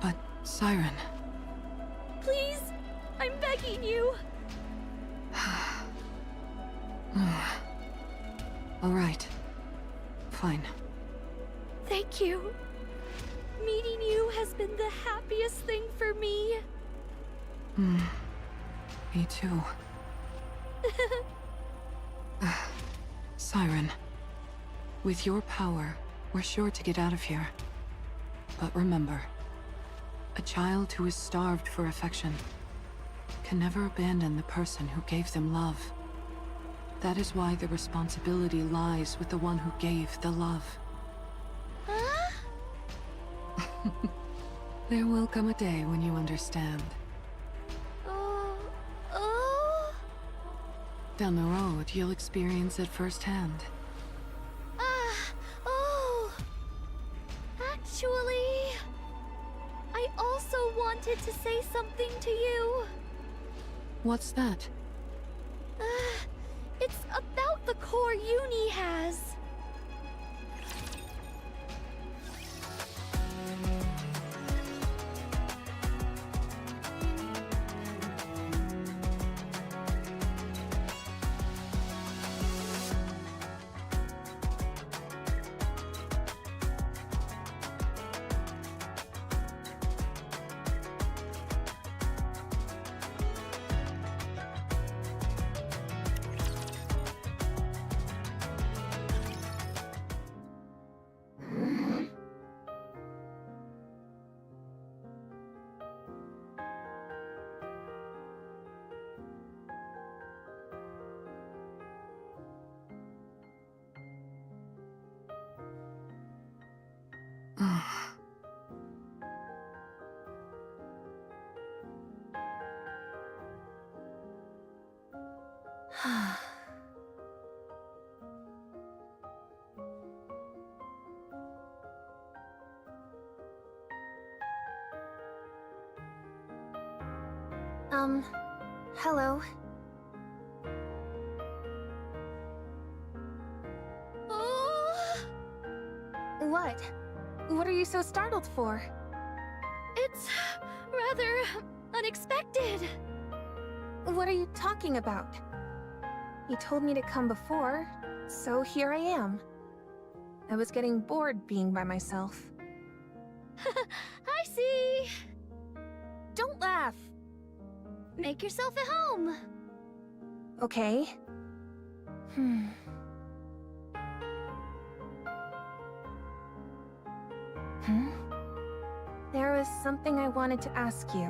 But, Siren... Please, I'm begging you. All right. Fine. Thank you. Meeting you has been the happiest thing for me. Me too. Siren, with your power, we're sure to get out of here. But remember, a child who is starved for affection can never abandon the person who gave them love. That is why the responsibility lies with the one who gave the love. Huh? There will come a day when you understand. Oh? Down the road, you'll experience it firsthand. Oh. Actually, I also wanted to say something to you. What's that? It's about the core Uni has. Hello. Oh, What? What are you so startled for? it's rather unexpected. What are you talking about? You told me to come before, so here I am. I was getting bored being by myself. I see. Don't laugh! Make yourself at home. Okay. There was something I wanted to ask you.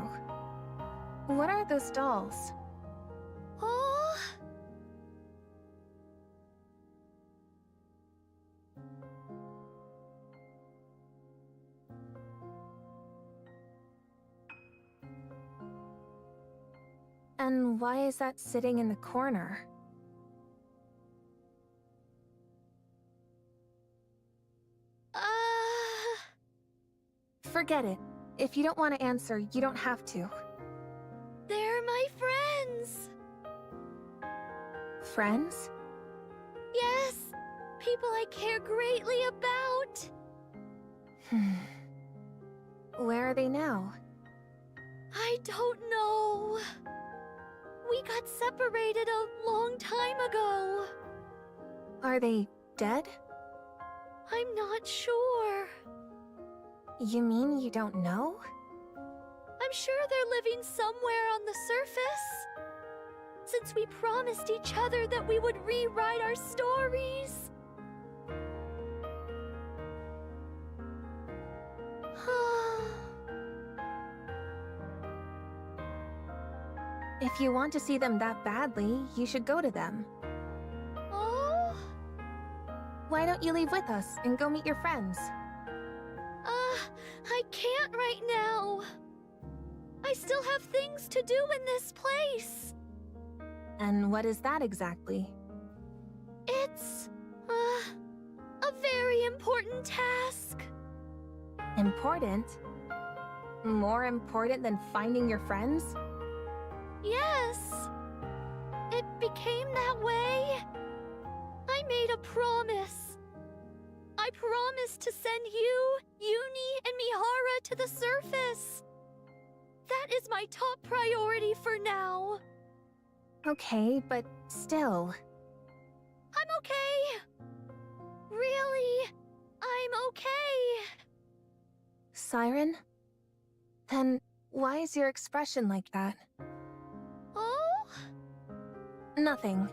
What are those dolls? Oh, And why is that sitting in the corner? Forget it. If you don't want to answer, you don't have to. they're my friends. Friends? Yes, people I care greatly about. Where are they now? I don't know. We got separated a long time ago. Are they dead? I'm not sure. You mean you don't know? I'm sure they're living somewhere on the surface. Since we promised each other that we would rewrite our stories. If you want to see them that badly, you should go to them. Oh? Why don't you leave with us and go meet your friends? I can't right now. I still have things to do in this place. And what is that exactly? It's, a very important task. Important? More important than finding your friends? Yes. It became that way. I made a promise. I promised to send you, Uni, and Mihara to the surface. That is my top priority for now. Okay, but still. I'm okay. Really, I'm okay. Siren? Then why is your expression like that? Oh? Nothing.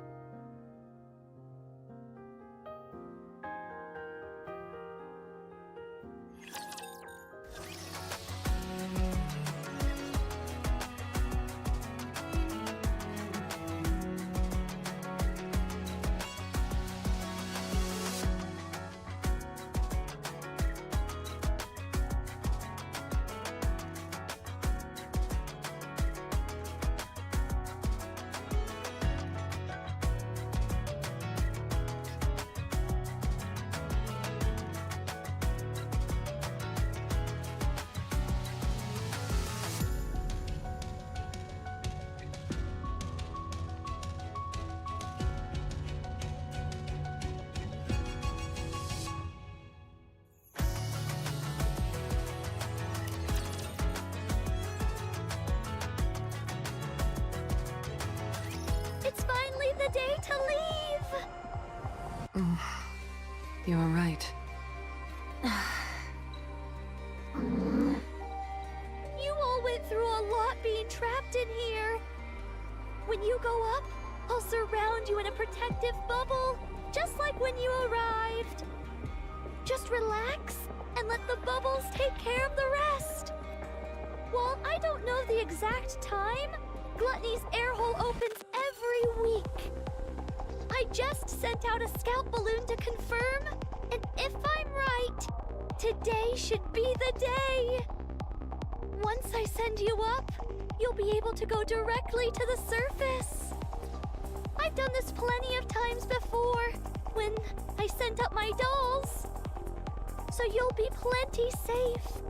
It's finally the day to leave! You're right. You all went through a lot being trapped in here. When you go up, I'll surround you in a protective bubble, just like when you arrived. Just relax and let the bubbles take care of the rest. While I don't know the exact time, Gluttony's air hole opens every week. I just sent out a scout balloon to confirm, and if I'm right, today should be the day. Once I send you up, you'll be able to go directly to the surface. I've done this plenty of times before, when I sent up my dolls. So you'll be plenty safe.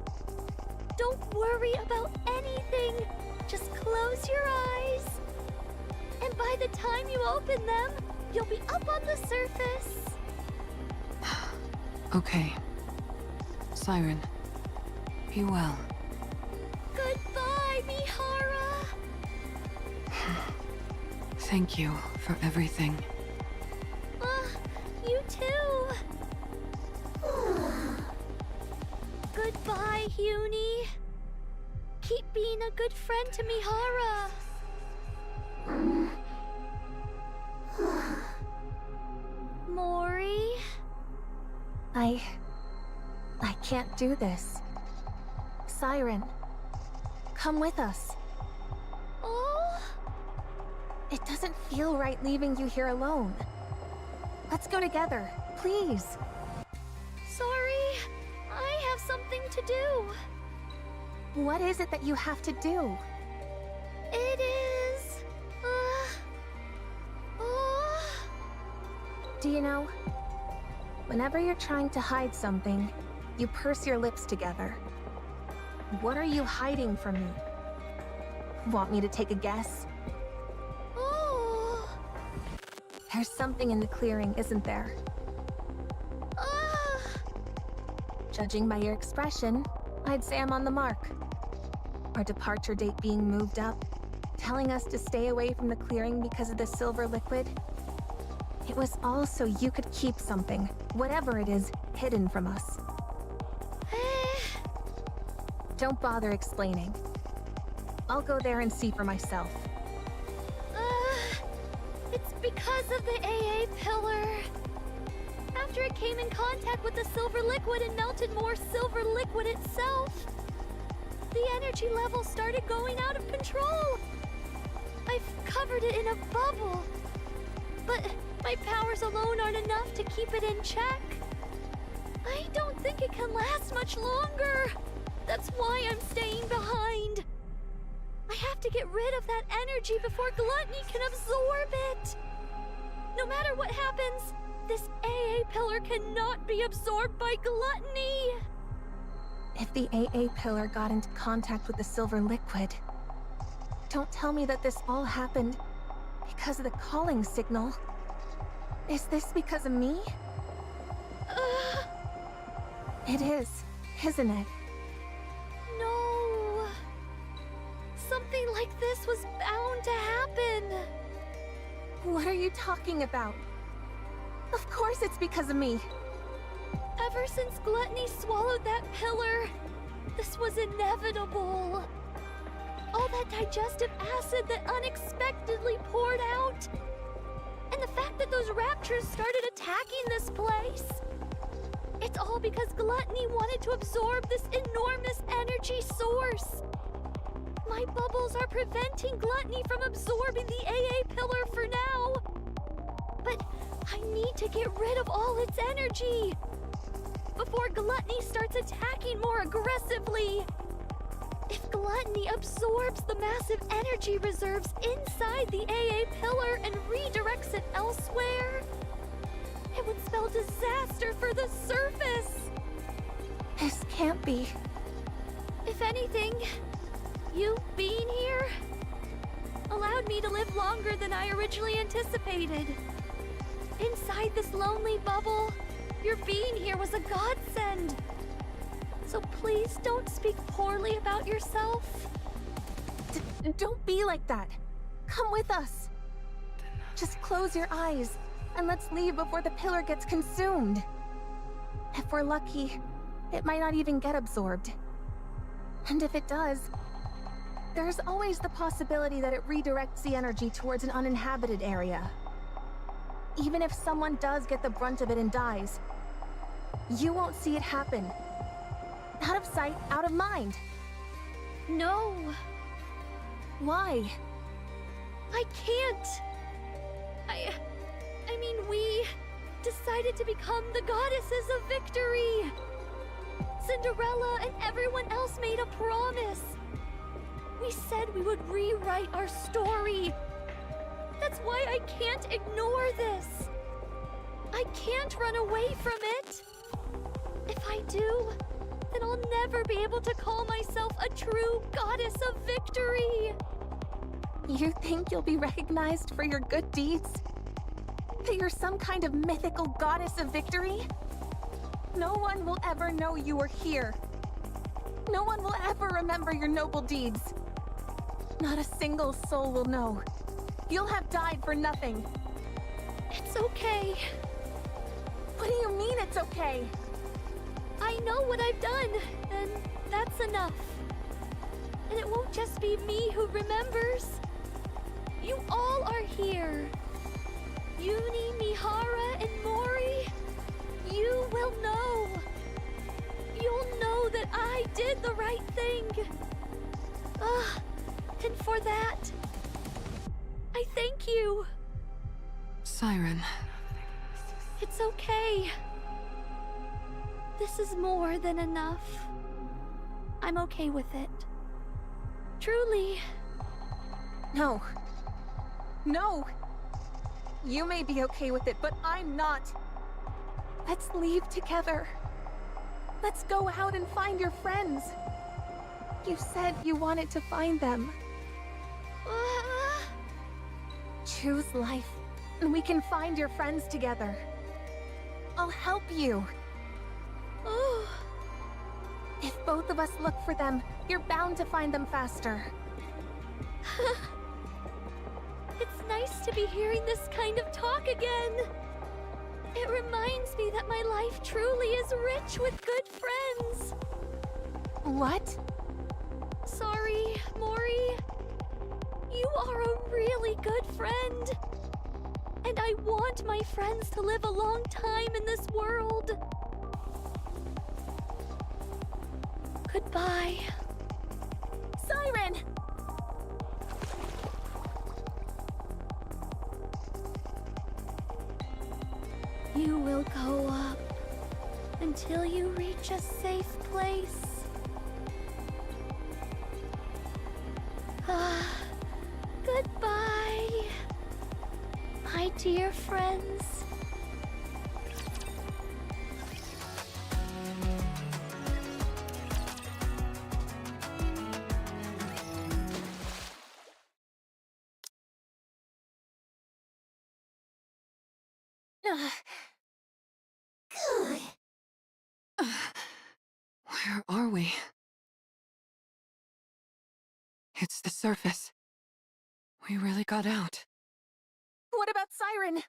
Don't worry about anything. Just close close your eyes. And by the time you open them, you'll be up on the surface. Okay. Siren, be well. Goodbye, Mihara. Thank you for everything. You too. Goodbye, Huni. Keep being a good friend to Mihara. Mori? I can't do this. Siren, come with us. Oh? It doesn't feel right leaving you here alone. Let's go together, please. Sorry, I have something to do. What is it that you have to do? It is... Do you know? Whenever you're trying to hide something, you purse your lips together. What are you hiding from me? Want me to take a guess? Oh. There's something in the clearing, isn't there? Judging by your expression, I'd say I'm on the mark. Our departure date being moved up, telling us to stay away from the clearing because of the silver liquid. It was all so you could keep something, whatever it is, hidden from us. Don't bother explaining. I'll go there and see for myself. It's because of the AA pillar. After it came in contact with the silver liquid and melted more silver liquid itself, the energy level started going out of control. I've covered it in a bubble, but my powers alone aren't enough to keep it in check. I don't think it can last much longer. That's why I'm staying behind. I have to get rid of that energy before Gluttony can absorb it. No matter what happens, this AA pillar cannot be absorbed by Gluttony. If the AA pillar got into contact with the silver liquid, don't tell me that this all happened because of the calling signal. Is this because of me? It is, isn't it? No. Something like this was bound to happen. What are you talking about? Of course it's because of me. Ever since Gluttony swallowed that pillar, this was inevitable. All that digestive acid that unexpectedly poured out. And the fact that those raptures started attacking this place. It's all because Gluttony wanted to absorb this enormous energy source. My bubbles are preventing Gluttony from absorbing the AA pillar for now. But I need to get rid of all its energy before Gluttony starts attacking more aggressively. If Gluttony absorbs the massive energy reserves inside the AA pillar and redirects it elsewhere, it would spell disaster for the surface. This can't be. If anything, you being here allowed me to live longer than I originally anticipated. Inside this lonely bubble, your being here was a godsend. So please don't speak poorly about yourself. Don't be like that. Come with us. Just close your eyes and let's leave before the pillar gets consumed. If we're lucky, it might not even get absorbed. And if it does, there's always the possibility that it redirects the energy towards an uninhabited area. Even if someone does get the brunt of it and dies, you won't see it happen. Out of sight, out of mind. No. Why? I can't. I mean, we decided to become the goddesses of victory. Cinderella and everyone else made a promise. We said we would rewrite our story. That's why I can't ignore this. I can't run away from it. If I do, then I'll never be able to call myself a true goddess of victory. You think you'll be recognized for your good deeds? That you're some kind of mythical goddess of victory? No one will ever know you were here. No one will ever remember your noble deeds. Not a single soul will know. You'll have died for nothing. It's okay. What do you mean it's okay? I know what I've done, and that's enough. And it won't just be me who remembers. You all are here. Uni, Mihara, and Mori. You will know. You'll know that I did the right thing. And for that, I thank you. Siren. It's okay. This is more than enough. I'm okay with it. Truly. No. No! You may be okay with it, but I'm not. Let's leave together. Let's go out and find your friends. You said you wanted to find them. Choose life, and we can find your friends together. I'll help you. If both of us look for them, you're bound to find them faster. It's nice to be hearing this kind of talk again. It reminds me that my life truly is rich with good friends. What? Sorry, Mori. You are a really good friend. And I want my friends to live a long time in this world. Goodbye. Siren! You will go up until you reach a safe place. Goodbye, my dear friends. Where are we? It's the surface. We really got out. What about Siren?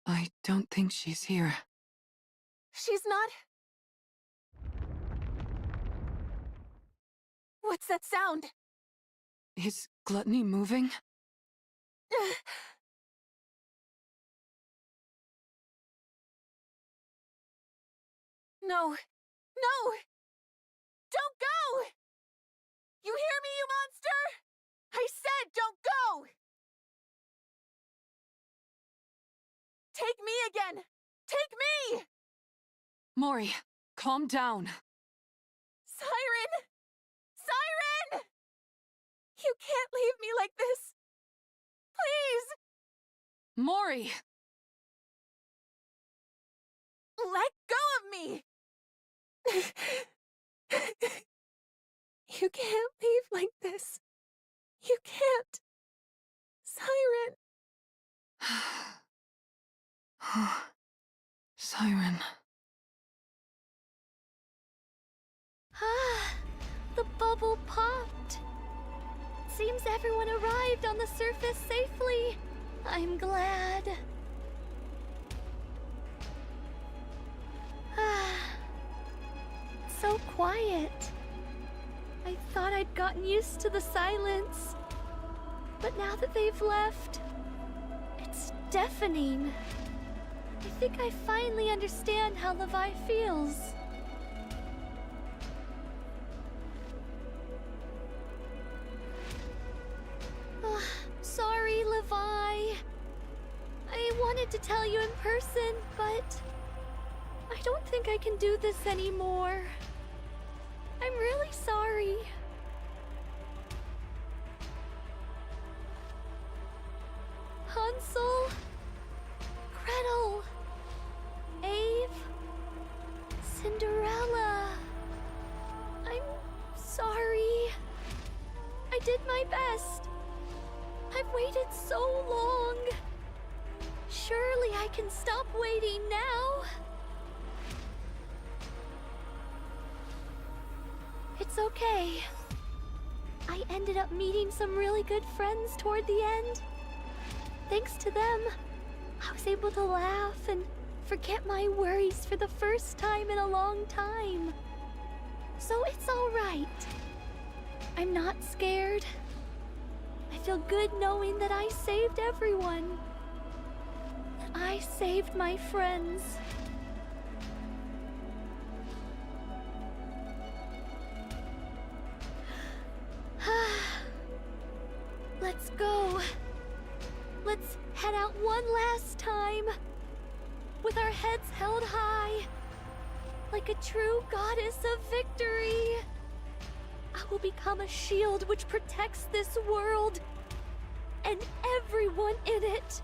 I don't think she's here. She's not? What's that sound? Is Gluttony moving? No. No! Don't go! You hear me, you monster? I said don't go! Take me again! Take me! Mori, calm down. Siren! Siren! You can't leave me like this. Please! Mori! Let go of me! You can't leave like this. You can't. Siren. Siren. The bubble popped. Seems everyone arrived on the surface safely. I'm glad. So quiet. I thought I'd gotten used to the silence. But now that they've left, it's deafening. I think I finally understand how Levi feels. Sorry, Levi. I wanted to tell you in person, but I don't think I can do this anymore. I'm really sorry. Hansel, Gretel, Ave, Cinderella. I'm sorry. I I did my best. I've waited so long. Surely I can stop waiting now. It's okay. I ended up meeting some really good friends toward the end. Thanks to them, I was able to laugh and forget my worries for the first time in a long time. So it's all right. I'm not scared. I feel good knowing that I saved everyone. That I saved my friends. Let's go. Let's head out one last time. With our heads held high. Like a true goddess of victory. I will become a shield which protects this world. And everyone in it.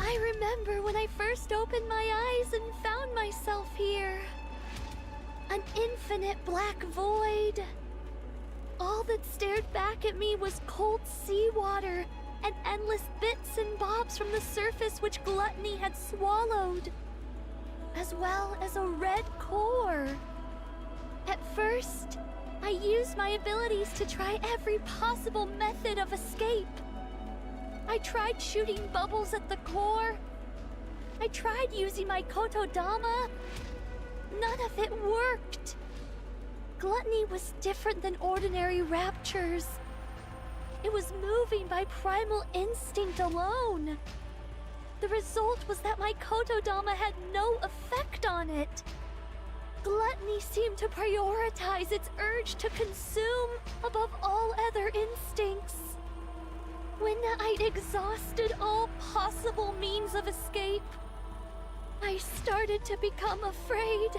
I remember when I first opened my eyes and found myself here. An infinite black void. All that stared back at me was cold seawater and endless bits and bobs from the surface which gluttony had swallowed, as well as a red core. At first, I used my abilities to try every possible method of escape. I tried shooting bubbles at the core. I tried using my kotodama. None of it worked. Gluttony was different than ordinary raptures. It was moving by primal instinct alone. The result was that my kotodama had no effect on it. Gluttony seemed to prioritize its urge to consume above all other instincts. When I'd exhausted all possible means of escape, I started to become afraid.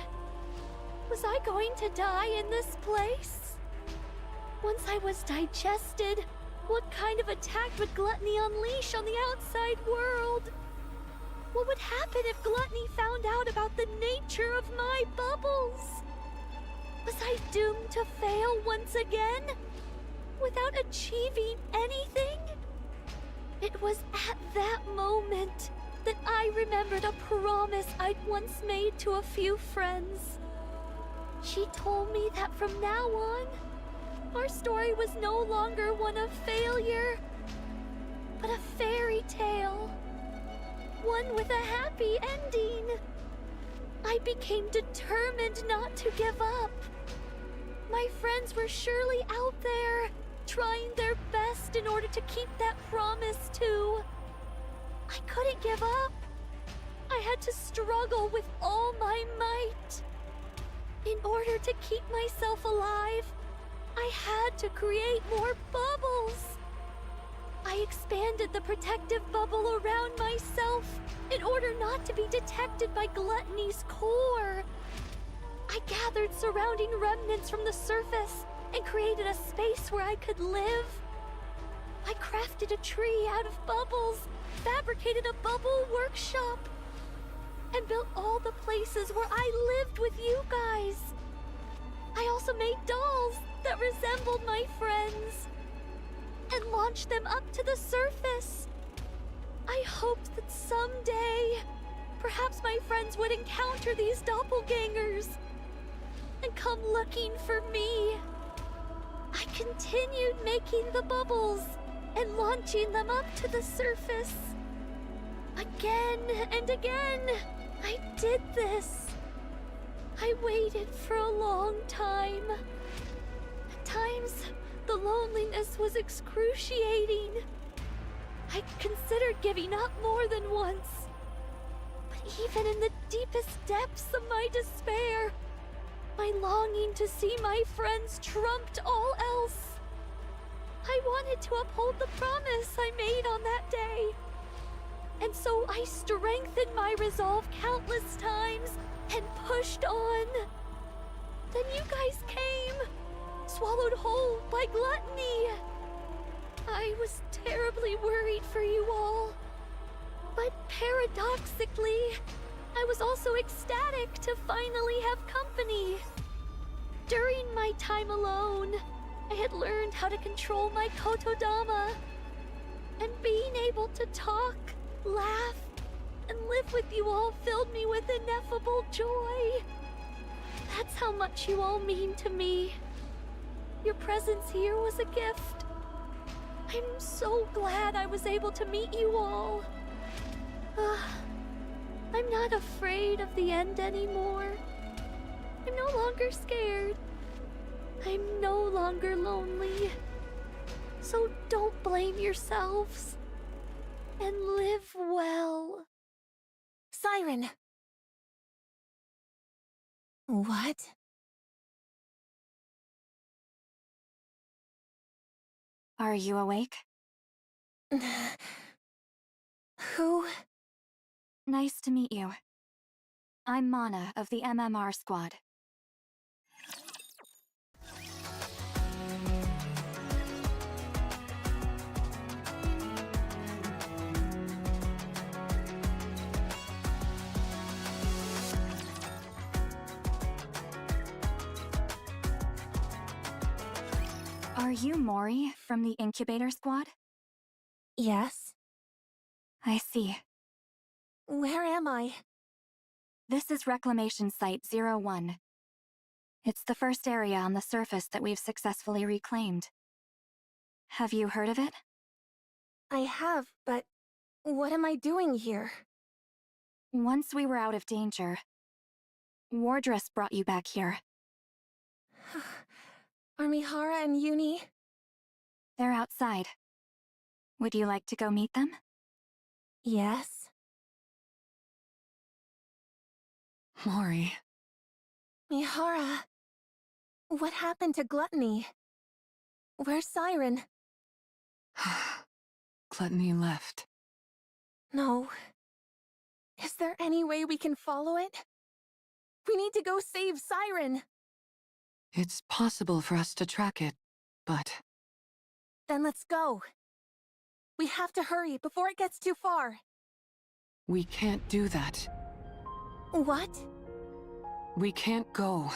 Was I going to die in this place? Once I was digested, what kind of attack would gluttony unleash on the outside world? What would happen if gluttony found out about the nature of my bubbles? Was I doomed to fail once again? Without achieving anything? It was at that moment that I remembered a promise I'd once made to a few friends. She told me that from now on, our story was no longer one of failure, but a fairy tale. One with a happy ending. I became determined not to give up. My friends were surely out there, trying just in order to keep that promise, too. I couldn't give up. I had to struggle with all my might. In order to keep myself alive, I had to create more bubbles. I expanded the protective bubble around myself in order not to be detected by Gluttony's core. I gathered surrounding remnants from the surface and created a space where I could live. I crafted a tree out of bubbles, fabricated a bubble workshop, and built all the places where I lived with you guys. I also made dolls that resembled my friends and launched them up to the surface. I hoped that someday, perhaps my friends would encounter these doppelgangers and come looking for me. I continued making the bubbles and launching them up to the surface. Again and again, I did this. I waited for a long time. At times, the loneliness was excruciating. I considered giving up more than once. But even in the deepest depths of my despair, my longing to see my friends trumped all else. I wanted to uphold the promise I made on that day. And so I strengthened my resolve countless times and pushed on. Then you guys came, swallowed whole by Gluttony. I was terribly worried for you all. But paradoxically, I was also ecstatic to finally have company. During my time alone, I had learned how to control my kotodama. And being able to talk, laugh, and live with you all filled me with ineffable joy. That's how much you all mean to me. Your presence here was a gift. I'm so glad I was able to meet you all. I'm not afraid of the end anymore. I'm no longer scared. I'm no longer lonely. So don't blame yourselves. And live well. Siren! What? Are you awake? Who? Nice to meet you. I'm Mana of the MMR squad. Are you Mori from the incubator squad? Yes. I see. Where am I? This is Reclamation Site 01. It's the first area on the surface that we've successfully reclaimed. Have you heard of it? I have, but what am I doing here? Once we were out of danger, Wardress brought you back here. Are Mihara and Uni? They're outside. Would you like to go meet them? Yes. Mori. Mihara. What happened to Gluttony? Where's Siren? Gluttony left. No. Is there any way we can follow it? We need to go save Siren! It's possible for us to track it, but... Then let's go. We have to hurry before it gets too far. We can't do that. What? We can't go.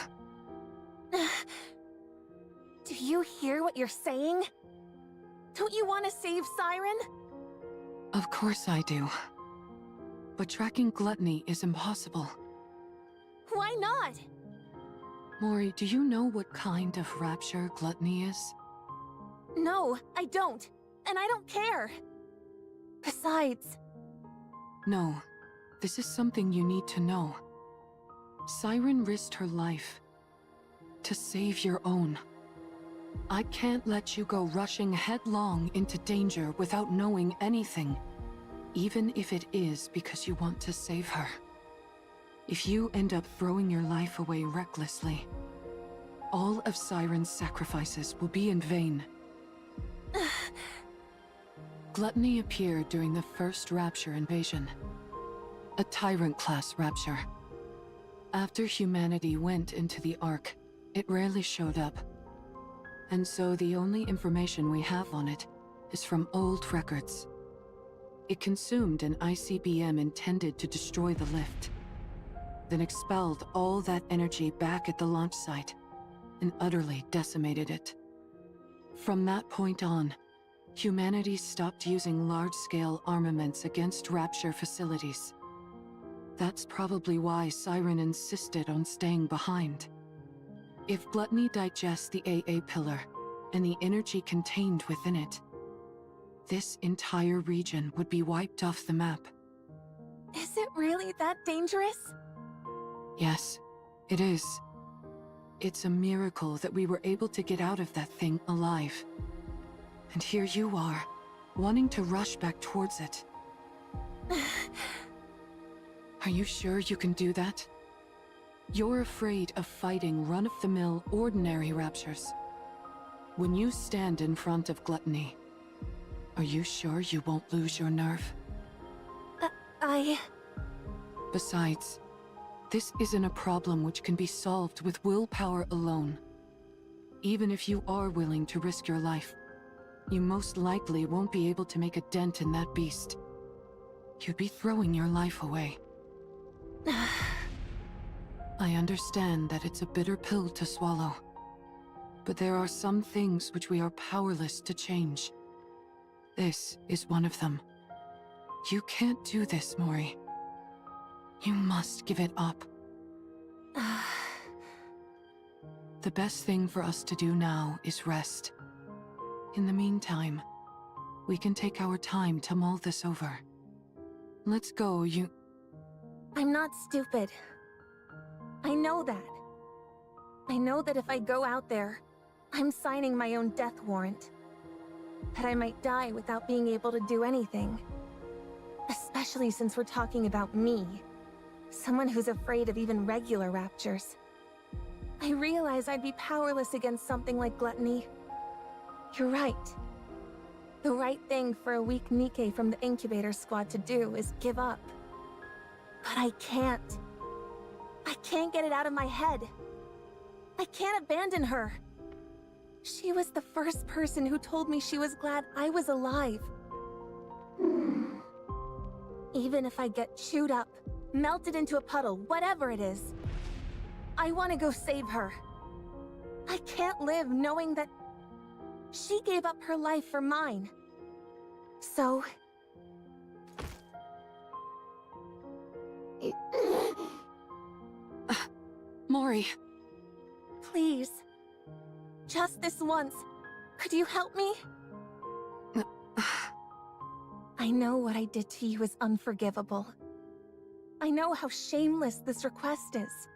Do you hear what you're saying? Don't you want to save Siren? Of course I do. But tracking Gluttony is impossible. Why not? Mori, do you know what kind of rapture Gluttony is? No, I don't. And I don't care. Besides... No. This is something you need to know. Siren risked her life to save your own. I can't let you go rushing headlong into danger without knowing anything, even if it is because you want to save her. If you end up throwing your life away recklessly, all of Siren's sacrifices will be in vain. Gluttony appeared during the first Rapture invasion, a Tyrant-class Rapture. After humanity went into the Ark, it rarely showed up. And so the only information we have on it is from old records. It consumed an ICBM intended to destroy the lift, then expelled all that energy back at the launch site and utterly decimated it. From that point on, humanity stopped using large-scale armaments against Rapture facilities. That's probably why Siren insisted on staying behind. If Gluttony digests the AA pillar and the energy contained within it, this entire region would be wiped off the map. Is it really that dangerous? Yes, it is. It's a miracle that we were able to get out of that thing alive. And here you are, wanting to rush back towards it. Are you sure you can do that? You're afraid of fighting run-of-the-mill ordinary Raptures. When you stand in front of Gluttony, are you sure you won't lose your nerve? Besides, this isn't a problem which can be solved with willpower alone. Even if you are willing to risk your life, you most likely won't be able to make a dent in that beast. You'd be throwing your life away. I understand that it's a bitter pill to swallow, but there are some things which we are powerless to change. This is one of them. You can't do this, Mori. You must give it up. The best thing for us to do now is rest. In the meantime, we can take our time to mull this over. Let's go, I'm not stupid. I know that. I know that if I go out there, I'm signing my own death warrant. That I might die without being able to do anything. Especially since we're talking about me. Someone who's afraid of even regular raptures. I realize I'd be powerless against something like Gluttony. You're right. The right thing for a weak Nikke from the incubator squad to do is give up. But I can't. I can't get it out of my head. I can't abandon her. She was the first person who told me she was glad I was alive. Even if I get chewed up, melted into a puddle, whatever it is, I want to go save her. I can't live knowing that she gave up her life for mine. So... Mori. Please. Just this once. Could you help me? I know what I did to you is unforgivable. I know how shameless this request is.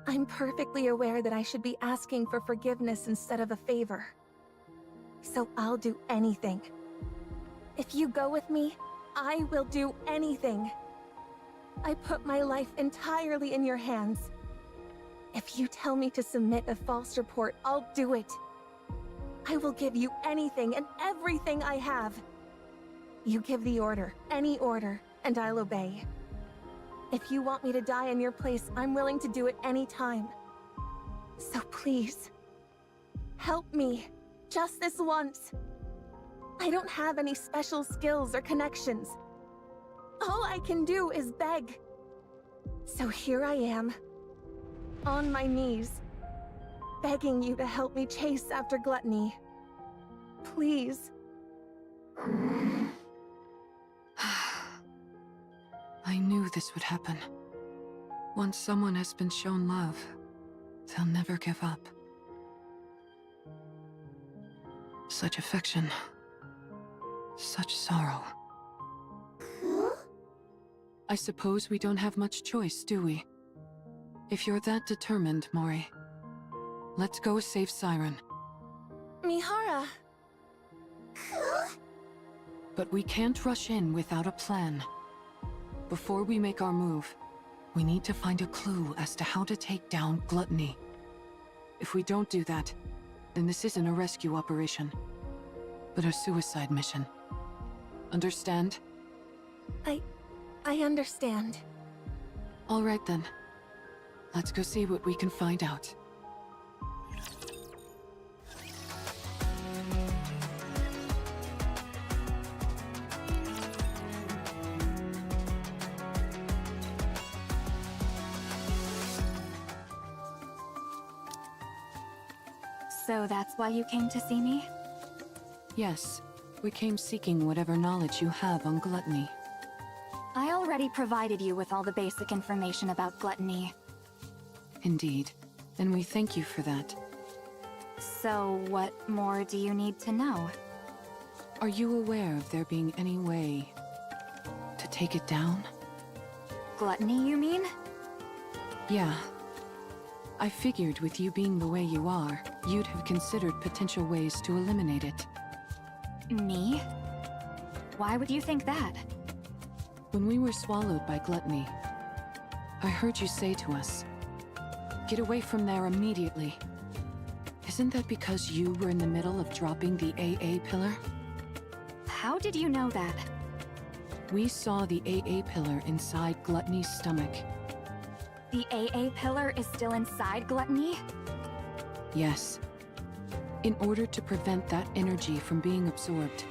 I'm perfectly aware that I should be asking for forgiveness instead of a favor. So I'll do anything. If you go with me, I will do anything. I put my life entirely in your hands. If you tell me to submit a false report, I'll do it. I will give you anything and everything I have. You give the order, any order, and I'll obey. If you want me to die in your place, I'm willing to do it any time. So please, help me, just this once. I don't have any special skills or connections. All I can do is beg. So here I am, on my knees, begging you to help me chase after Gluttony. Please. I knew this would happen. Once someone has been shown love, they'll never give up. Such affection. Such sorrow. I suppose we don't have much choice, do we? If you're that determined, Mori, let's go save Siren. Mihara. But we can't rush in without a plan. Before we make our move, we need to find a clue as to how to take down Gluttony. If we don't do that, then this isn't a rescue operation, but a suicide mission. Understand? I understand. All right then. Let's go see what we can find out. So that's why you came to see me? Yes, we came seeking whatever knowledge you have on Gluttony. I already provided you with all the basic information about Gluttony. Indeed, and we thank you for that. So what more do you need to know? Are you aware of there being any way to take it down? Gluttony, you mean? Yeah. I figured with you being the way you are, you'd have considered potential ways to eliminate it. Me? Why would you think that? When we were swallowed by Gluttony, I heard you say to us, "Get away from there immediately." Isn't that because you were in the middle of dropping the AA pillar? How did you know that? We saw the AA pillar inside Gluttony's stomach. The AA pillar is still inside Gluttony? Yes. In order to prevent that energy from being absorbed,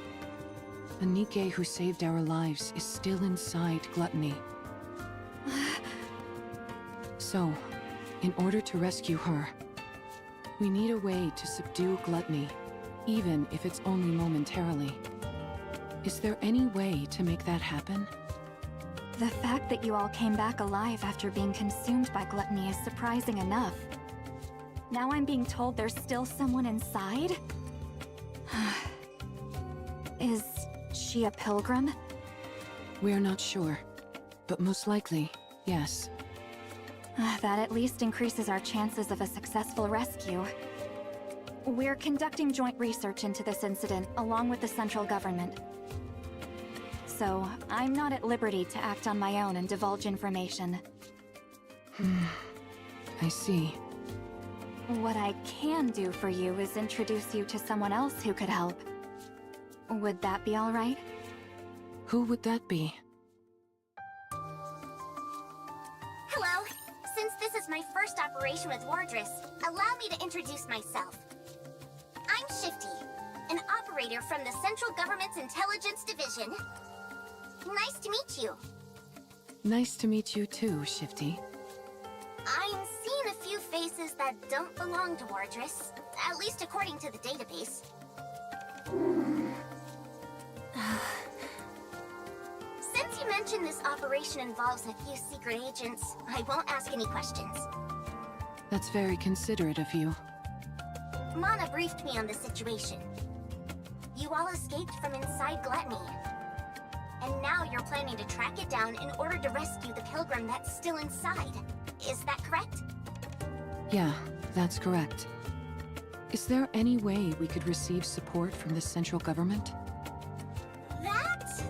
the Nikke who saved our lives is still inside Gluttony. So, in order to rescue her, we need a way to subdue Gluttony, even if it's only momentarily. Is there any way to make that happen? The fact that you all came back alive after being consumed by Gluttony is surprising enough. Now I'm being told there's still someone inside? Is she a pilgrim? We're not sure, but most likely, yes. That at least increases our chances of a successful rescue. We're conducting joint research into this incident, along with the central government. So, I'm not at liberty to act on my own and divulge information. I see. What I can do for you is introduce you to someone else who could help. Would that be all right? Who would that be? Hello. Since this is my first operation with Wardress, allow me to introduce myself. I'm Shifty, an operator from the Central Government's Intelligence Division. Nice to meet you. Nice to meet you too, Shifty. I'm seeing a few faces that don't belong to Wardress, at least according to the database. Since you mentioned this operation involves a few secret agents, I won't ask any questions. That's very considerate of you. Mana briefed me on the situation. You all escaped from inside Gluttony. And now you're planning to track it down in order to rescue the pilgrim that's still inside. Is that correct? Yeah, that's correct. Is there any way we could receive support from the central government? That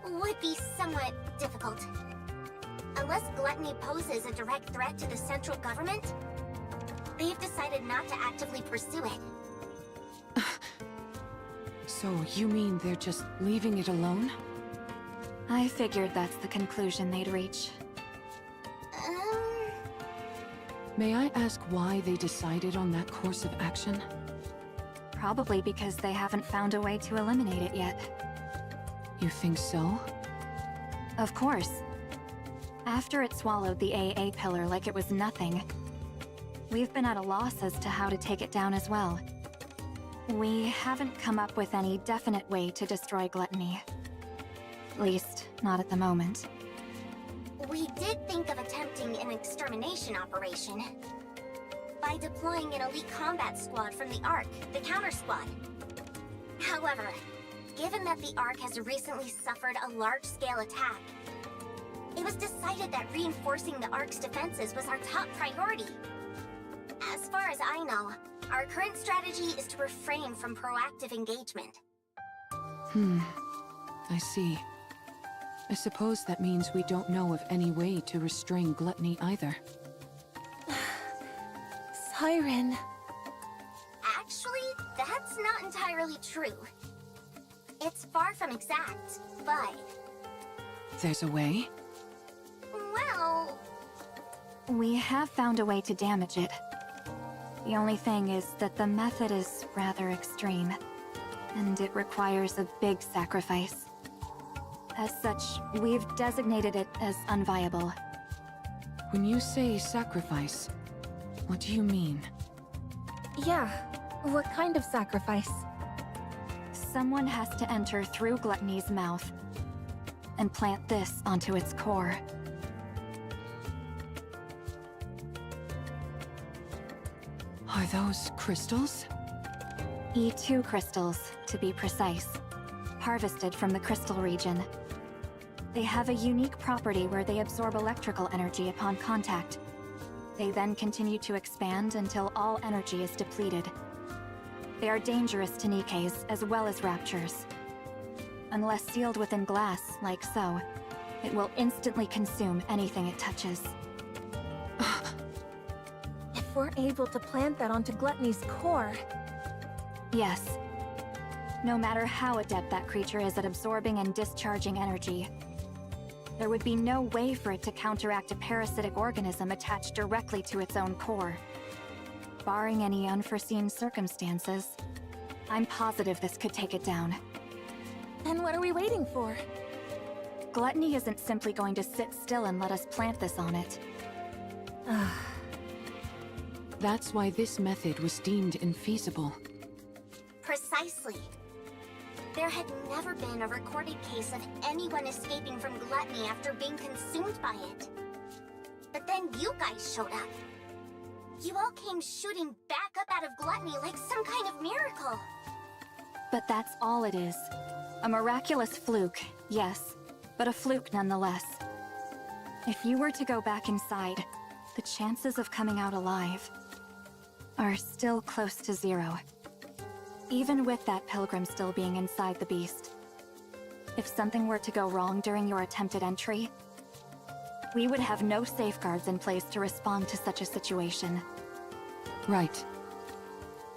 would be somewhat difficult. Unless Gluttony poses a direct threat to the central government, they've decided not to actively pursue it. So you mean they're just leaving it alone? I figured that's the conclusion they'd reach. May I ask why they decided on that course of action? Probably because they haven't found a way to eliminate it yet. You think so? Of course. After it swallowed the AA pillar like it was nothing, we've been at a loss as to how to take it down as well. We haven't come up with any definite way to destroy Gluttony. At least, not at the moment. We did think of attempting an extermination operation by deploying an elite combat squad from the Ark, the counter squad. However, given that the Ark has recently suffered a large-scale attack, it was decided that reinforcing the Ark's defenses was our top priority. As far as I know, Our current strategy is to refrain from proactive engagement. I see. I suppose that means we don't know of any way to restrain gluttony either. Siren. Actually, that's not entirely true. It's far from exact, but... There's a way? Well... We have found a way to damage it. The only thing is that the method is rather extreme, and it requires a big sacrifice. As such, we've designated it as unviable. When you say sacrifice, what do you mean? Yeah, what kind of sacrifice? Someone has to enter through Gluttony's mouth and plant this onto its core. Are those crystals? E2 crystals, to be precise, harvested from the crystal region. They have a unique property where they absorb electrical energy upon contact. They then continue to expand until all energy is depleted. They are dangerous to Nikkes as well as raptures. Unless sealed within glass, like so, it will instantly consume anything it touches. If we're able to plant that onto Gluttony's core... Yes. No matter how adept that creature is at absorbing and discharging energy, there would be no way for it to counteract a parasitic organism attached directly to its own core. Barring any unforeseen circumstances, I'm positive this could take it down. Then what are we waiting for? Gluttony isn't simply going to sit still and let us plant this on it. That's why this method was deemed infeasible. Precisely. There had never been a recorded case of anyone escaping from gluttony after being consumed by it. But then you guys showed up. You all came shooting back up out of gluttony like some kind of miracle. But that's all it is. A miraculous fluke, yes, but a fluke nonetheless. If you were to go back inside, the chances of coming out alive are still close to 0. Even with that pilgrim still being inside the beast. If something were to go wrong during your attempted entry, we would have no safeguards in place to respond to such a situation. Right.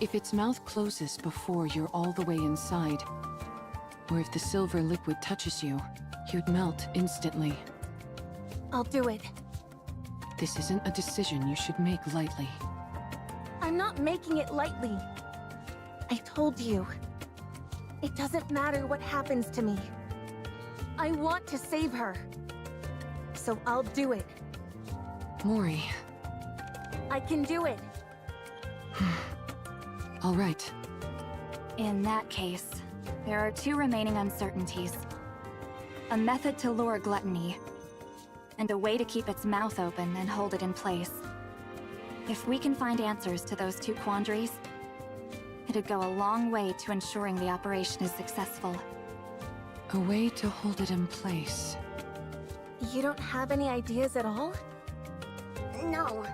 If its mouth closes before you're all the way inside, or if the silver liquid touches you, you'd melt instantly. I'll do it. This isn't a decision you should make lightly. I'm not making it lightly. I told you. It doesn't matter what happens to me. I want to save her. So I'll do it. Mori. I can do it. All right. In that case, there are 2 remaining uncertainties. A method to lure gluttony, and a way to keep its mouth open and hold it in place. If we can find answers to those 2 quandaries, it'd go a long way to ensuring the operation is successful. A way to hold it in place. You don't have any ideas at all? No,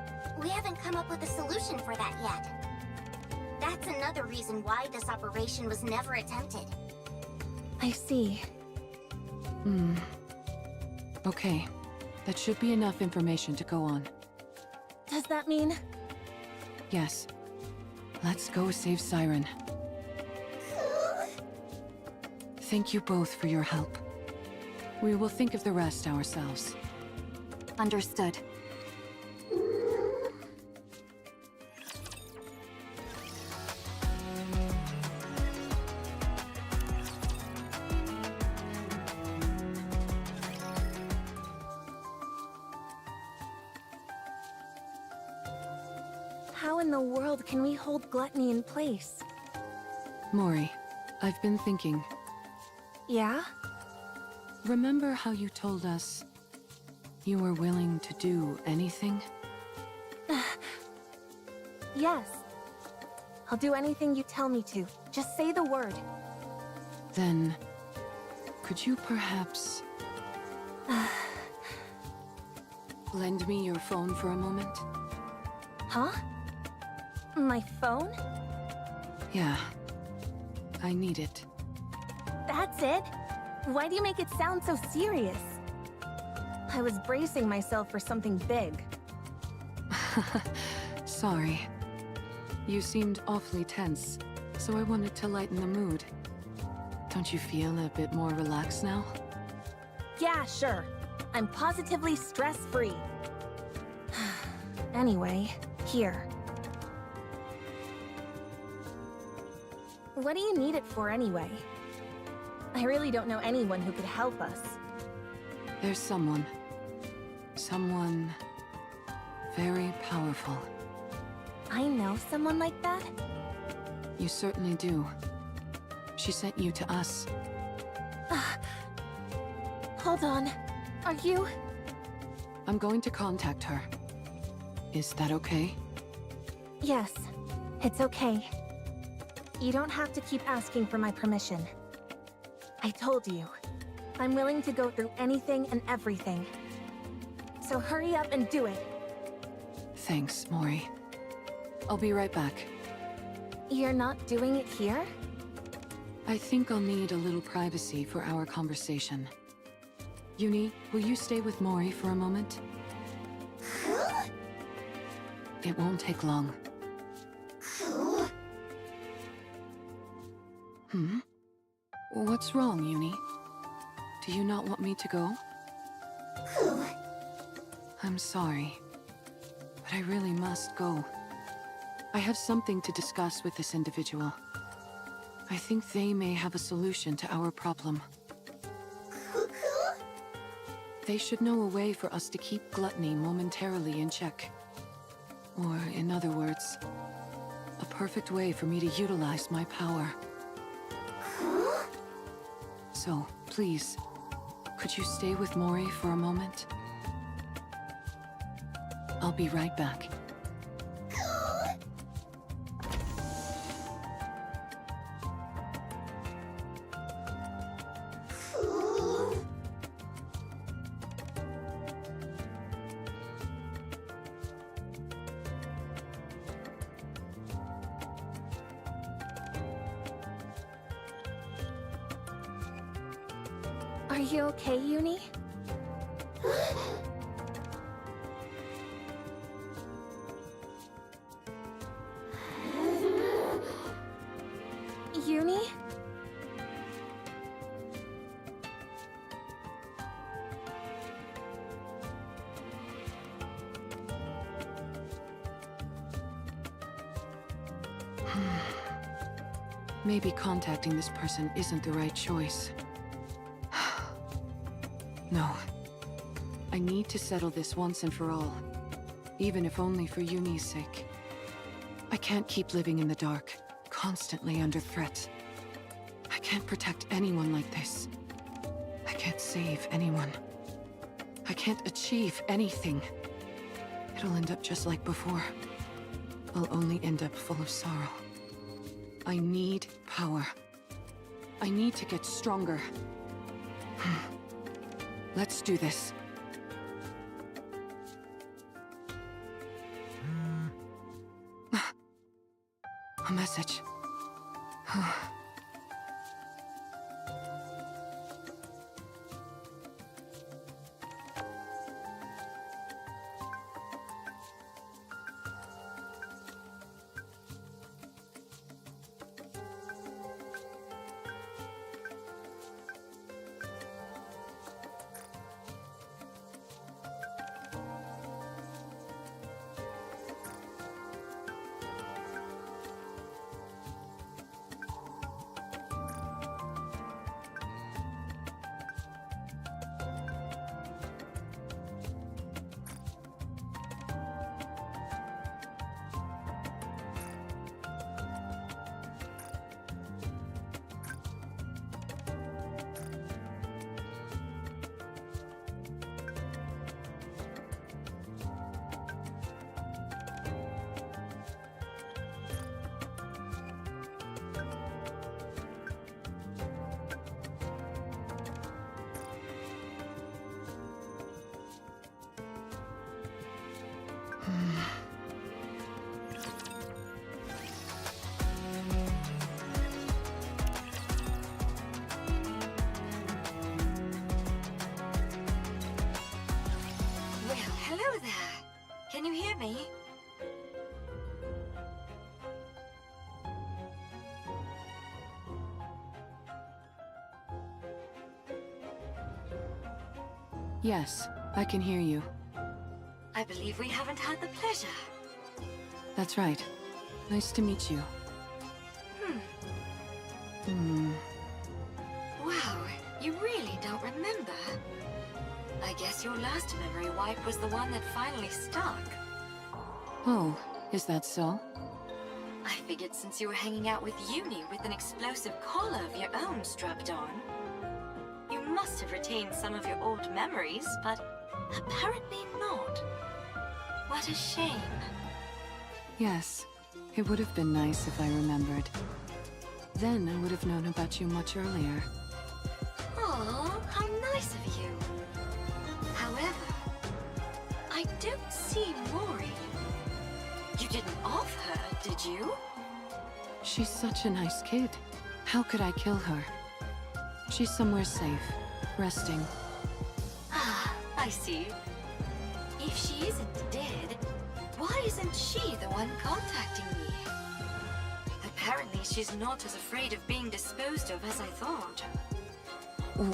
we haven't come up with a solution for that yet. That's another reason why this operation was never attempted. I see. Okay. That should be enough information to go on. Does that mean... Yes. Let's go save Siren. Thank you both for your help. We will think of the rest ourselves. Understood. How in the world can we hold gluttony in place? Mori, I've been thinking. Yeah? Remember how you told us you were willing to do anything? Yes. I'll do anything you tell me to. Just say the word. Then, could you perhaps lend me your phone for a moment? Huh? My phone? Yeah. I need it. That's it? Why do you make it sound so serious? I was bracing myself for something big. Sorry. You seemed awfully tense, so I wanted to lighten the mood. Don't you feel a bit more relaxed now? Yeah, sure. I'm positively stress-free. Anyway, here. What do you need it for anyway? I really don't know anyone who could help us. There's someone. Someone very powerful. I know someone like that? You certainly do. She sent you to us. Hold on. Are you? I'm going to contact her. Is that okay? Yes, it's okay. You don't have to keep asking for my permission. I told you, I'm willing to go through anything and everything. So hurry up and do it. Thanks, Mori. I'll be right back. You're not doing it here? I think I'll need a little privacy for our conversation. Uni, will you stay with Mori for a moment? It won't take long. What's wrong, Uni? Do you not want me to go? I'm sorry, but I really must go. I have something to discuss with this individual. I think they may have a solution to our problem. They should know a way for us to keep gluttony momentarily in check. Or, in other words, a perfect way for me to utilize my power. So, please, could you stay with Mori for a moment? I'll be right back. Are you okay, Uni? Uni? Maybe contacting this person isn't the right choice. No. I need to settle this once and for all. Even if only for Yuni's sake. I can't keep living in the dark, constantly under threat. I can't protect anyone like this. I can't save anyone. I can't achieve anything. It'll end up just like before. I'll only end up full of sorrow. I need power. I need to get stronger. Let's do this. A message. Yes, I can hear you. I believe we haven't had the pleasure. That's right. Nice to meet you. Wow, you really don't remember? I guess your last memory wipe was the one that finally stuck. Oh, is that so? I figured since you were hanging out with Uni with an explosive collar of your own strapped on, you must have retained some of your old memories, but apparently not. What a shame. Yes, it would have been nice if I remembered. Then I would have known about you much earlier. Oh, how nice of you. However, I don't see Mori. You didn't off her, did you? She's such a nice kid. How could I kill her? She's somewhere safe, resting. Ah, I see. If she isn't dead, why isn't she the one contacting me? Apparently she's not as afraid of being disposed of as I thought.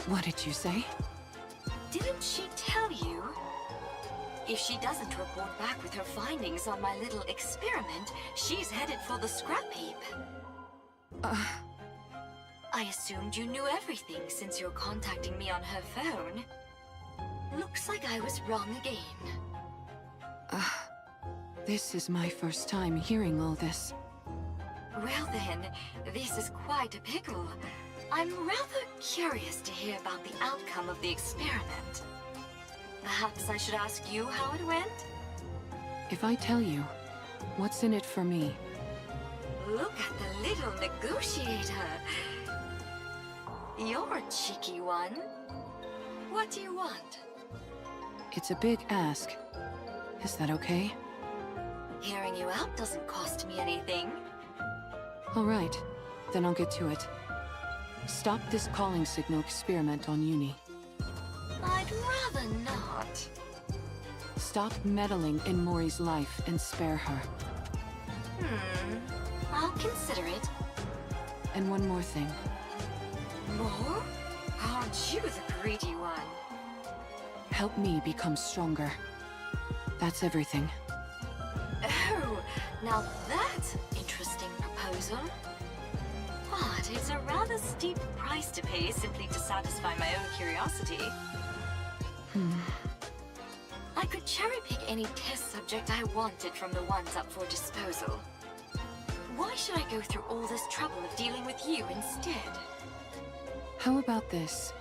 What did you say? Didn't she tell you? If she doesn't report back with her findings on my little experiment, she's headed for the scrap heap. I assumed you knew everything since you're contacting me on her phone. Looks like I was wrong again. This is my first time hearing all this. Well then, this is quite a pickle. I'm rather curious to hear about the outcome of the experiment. Perhaps I should ask you how it went? If I tell you, what's in it for me? Look at the little negotiator. You're a cheeky one. What do you want? It's a big ask. Is that okay? Hearing you out doesn't cost me anything. All right, then I'll get to it. Stop this calling signal experiment on Uni. I'd rather not. Stop meddling in Mori's life and spare her. I'll consider it. And one more thing. More? Aren't you the greedy one? Help me become stronger. That's everything. Oh, now that's an interesting proposal. But it's a rather steep price to pay simply to satisfy my own curiosity. I could cherry-pick any test subject I wanted from the ones up for disposal. Why should I go through all this trouble of dealing with you instead? How about this?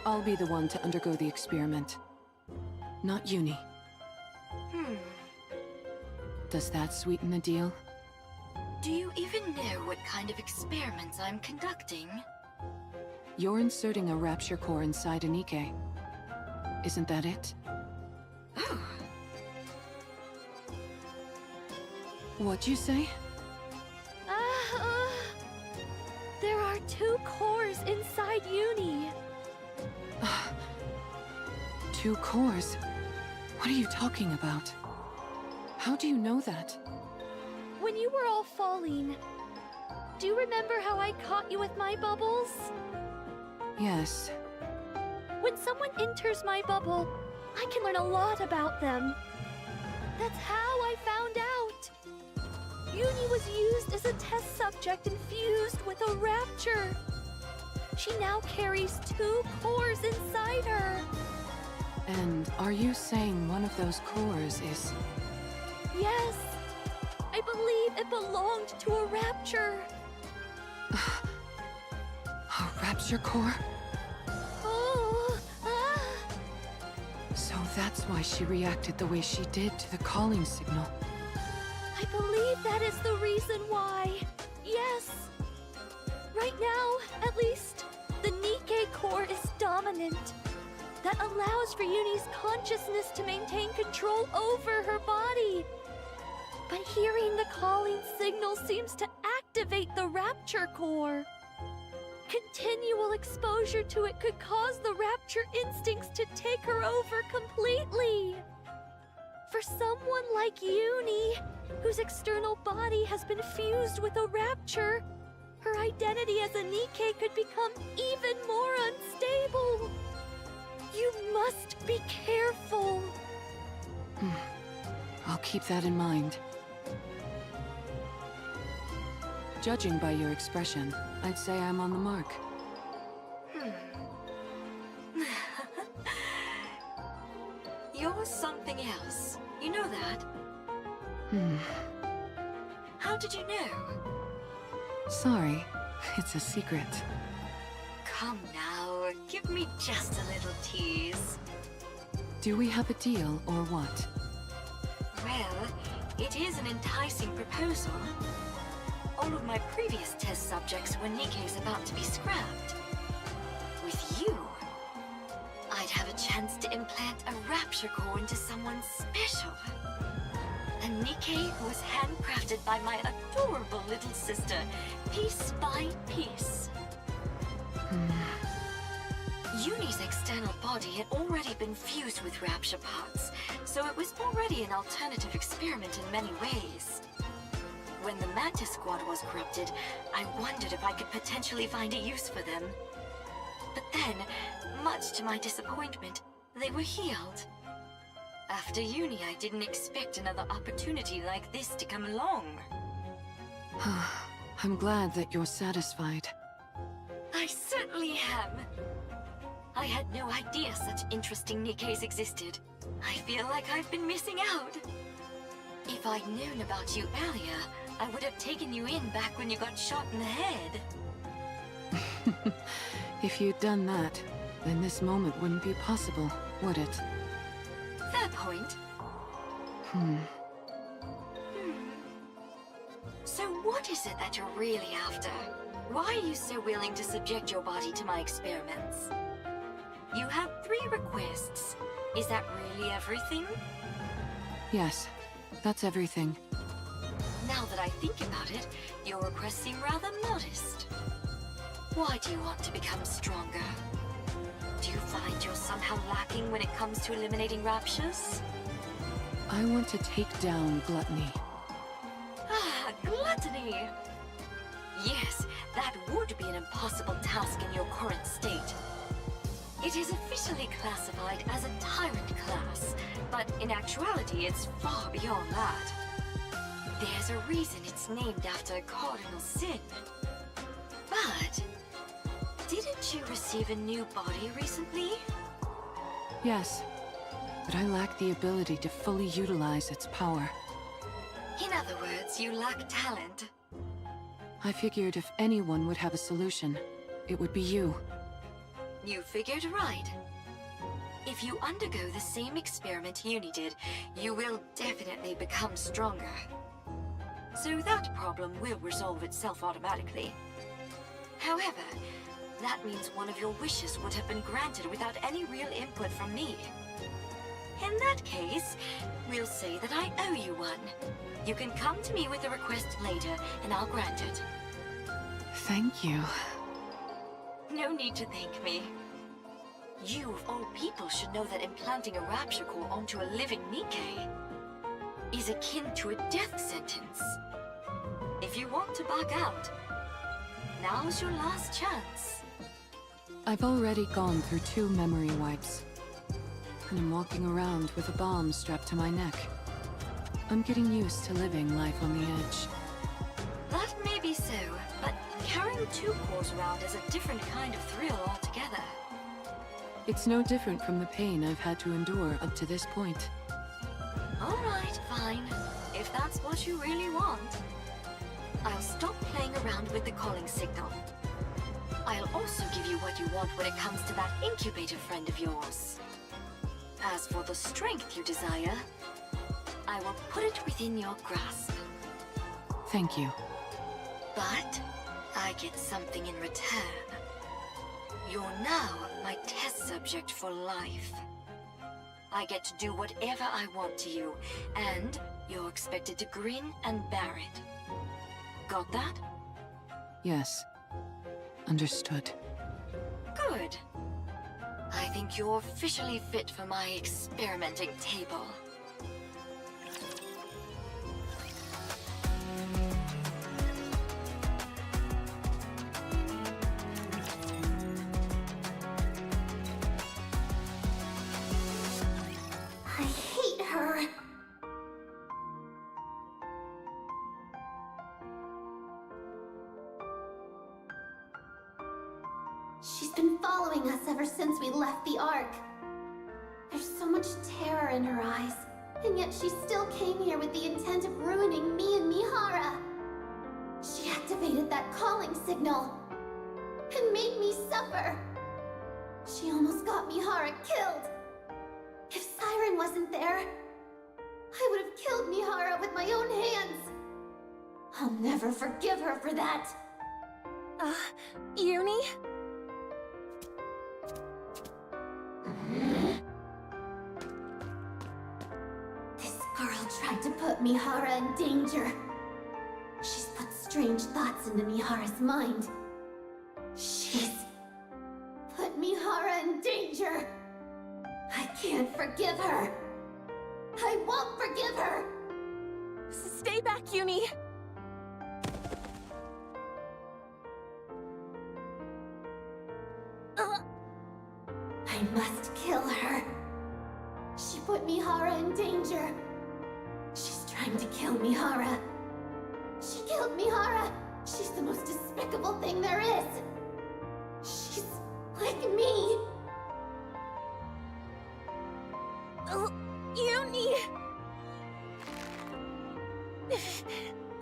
I'll be the one to undergo the experiment. Not Uni. Does that sweeten the deal? Do you even know what kind of experiments I'm conducting? You're inserting a rapture core inside a nikke. Isn't that it? Oh. What'd you say? There are 2 cores inside Uni. 2 cores? What are you talking about? How do you know that? When you were all falling, do you remember how I caught you with my bubbles? Yes. When someone enters my bubble, I can learn a lot about them. That's how I found out. Uni was used as a test subject and fused with a rapture. She now carries 2 cores inside her. And are you saying one of those cores is... Yes. I believe it belonged to a rapture. A rapture core? Oh, So that's why she reacted the way she did to the calling signal. I believe that is the reason why. Yes. Right now, at least, the Nikke core is dominant. That allows for Uni's consciousness to maintain control over her body. But hearing the calling signal seems to activate the rapture core. Continual exposure to it could cause the rapture instincts to take her over completely. For someone like Uni, whose external body has been fused with a rapture, her identity as a Nikke could become even more unstable. You must be careful. I'll keep that in mind. Judging by your expression, I'd say I'm on the mark. You're something else. You know that? How did you know? Sorry, it's a secret. Come now, give me just a little tease. Do we have a deal or what? Well, it is an enticing proposal. All of my previous test subjects were Nikke's about to be scrapped. With you, I'd have a chance to implant a rapture core into someone special. A Nikke who was handcrafted by my adorable little sister, piece by piece. Uni's external body had already been fused with rapture parts, so it was already an alternative experiment in many ways. When the Mantis Squad was corrupted, I wondered if I could potentially find a use for them. But then, much to my disappointment, they were healed. After uni, I didn't expect another opportunity like this to come along. I'm glad that you're satisfied. I certainly am. I had no idea such interesting Nikkes existed. I feel like I've been missing out. If I'd known about you earlier, I would have taken you in back when you got shot in the head. If you'd done that, then this moment wouldn't be possible, would it? Fair point. So what is it that you're really after? Why are you so willing to subject your body to my experiments? You have 3 requests. Is that really everything? Yes, that's everything. Now that I think about it, your requests seem rather modest. Why do you want to become stronger? Do you find you're somehow lacking when it comes to eliminating raptures? I want to take down gluttony. Ah, gluttony! Yes, that would be an impossible task in your current state. It is officially classified as a tyrant class, but in actuality it's far beyond that. There's a reason it's named after a cardinal sin. But didn't you receive a new body recently? Yes, but I lack the ability to fully utilize its power. In other words, you lack talent. I figured if anyone would have a solution, it would be you. You figured right. If you undergo the same experiment Uni did, you will definitely become stronger. So that problem will resolve itself automatically. However, that means one of your wishes would have been granted without any real input from me. In that case, we'll say that I owe you one. You can come to me with a request later, and I'll grant it. Thank you. No need to thank me. You, of all people, should know that implanting a rapture core onto a living Nikke is akin to a death sentence. If you want to back out, now's your last chance. I've already gone through 2 memory wipes, and I'm walking around with a bomb strapped to my neck. I'm getting used to living life on the edge. That may be so, but carrying 2 cores around is a different kind of thrill altogether. It's no different from the pain I've had to endure up to this point. Alright, fine. If that's what you really want. I'll stop playing around with the calling signal. I'll also give you what you want when it comes to that incubator friend of yours. As for the strength you desire, I will put it within your grasp. Thank you. But I get something in return. You're now my test subject for life. I get to do whatever I want to you, and you're expected to grin and bear it. Got that? Yes. Understood. Good. I think you're officially fit for my experimenting table. She's been following us ever since we left the Ark. There's so much terror in her eyes, and yet she still came here with the intent of ruining me and Mihara. She activated that calling signal and made me suffer. She almost got Mihara killed. If Siren wasn't there, I would have killed Mihara with my own hands. I'll never forgive her for that. Uni? This girl tried to put Mihara in danger. She's put strange thoughts into Mihara's mind. She's put Mihara in danger. I can't forgive her. I won't forgive her. Stay back, Uni. I must kill her. She put Mihara in danger. She's trying to kill Mihara. She killed Mihara. She's the most despicable thing there is. She's like me. Uni!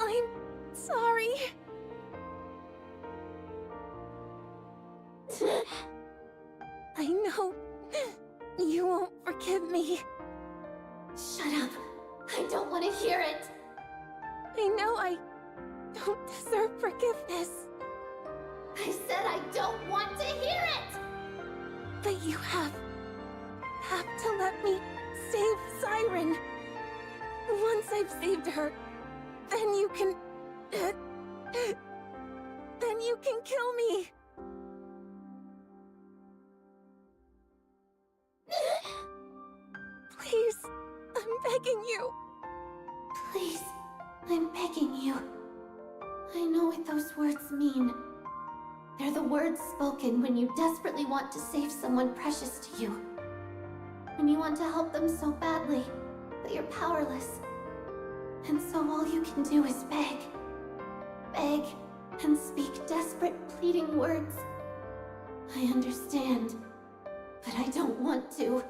I'm sorry. I know you won't forgive me. Shut up. I don't want to hear it. I know I don't deserve forgiveness. I said I don't want to hear it! But you have to let me save Siren. Once I've saved her, then you can... then you can kill me. Please, I'm begging you. Please, I'm begging you. I know what those words mean. They're the words spoken when you desperately want to save someone precious to you. When you want to help them so badly, but you're powerless. And so all you can do is beg. Beg and speak desperate, pleading words. I understand, but I don't want to.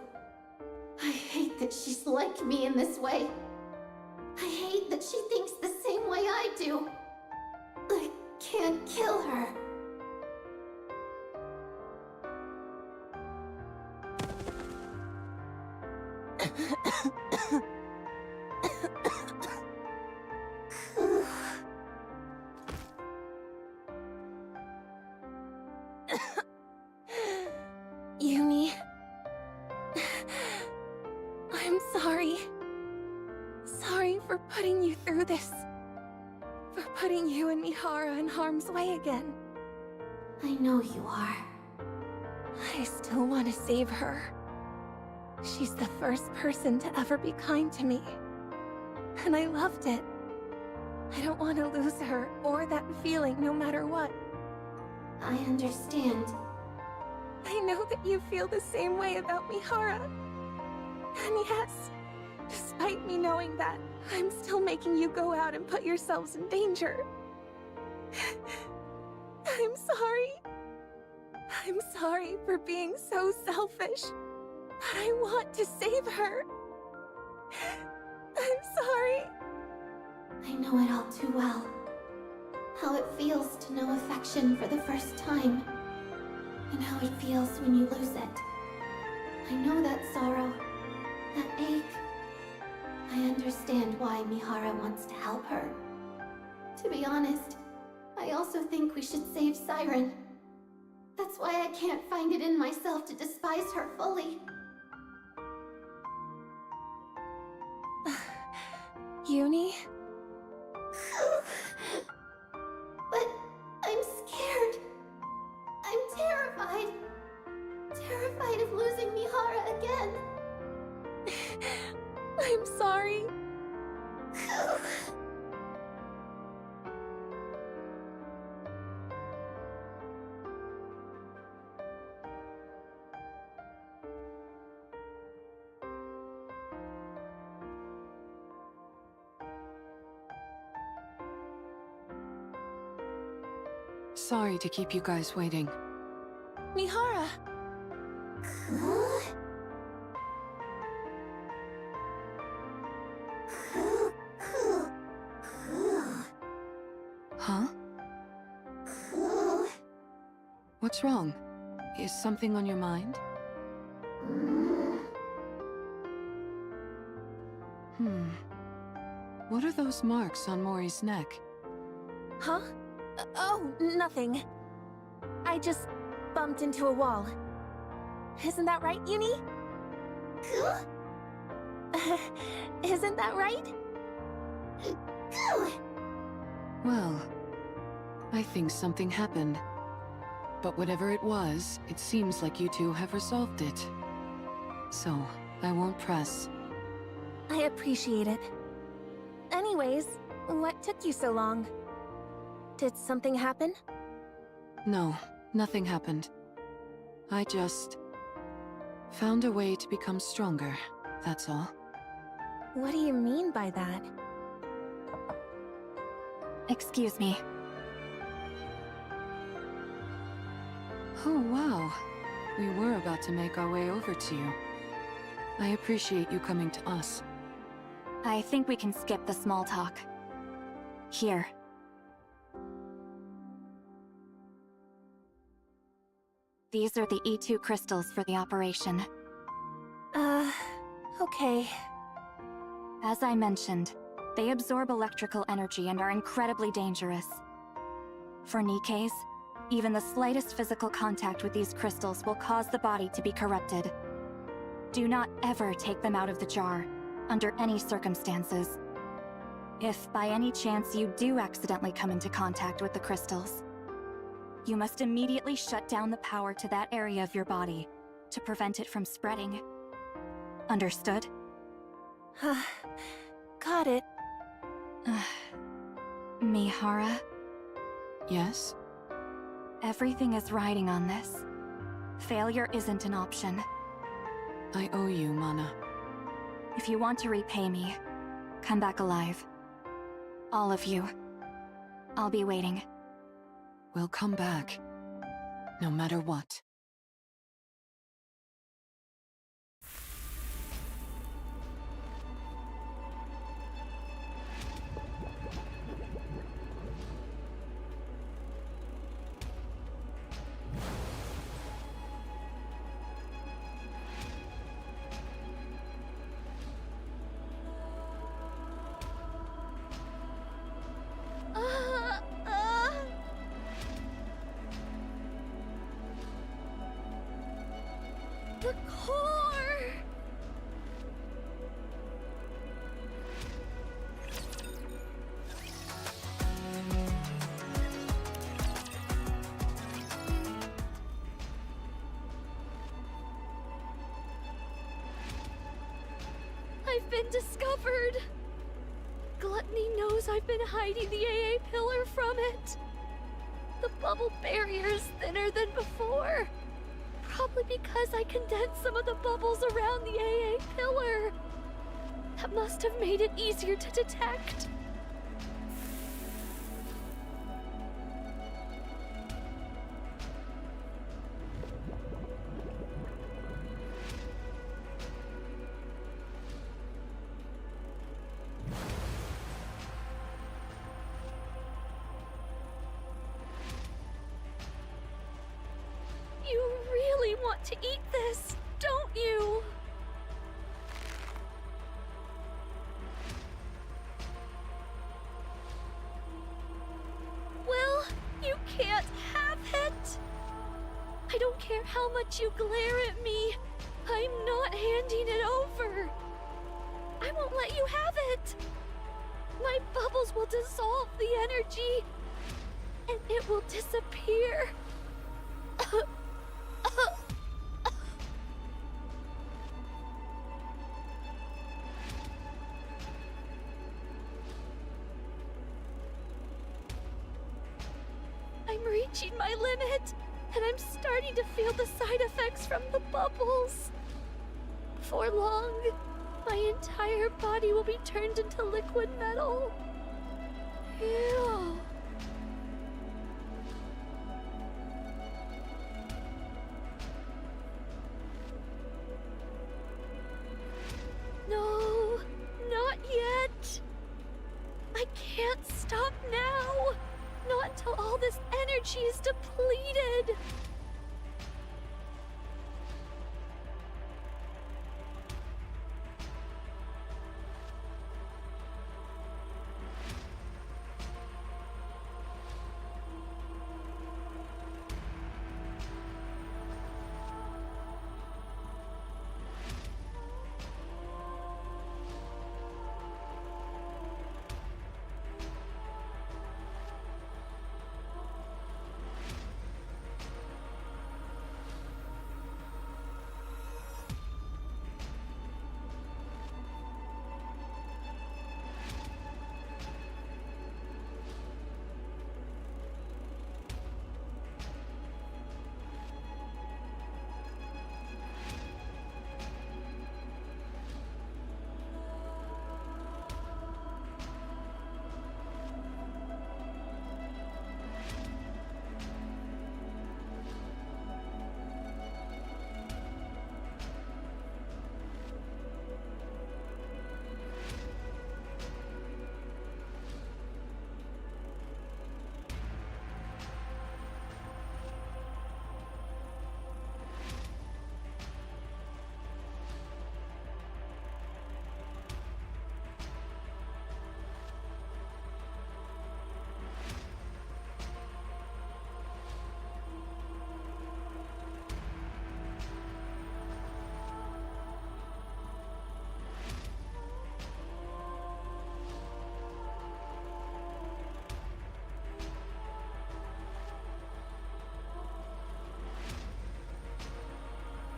I hate that she's like me in this way. I hate that she thinks the same way I do. I can't kill her. Uni, I'm sorry. Sorry for putting you through this. For putting you and Mihara in harm's way again. I know you are. I still want to save her. She's the first person to ever be kind to me. And I loved it. I don't want to lose her or that feeling no matter what. I understand. I know that you feel the same way about Mihara. And yes, despite me knowing that, I'm still making you go out and put yourselves in danger. I'm sorry. I'm sorry for being so selfish. But I want to save her. I'm sorry. I know it all too well. How it feels to know affection for the first time. And how it feels when you lose it. I know that sorrow, that ache. I understand why Mihara wants to help her. To be honest, I also think we should save Siren. That's why I can't find it in myself to despise her fully. Uni? But I'm scared. I'm terrified. Terrified of losing Mihara again. I'm sorry. Sorry to keep you guys waiting. Mihara! Huh? What's wrong? Is something on your mind? What are those marks on Mori's neck? Huh? Oh, nothing. I just bumped into a wall. Isn't that right, Uni? Isn't that right? Well, I think something happened. But whatever it was, it seems like you two have resolved it. So, I won't press. I appreciate it. Anyways, what took you so long? Did something happen? No, nothing happened. I just found a way to become stronger, that's all. What do you mean by that? Excuse me. Oh, wow. We were about to make our way over to you. I appreciate you coming to us. I think we can skip the small talk. Here. These are the E2 crystals for the operation. Okay. As I mentioned, they absorb electrical energy and are incredibly dangerous. For Nikkes, even the slightest physical contact with these crystals will cause the body to be corrupted. Do not ever take them out of the jar, under any circumstances. If by any chance you do accidentally come into contact with the crystals, you must immediately shut down the power to that area of your body to prevent it from spreading. Understood? Got it. Mihara? Yes? Everything is riding on this. Failure isn't an option. I owe you, Mana. If you want to repay me, come back alive. All of you. I'll be waiting. We'll come back. No matter what. The core! I've been discovered! Gluttony knows I've been hiding the AA pillar from it. The bubble barrier is thinner than before. Probably because I condensed some of the bubbles around the AA pillar. That must have made it easier to detect. You really want to eat this, don't you? Well, you can't have it. I don't care how much you glare at me. I'm not handing it over. I won't let you have it. My bubbles will dissolve the energy, and it will disappear. I'm reaching my limit, and I'm starting to feel the side effects from the bubbles. Before long, my entire body will be turned into liquid metal. Ew. can't stop now! Not until all this energy is depleted!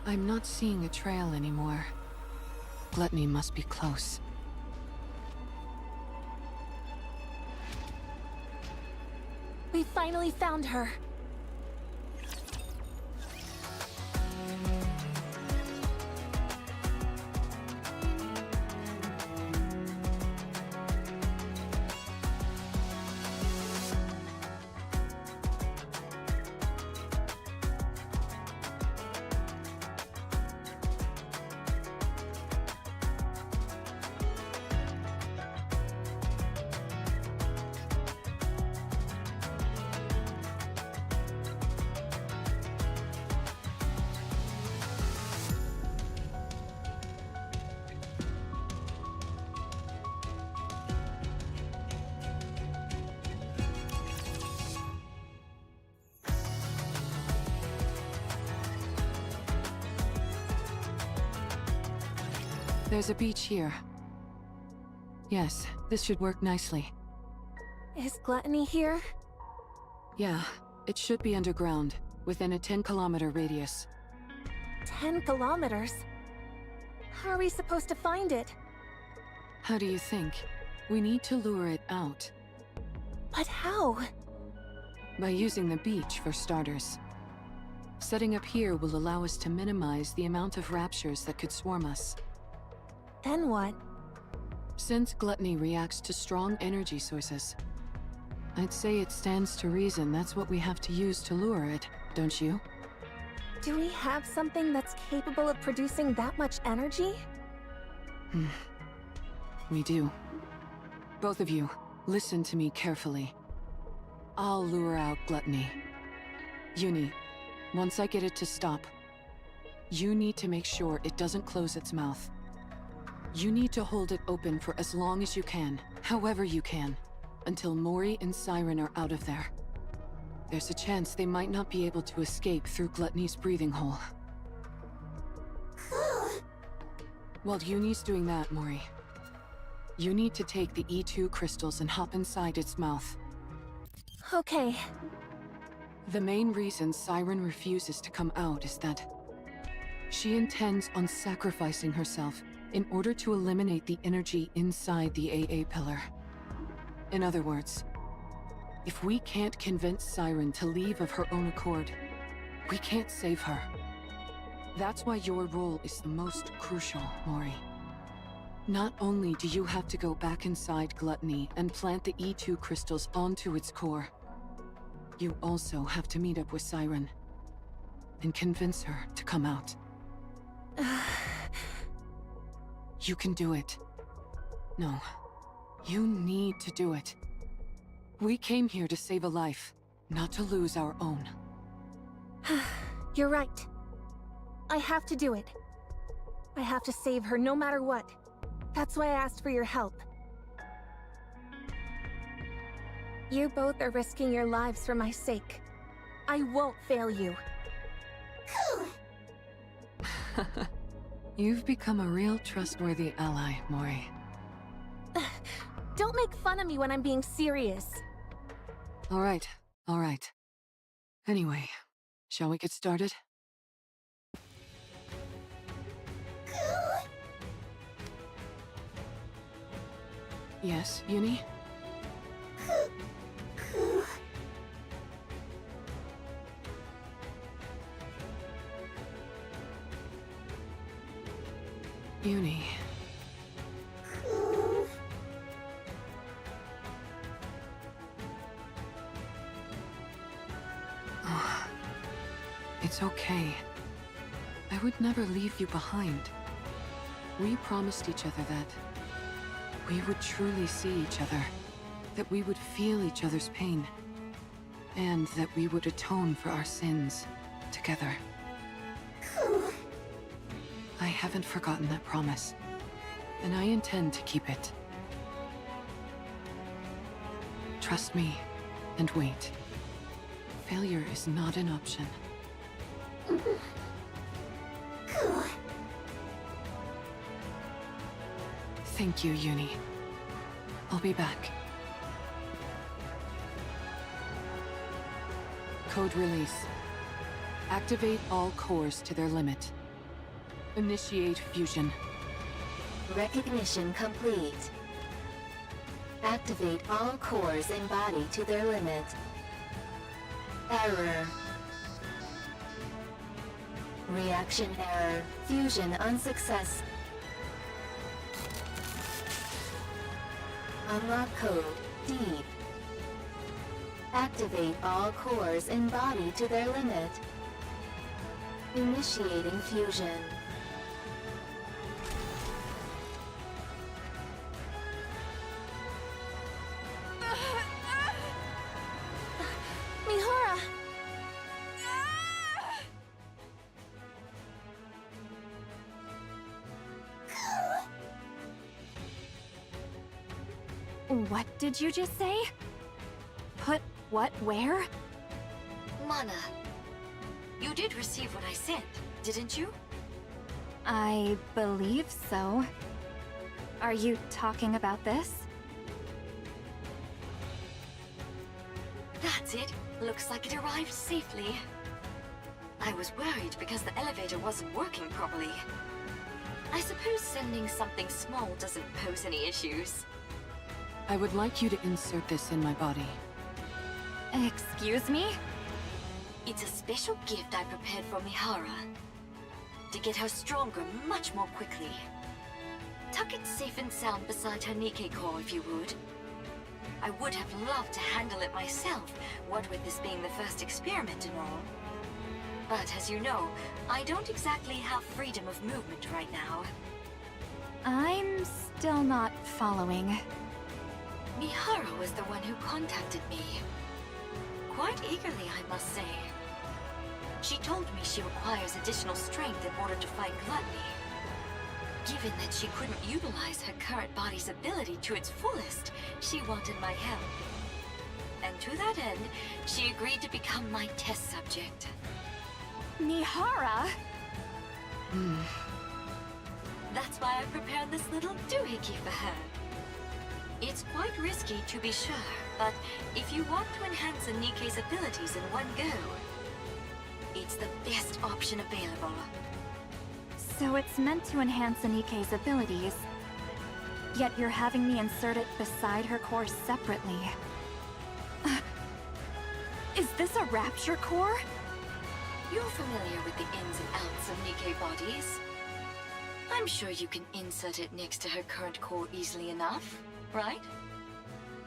I'm not seeing a trail anymore. Gluttony must be close. We finally found her. There's a beach here. Yes, this should work nicely. Is Gluttony here? Yeah, it should be underground, within a 10-kilometer radius. 10 kilometers? How are we supposed to find it? How do you think? We need to lure it out. But how? By using the beach, for starters. Setting up here will allow us to minimize the amount of raptures that could swarm us. Then what? Since Gluttony reacts to strong energy sources, I'd say it stands to reason that's what we have to use to lure it, don't you? Do we have something that's capable of producing that much energy? We do. Both of you, listen to me carefully. I'll lure out Gluttony. Uni, once I get it to stop, you need to make sure it doesn't close its mouth. You need to hold it open for as long as you can, however you can, until Mori and Siren are out of there. There's a chance they might not be able to escape through Gluttony's breathing hole. While Uni's doing that, Mori, you need to take the E2 crystals and hop inside its mouth. Okay. The main reason Siren refuses to come out is that she intends on sacrificing herself in order to eliminate the energy inside the AA pillar. In other words, if we can't convince Siren to leave of her own accord, we can't save her. That's why your role is the most crucial, Mori. Not only do you have to go back inside Gluttony and plant the E2 crystals onto its core, you also have to meet up with Siren and convince her to come out. You can do it. No, you need to do it. We came here to save a life, not to lose our own. You're right. I have to do it. I have to save her no matter what. That's why I asked for your help. You both are risking your lives for my sake. I won't fail you. You've become a real trustworthy ally, Mori. Don't make fun of me when I'm being serious. All right. Anyway, shall we get started? Yes, Uni? Uni. Oh, it's okay. I would never leave you behind. We promised each other that we would truly see each other, that we would feel each other's pain, and that we would atone for our sins together. I haven't forgotten that promise, and I intend to keep it. Trust me, and wait. Failure is not an option. Thank you, Uni. I'll be back. Code release. Activate all cores to their limit. Initiate fusion. Recognition complete. Activate all cores in body to their limit. Error. Reaction error. Fusion unsuccess. Unlock code deep. Activate all cores in body to their limit. Initiating fusion. Mihara! What did you just say? Put what where? Mana, you did receive what I sent, didn't you? I believe so. Are you talking about this? That's it. Looks like it arrived safely. I was worried because the elevator wasn't working properly. I suppose sending something small doesn't pose any issues. I would like you to insert this in my body. Excuse me? It's a special gift I prepared for Mihara. To get her stronger much more quickly. Tuck it safe and sound beside her nikke core if you would. I would have loved to handle it myself, what with this being the first experiment and all. But as you know, I don't exactly have freedom of movement right now. I'm still not following. Mihara was the one who contacted me. Quite eagerly, I must say. She told me she requires additional strength in order to fight gluttony. Given that she couldn't utilize her current body's ability to its fullest, she wanted my help. And to that end, she agreed to become my test subject. Mihara? That's why I prepared this little doohickey for her. It's quite risky to be sure, but if you want to enhance a nikke's abilities in one go, it's the best option available. So it's meant to enhance Nikke's abilities. Yet you're having me insert it beside her core separately. Is this a rapture core? You're familiar with the ins and outs of nikke bodies. I'm sure you can insert it next to her current core easily enough, right?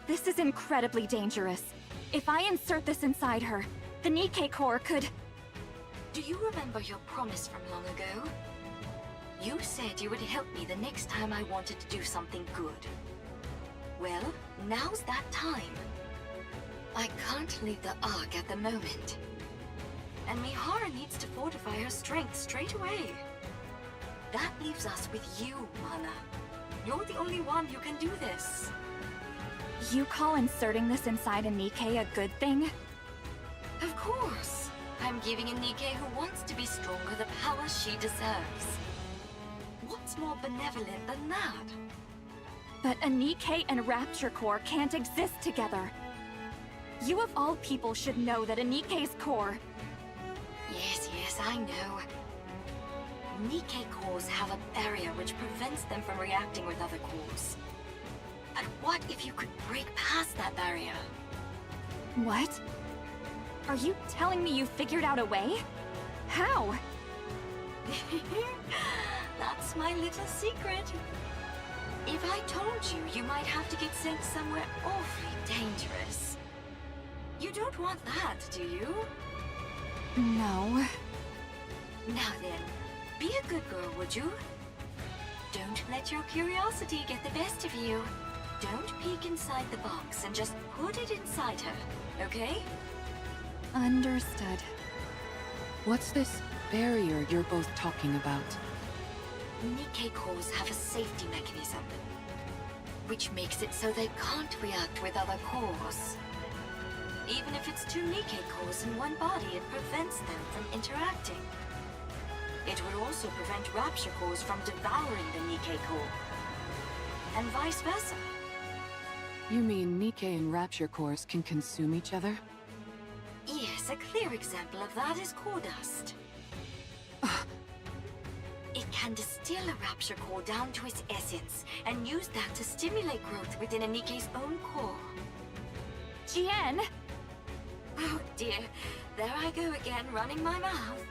This is incredibly dangerous. If I insert this inside her, the nikke core could... Do you remember your promise from long ago? You said you would help me the next time I wanted to do something good. Well, now's that time. I can't leave the Ark at the moment. And Mihara needs to fortify her strength straight away. That leaves us with you, Mana. You're the only one who can do this. You call inserting this inside a Nikke a good thing? Of course. I'm giving a Nikke who wants to be stronger the power she deserves. What's more benevolent than that? But a Nikke and Rapture Core can't exist together. You of all people should know that a Nikke's core... Yes, I know. Nikke cores have a barrier which prevents them from reacting with other cores. But what if you could break past that barrier? What? Are you telling me you figured out a way? How? That's my little secret. If I told you, you might have to get sent somewhere awfully dangerous. You don't want that, do you? No. Now then, be a good girl, would you? Don't let your curiosity get the best of you. Don't peek inside the box and just put it inside her, okay? Understood. What's this barrier you're both talking about? Nikke cores have a safety mechanism, which makes it so they can't react with other cores. Even if it's two Nikke cores in one body, it prevents them from interacting. It would also prevent Rapture cores from devouring the Nikke core, and vice versa. You mean Nikke and Rapture cores can consume each other? Yes, a clear example of that is core dust. It can distill a Rapture core down to its essence, and use that to stimulate growth within a Nikke's own core. Jien! Oh dear, there I go again, running my mouth.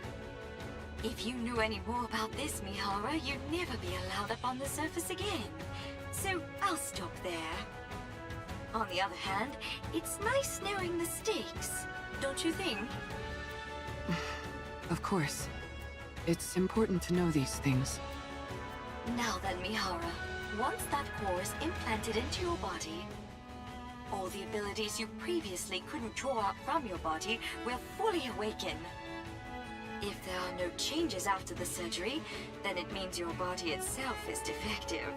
If you knew any more about this, Mihara, you'd never be allowed up on the surface again. So I'll stop there. On the other hand, it's nice knowing the stakes, don't you think? Of course. It's important to know these things. Now then, Mihara, once that core is implanted into your body, all the abilities you previously couldn't draw out from your body will fully awaken. If there are no changes after the surgery, then it means your body itself is defective.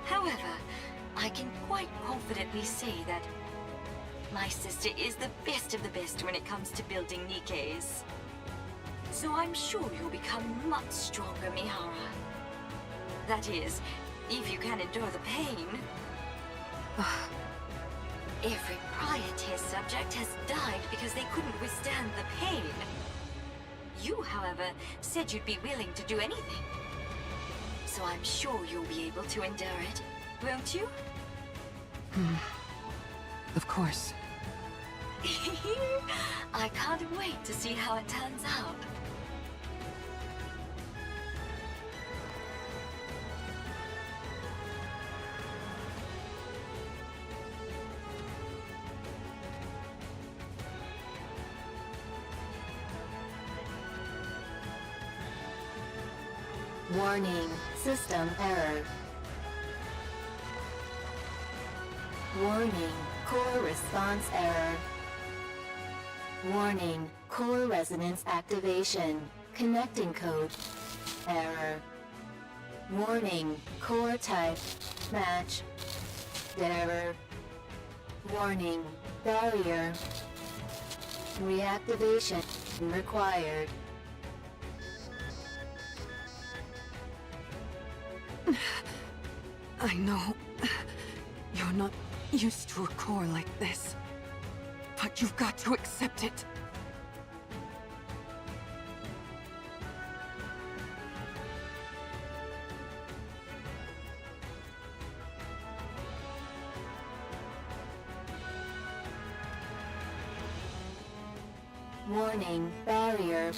However, I can quite confidently say that my sister is the best of the best when it comes to building Nikkes. So I'm sure you'll become much stronger, Mihara. That is, if you can endure the pain. Every prior test subject has died because they couldn't withstand the pain. You, however, said you'd be willing to do anything. So I'm sure you'll be able to endure it, won't you? Of course. I can't wait to see how it turns out. Warning, system error. Warning, core response error. Warning, core resonance activation. Connecting code error. Warning, core type match error. Warning, barrier reactivation required. I know you're not used to a core like this, but you've got to accept it. Warning, barrier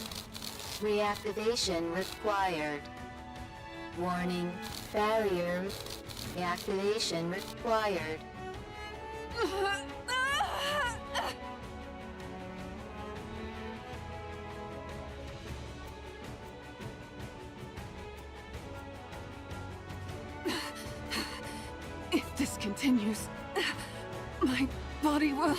reactivation required. Warning, barrier reactivation required. If this continues, my body will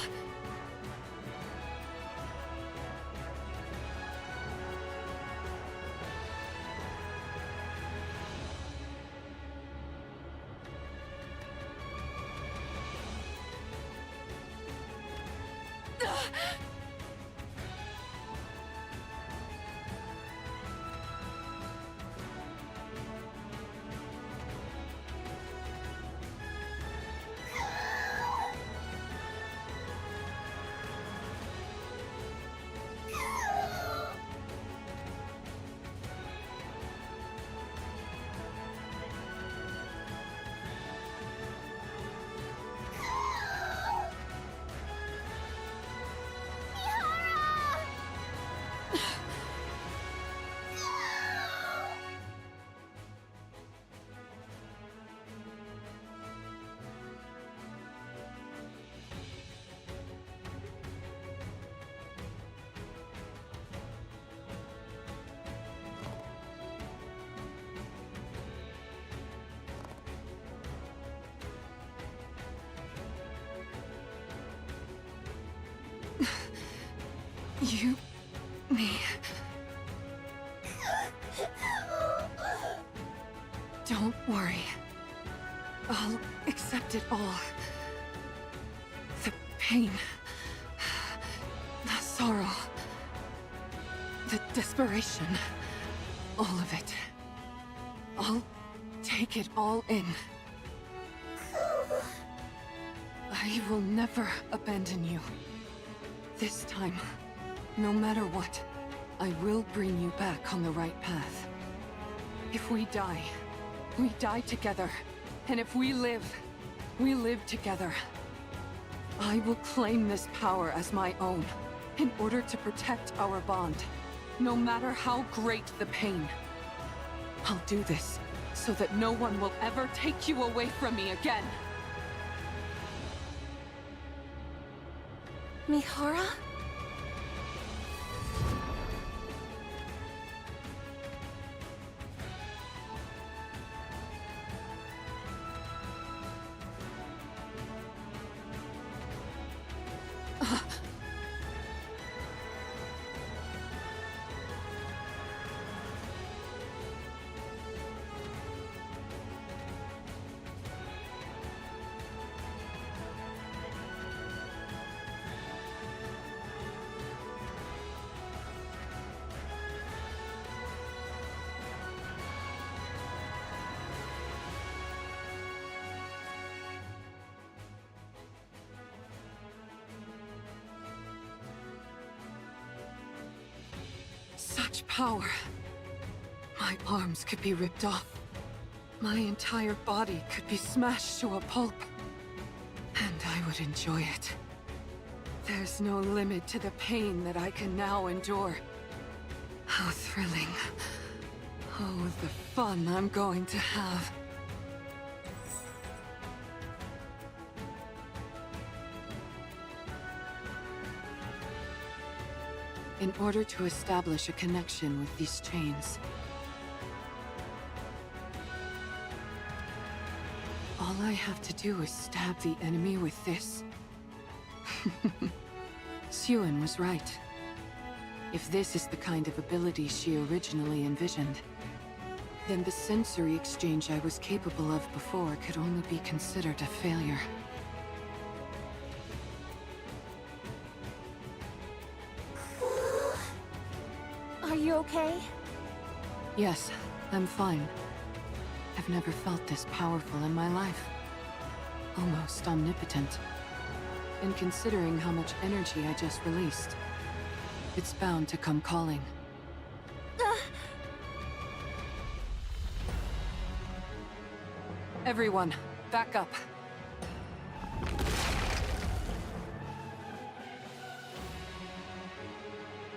You... me... Don't worry. I'll accept it all. The pain... the sorrow... the desperation... all of it. I'll take it all in. I will never abandon you. This time, no matter what, I will bring you back on the right path. If we die together. And if we live together. I will claim this power as my own, in order to protect our bond, no matter how great the pain. I'll do this, so that no one will ever take you away from me again. Mihara? Such power. My arms could be ripped off. My entire body could be smashed to a pulp. And I would enjoy it. There's no limit to the pain that I can now endure. How thrilling. Oh, the fun I'm going to have. In order to establish a connection with these chains, all I have to do is stab the enemy with this. Suen was right. If this is the kind of ability she originally envisioned, then the sensory exchange I was capable of before could only be considered a failure. Are you okay? Yes, I'm fine. I've never felt this powerful in my life. Almost omnipotent. And considering how much energy I just released, it's bound to come calling. Everyone, back up.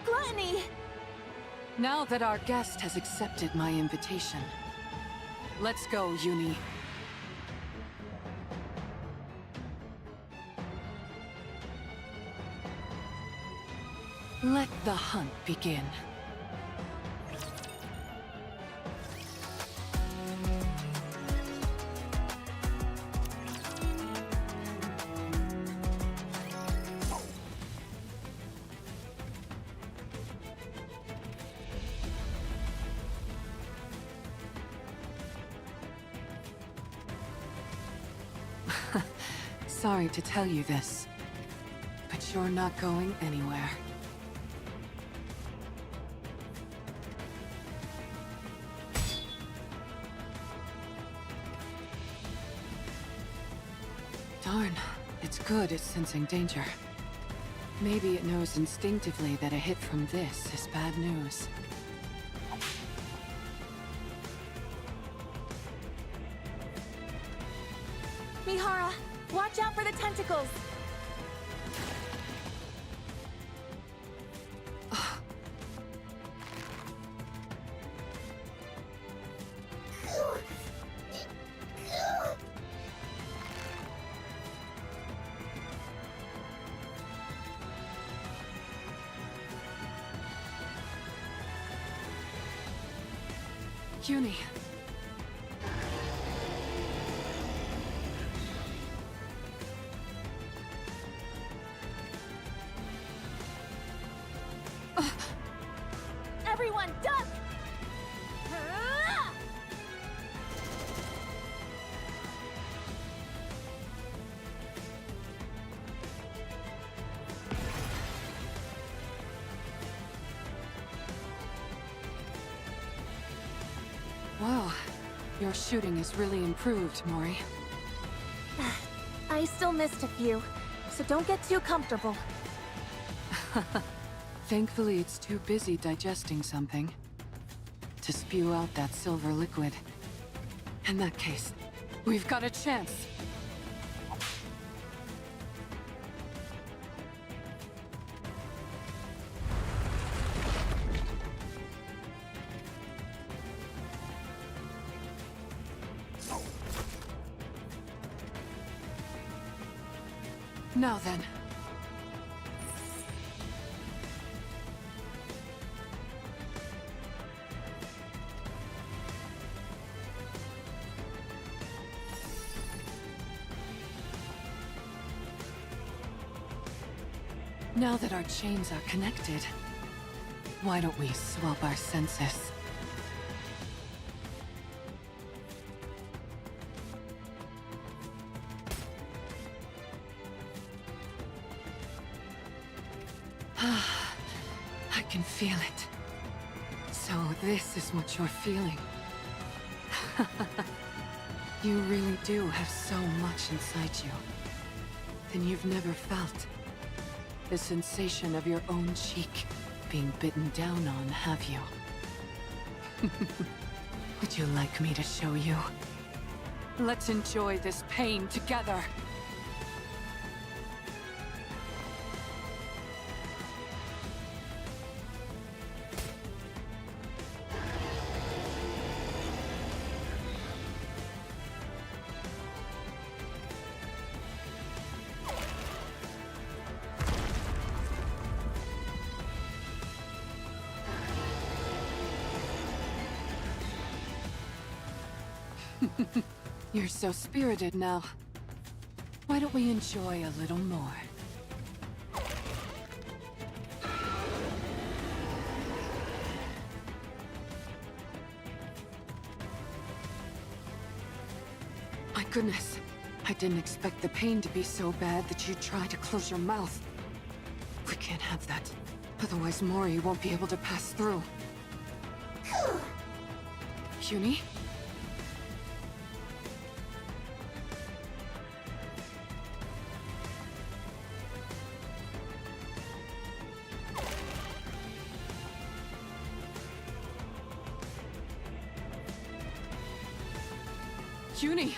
Gluttony! Now that our guest has accepted my invitation, let's go, Uni. Let the hunt begin. Sorry to tell you this, but sure not going anywhere. Darn, it's good at sensing danger. Maybe it knows instinctively that a hit from this is bad news. Mihara, watch out for the tentacles! Uni. Everyone, duck! Wow, your shooting is really improved, Mori. I still missed a few, so don't get too comfortable. Thankfully, it's too busy digesting something to spew out that silver liquid. In that case, we've got a chance. Now then. Now that our chains are connected, why don't we swap our senses? I can feel it. So this is what you're feeling. You really do have so much inside you than you've never felt. The sensation of your own cheek being bitten down on, have you? Would you like me to show you? Let's enjoy this pain together. You're so spirited now. Why don't we enjoy a little more? My goodness. I didn't expect the pain to be so bad that you'd try to close your mouth. We can't have that. Otherwise Mori won't be able to pass through. Uni? Uni!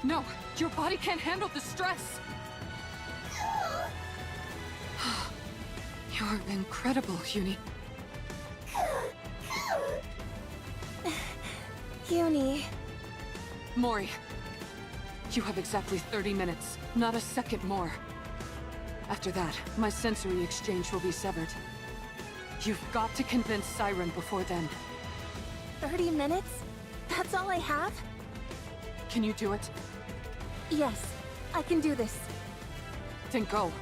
No! Your body can't handle the stress! You're incredible, Uni. Uni. Mori, you have exactly 30 minutes, not a second more. After that, my sensory exchange will be severed. You've got to convince Siren before then. 30 minutes? That's all I have? Can you do it? Yes, I can do this. Then go.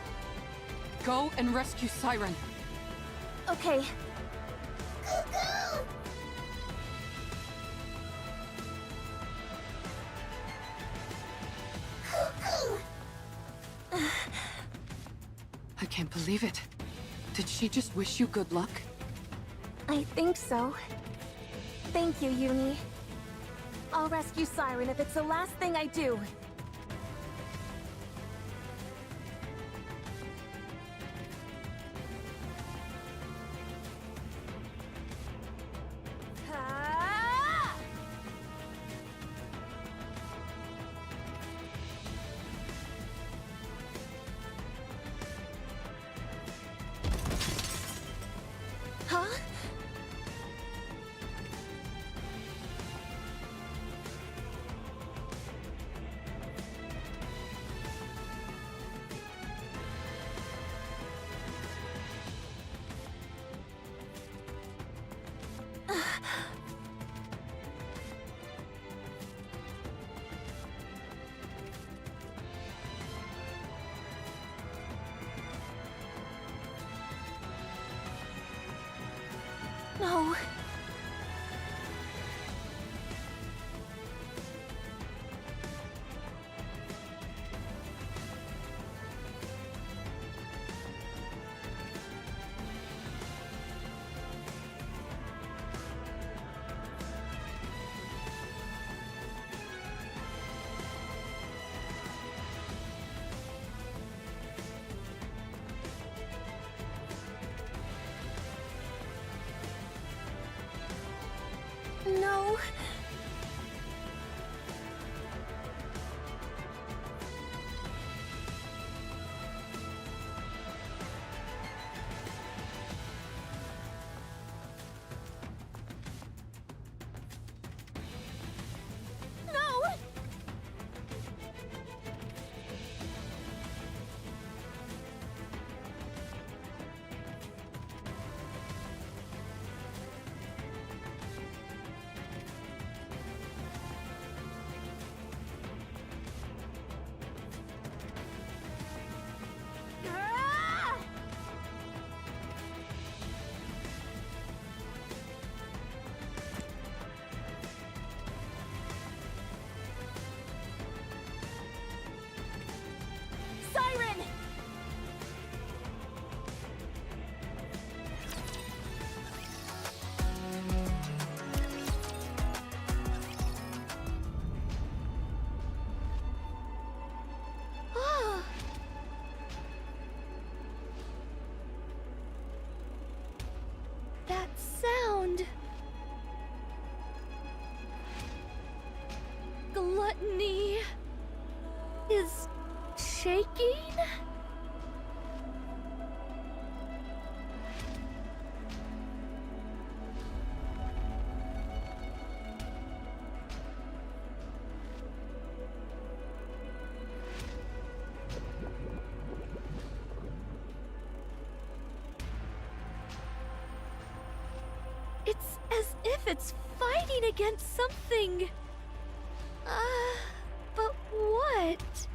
Go and rescue Siren. Okay. I can't believe it. Did she just wish you good luck? I think so. Thank you, Uni. I'll rescue Siren if it's the last thing I do. Huh? No. No. No! Ah! Siren! Ah! That sound. Gluttony is shaking? It's as if it's fighting against something. But what?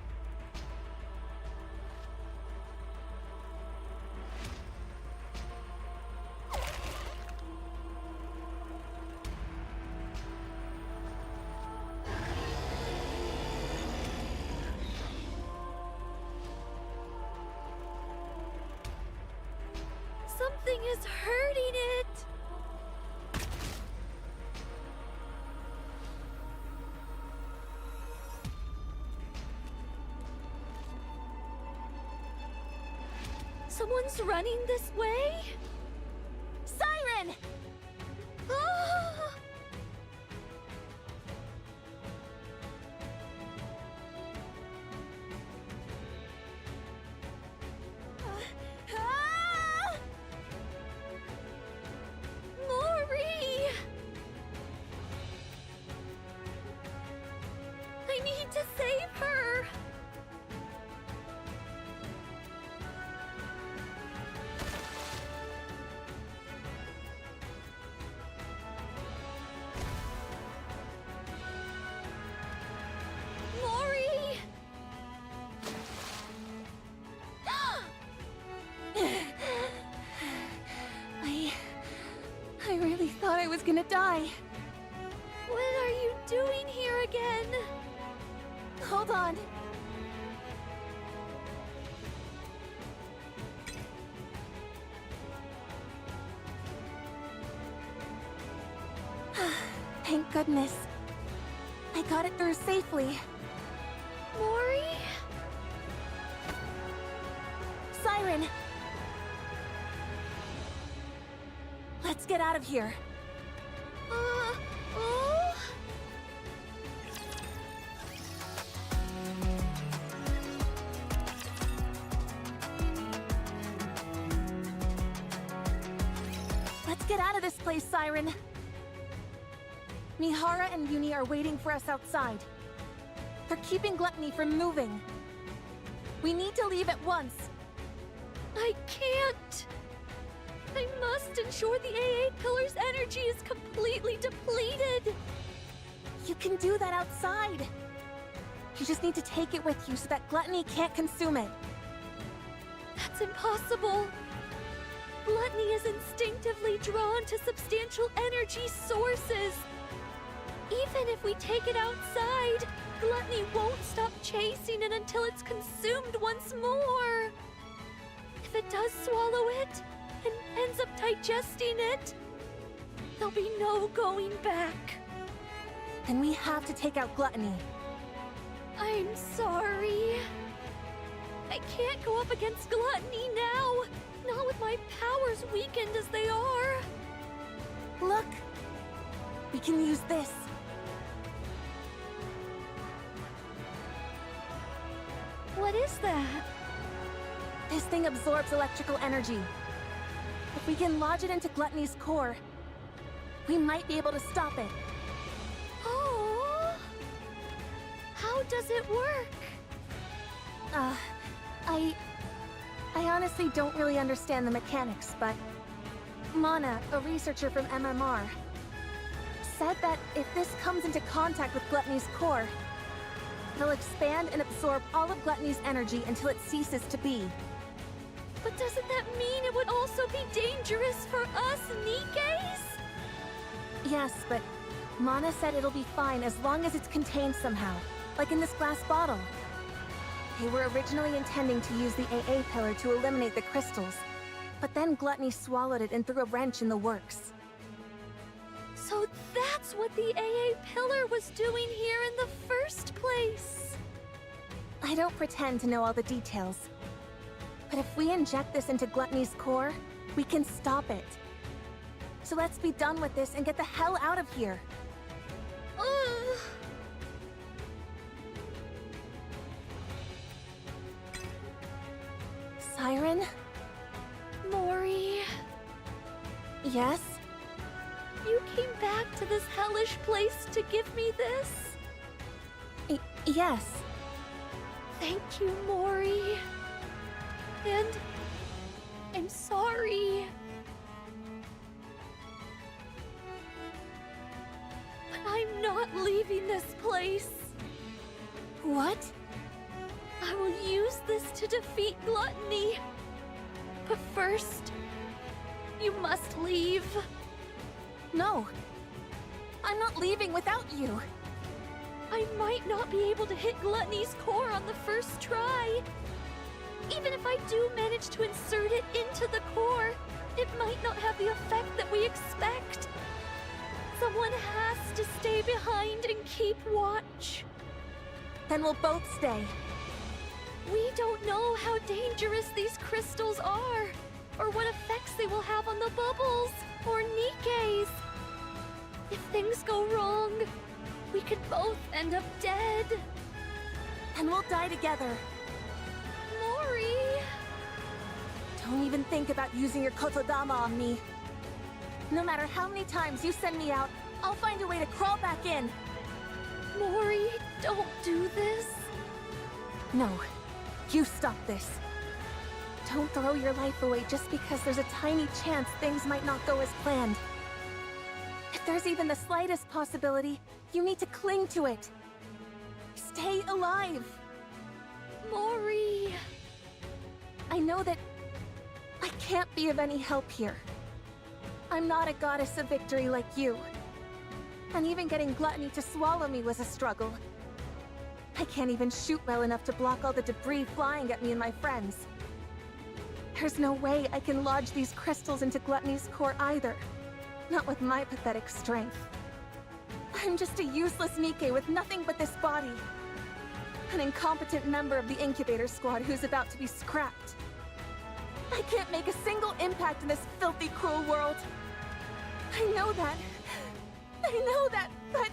Something is hurting it. Someone's running this way? Siren! Ah! Ah! Mori! I need to save her! gonna die. What are you doing here again? Hold on. Thank goodness. I got it through safely. Mori? Siren! Let's get out of here. Oh? Let's get out of this place, Siren. Mihara and Uni are waiting for us outside. They're keeping Gluttony from moving. We need to leave at once. I can't. I must ensure the AA Pillar's energy is completely depleted. You can do that outside. You just need to take it with you so that Gluttony can't consume it. That's impossible. Gluttony is instinctively drawn to substantial energy sources. Even if we take it outside, Gluttony won't stop chasing it until it's consumed once more. If it does swallow it, and ends up digesting it, there'll be no going back. Then we have to take out Gluttony. I'm sorry. I can't go up against Gluttony now, not with my powers weakened as they are. Look! We can use this. What is that? This thing absorbs electrical energy. If we can lodge it into Gluttony's core, we might be able to stop it. Oh! How does it work? I honestly don't really understand the mechanics, but Mana, a researcher from MMR, said that if this comes into contact with Gluttony's core, it'll expand and absorb all of Gluttony's energy until it ceases to be. But doesn't that mean it would also be dangerous for us Nikkes? Yes, but Mana said it'll be fine as long as it's contained somehow, like in this glass bottle. They were originally intending to use the AA pillar to eliminate the crystals, but then Gluttony swallowed it and threw a wrench in the works. So that's what the AA pillar was doing here in the first place. I don't pretend to know all the details, but if we inject this into Gluttony's core, we can stop it. So let's be done with this and get the hell out of here. Ugh. Siren? Mori? Yes? You came back to this hellish place to give me this? Yes. Thank you, Mori. And I'm sorry. But I'm not leaving this place. What? I will use this to defeat Gluttony. But first, you must leave. No. I'm not leaving without you. I might not be able to hit Gluttony's core on the first try. Even if I do manage to insert it into the core, it might not have the effect that we expect. Someone has to stay behind and keep watch. Then we'll both stay. We don't know how dangerous these crystals are, or what effects they will have on the bubbles, or Nikkes. If things go wrong, we could both end up dead. And we'll die together. Mori! Don't even think about using your kotodama on me. No matter how many times you send me out, I'll find a way to crawl back in. Mori, don't do this. No, you stop this. Don't throw your life away just because there's a tiny chance things might not go as planned. If there's even the slightest possibility, you need to cling to it. Stay alive. Mori. I know that I can't be of any help here. I'm not a goddess of victory like you. And even getting Gluttony to swallow me was a struggle. I can't even shoot well enough to block all the debris flying at me and my friends. There's no way I can lodge these crystals into Gluttony's core either. Not with my pathetic strength. I'm just a useless Nikke with nothing but this body. An incompetent member of the incubator squad who's about to be scrapped. I can't make a single impact in this filthy, cruel world. I know that. I know that, but...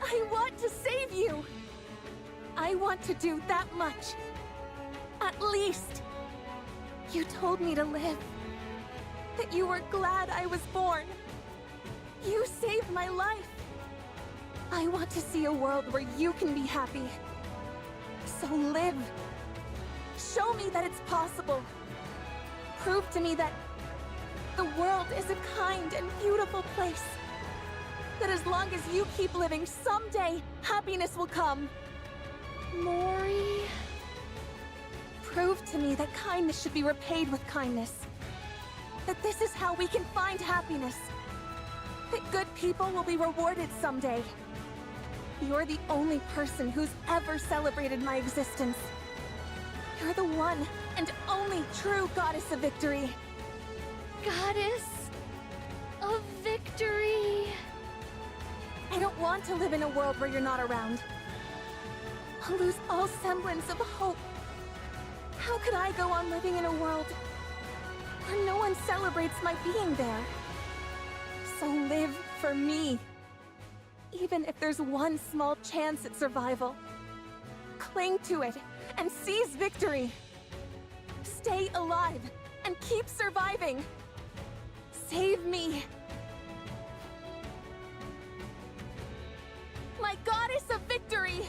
I want to save you! I want to do that much. At least. You told me to live. That you were glad I was born. You saved my life. I want to see a world where you can be happy. So live. Show me that it's possible. Prove to me that the world is a kind and beautiful place. That as long as you keep living, someday happiness will come. Mori... Prove to me that kindness should be repaid with kindness. That this is how we can find happiness. That good people will be rewarded someday. You're the only person who's ever celebrated my existence. You're the one and only true goddess of victory. Goddess of victory. I don't want to live in a world where you're not around. I'll lose all semblance of hope. How could I go on living in a world where no one celebrates my being there? So live for me. Even if there's one small chance at survival. Cling to it and seize victory. Stay alive and keep surviving. Save me. My goddess of victory!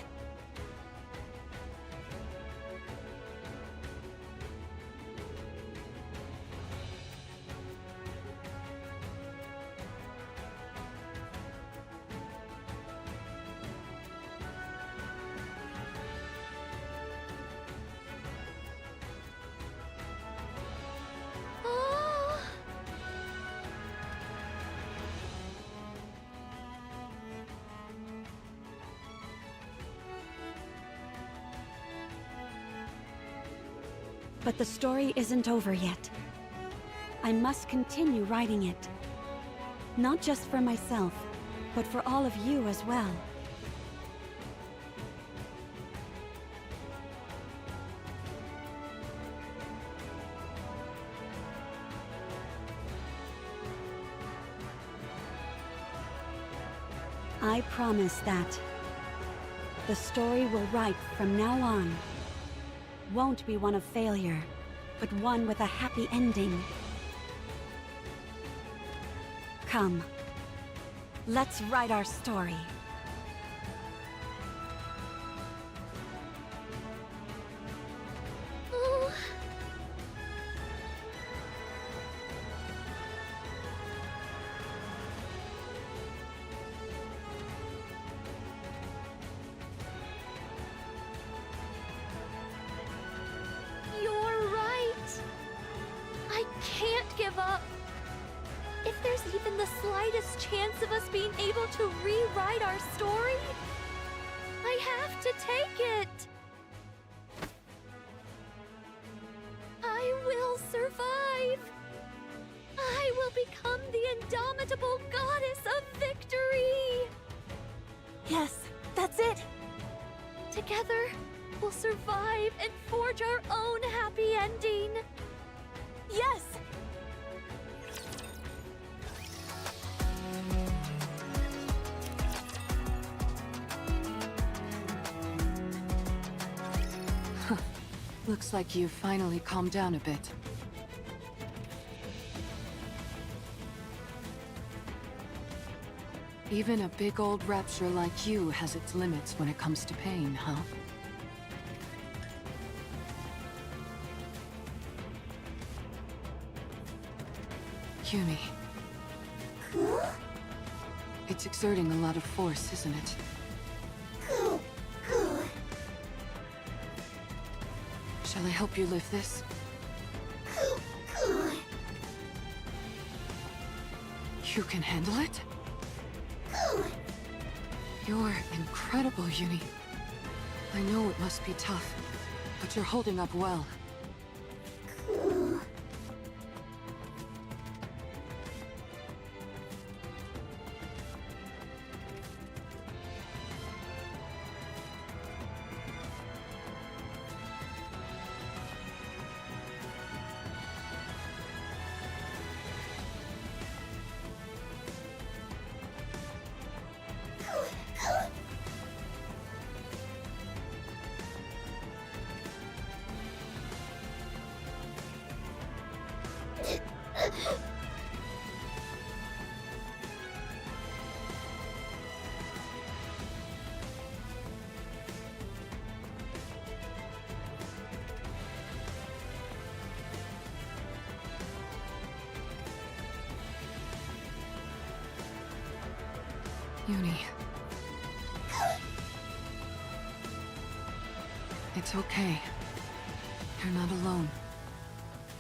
But the story isn't over yet. I must continue writing it. Not just for myself, but for all of you as well. I promise that the story we'll write from now on won't be one of failure, but one with a happy ending. Come, let's write our story. Oh. Give up. If there's even the slightest chance of us being able to rewrite our story, I have to take it. I will survive. I will become the indomitable goddess of victory. Yes, that's it. Together, we'll survive and forge our own happy ending. Yes! Looks like you've finally calmed down a bit. Even a big old rapture like you has its limits when it comes to pain, huh? Yumi. It's exerting a lot of force, isn't it? Shall I help you lift this? You can handle it? You're incredible, Uni. I know it must be tough, but you're holding up well. Uni. It's okay. You're not alone.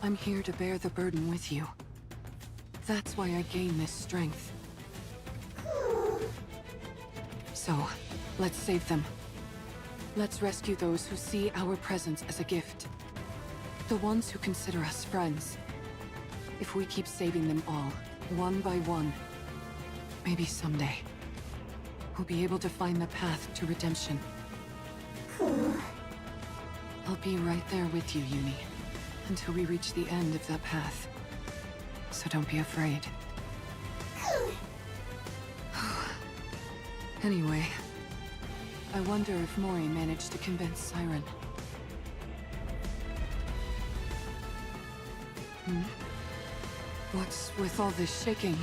I'm here to bear the burden with you. That's why I gain this strength. So, let's save them. Let's rescue those who see our presence as a gift. The ones who consider us friends. If we keep saving them all, one by one, maybe someday, we'll be able to find the path to redemption. I'll be right there with you, Uni, until we reach the end of that path. So don't be afraid. Anyway, I wonder if Mori managed to convince Siren. What's with all this shaking?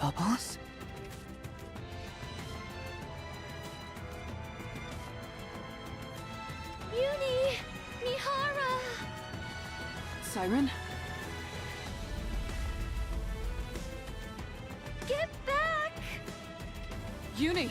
Bubbles? Uni! Mihara! Siren? Get back! Uni!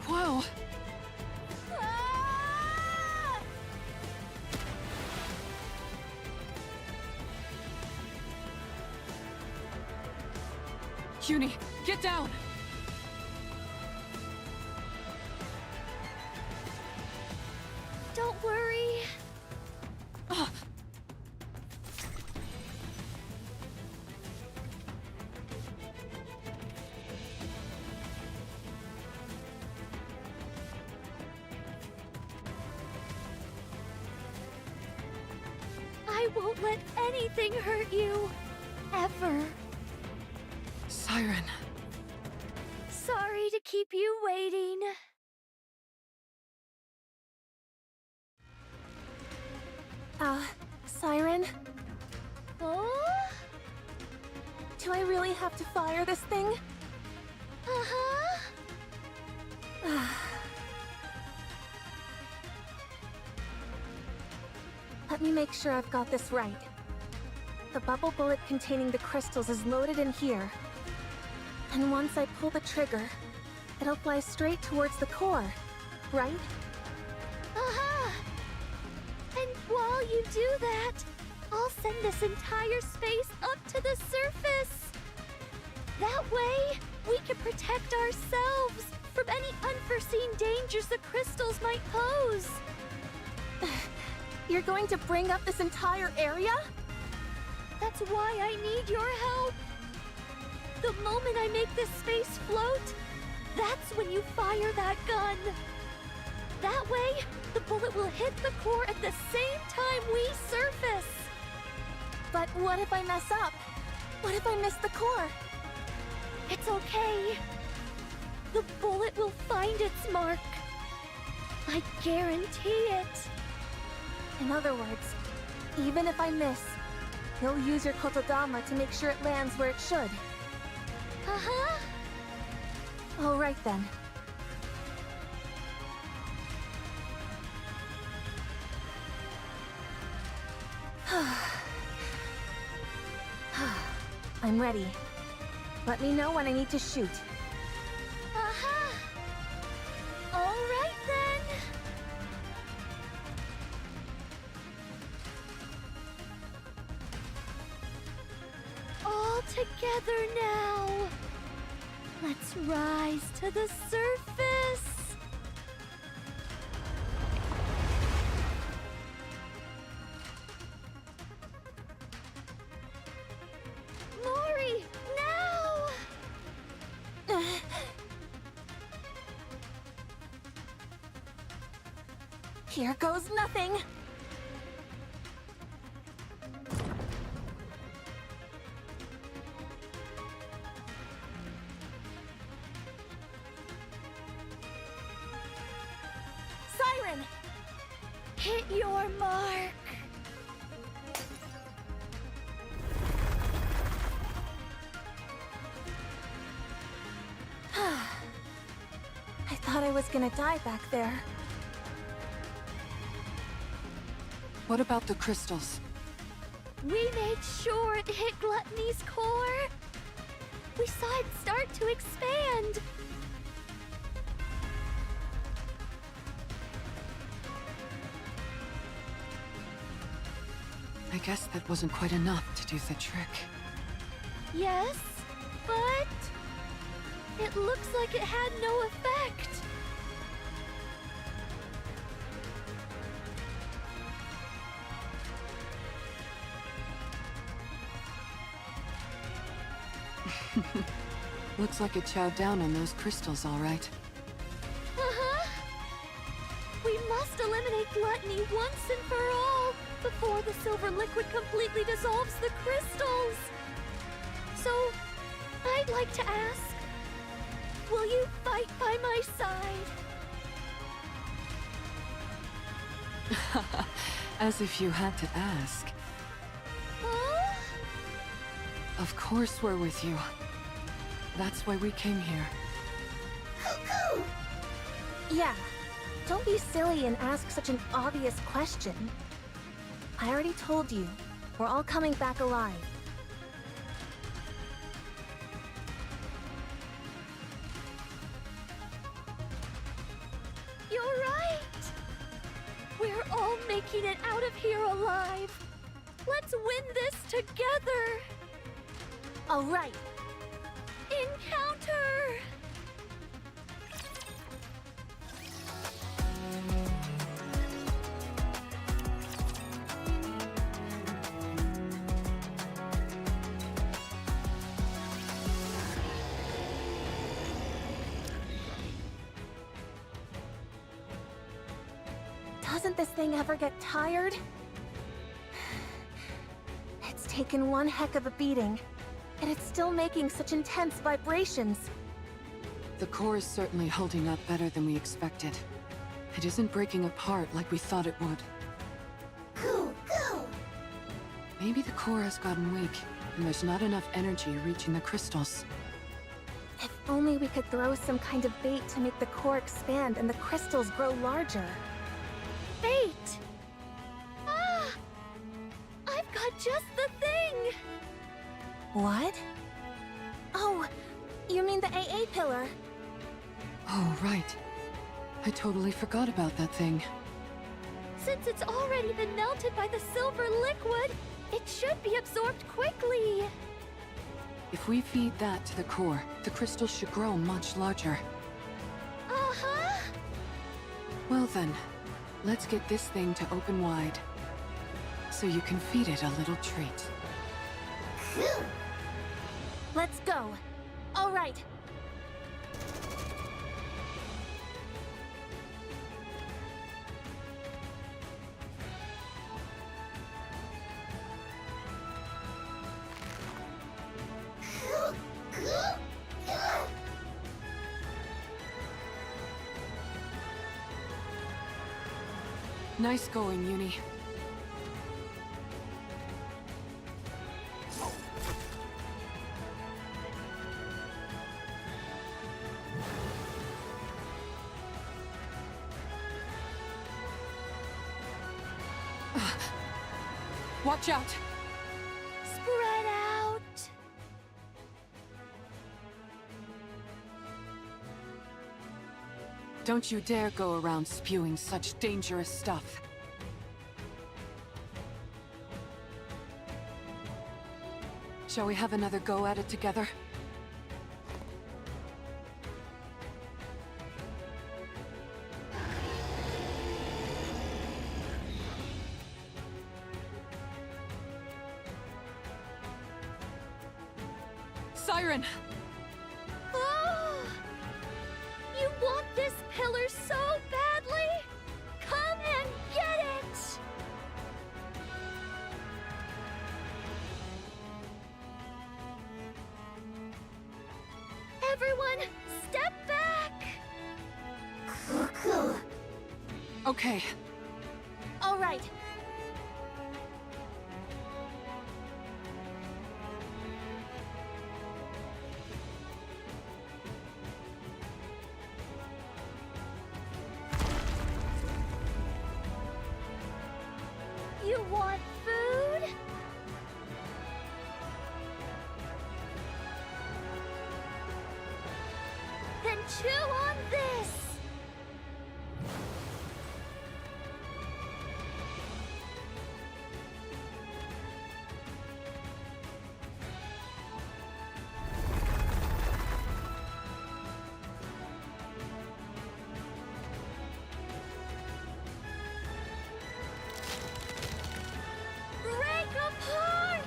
Wow! Uni, get down! Don't worry. I won't let anything hurt you. Ever. Siren. Sorry to keep you waiting. Siren? Oh? Do I really have to fire this thing? Uh-huh. Let me make sure I've got this right. The bubble bullet containing the crystals is loaded in here. And once I pull the trigger, it'll fly straight towards the core, right? Uh-huh. And while you do that, I'll send this entire space up to the surface. That way, we can protect ourselves from any unforeseen dangers the crystals might pose. You're going to bring up this entire area? That's why I need your help. The moment I make this space float, that's when you fire that gun. That way, the bullet will hit the core at the same time we surface. But what if I mess up? What if I miss the core? It's okay. The bullet will find its mark. I guarantee it. In other words, even if I miss, you'll use your kotodama to make sure it lands where it should. Uh-huh. All right then. I'm ready. Let me know when I need to shoot. Uh-huh. All right then. All together now. Let's rise to the surface. Mori, now! Here goes nothing. Siren! Hit your mark. I thought I was gonna die back there. What about the crystals? We made sure it hit Gluttony's core. We saw it start to expand. I guess that wasn't quite enough to do the trick. Yes, but it looks like it had no effect. Looks like it chowed down on those crystals, all right. Uh-huh. We must eliminate gluttony once and for all before the silver liquid completely dissolves the crystals. So, I'd like to ask, will you fight by my side? As if you had to ask. Huh? Of course we're with you. That's why we came here. Cuckoo! Yeah, don't be silly and ask such an obvious question. I already told you, we're all coming back alive. You're right! We're all making it out of here alive. Let's win this together! All right. Encounter! Doesn't this thing ever get tired? It's taken one heck of a beating, and it's still making such intense vibrations. The core is certainly holding up better than we expected. It isn't breaking apart like we thought it would. Go, go! Maybe the core has gotten weak, and there's not enough energy reaching the crystals. If only we could throw some kind of bait to make the core expand and the crystals grow larger. Bait! Ah! I've got just the thing! What? Oh, you mean the AA pillar? Oh, right. I totally forgot about that thing. Since it's already been melted by the silver liquid, it should be absorbed quickly. If we feed that to the core, the crystals should grow much larger. Uh-huh. Well then, let's get this thing to open wide. So you can feed it a little treat. Let's go. All right. Nice going, Uni. Watch out! Spread out. Don't you dare go around spewing such dangerous stuff. Shall we have another go at it together? Siren! Oh! You want this pillar so badly? Come and get it! Everyone, step back! Okay. All right. You want food? Then chew on this! Break apart!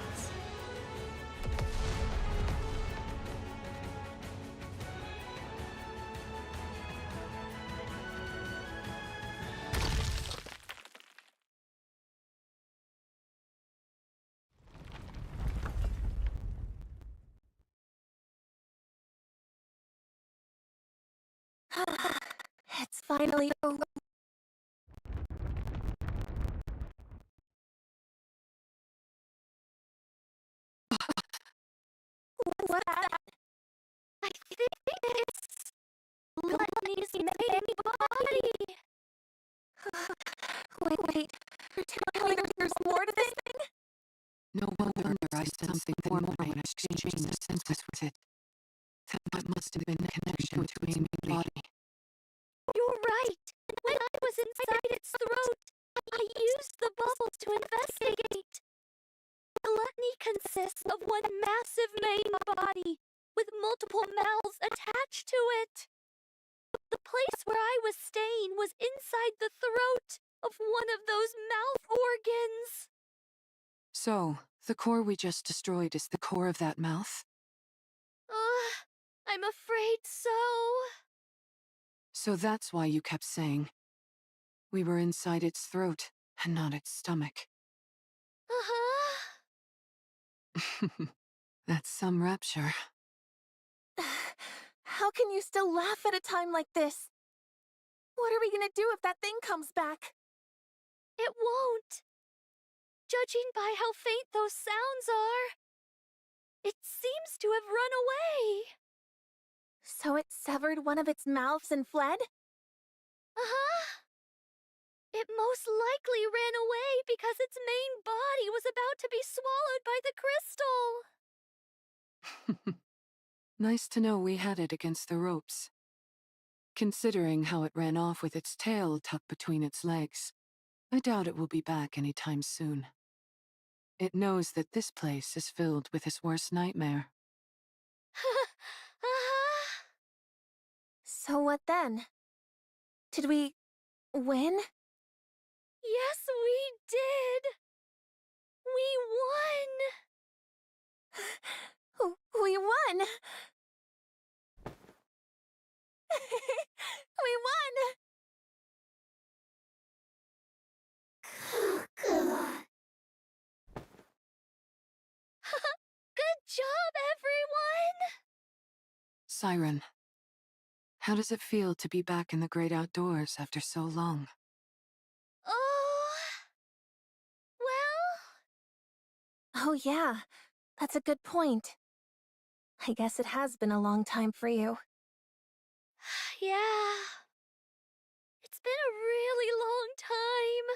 It's finally over. What's that? I think it's Gluttony's main body. Wait. You're telling me there's more to this thing? No wonder I said something formal when exchanging the senses with it. That must have been the connection between the body. You're right. When I was inside its throat, I used the bubbles to investigate. Gluttony consists of one massive main body, with multiple mouths attached to it. The place where I was staying was inside the throat of one of those mouth organs. So, the core we just destroyed is the core of that mouth? I'm afraid so. So that's why you kept saying we were inside its throat and not its stomach. That's some rapture. How can you still laugh at a time like this? What are we gonna do if that thing comes back? It won't. Judging by how faint those sounds are, it seems to have run away. So it severed one of its mouths and fled? It most likely ran away because its main body was about to be swallowed by the crystal. Nice to know we had it against the ropes. Considering how it ran off with its tail tucked between its legs, I doubt it will be back anytime soon. It knows that this place is filled with his worst nightmare. So what then? Did we win? Yes, we did. We won. We won! We won! Good job, everyone! Siren, how does it feel to be back in the great outdoors after so long? Oh yeah, that's a good point. I guess it has been a long time for you. Yeah. It's been a really long time.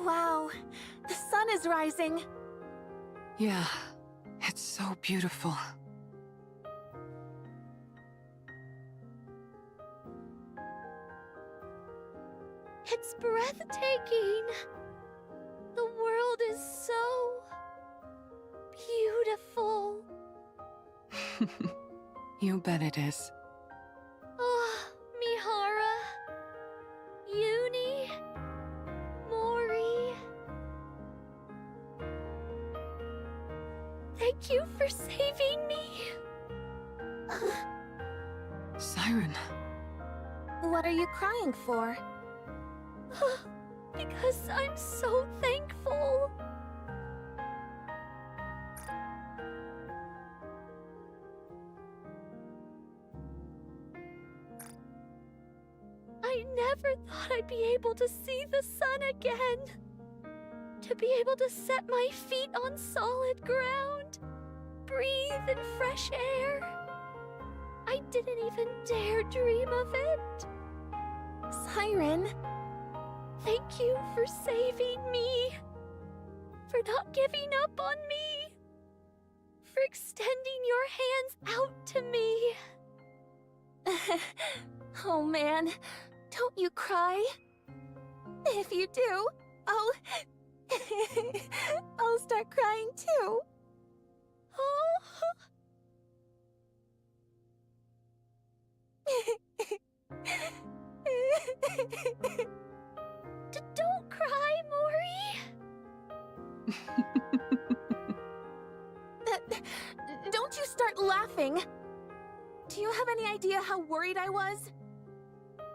Wow, the sun is rising. Yeah, it's so beautiful. It's breathtaking. The world is so beautiful. You bet it is. Oh, Mihara, Uni, Mori. Thank you for saving me. Siren. What are you crying for? Because I'm so thankful. I never thought I'd be able to see the sun again. To be able to set my feet on solid ground. Breathe in fresh air. I didn't even dare dream of it. Siren. Thank you for saving me. For not giving up on me. For extending your hands out to me. Oh man, don't you cry. If you do, I'll start crying too. Oh. Don't cry, Mori. Don't you start laughing. Do you have any idea how worried I was?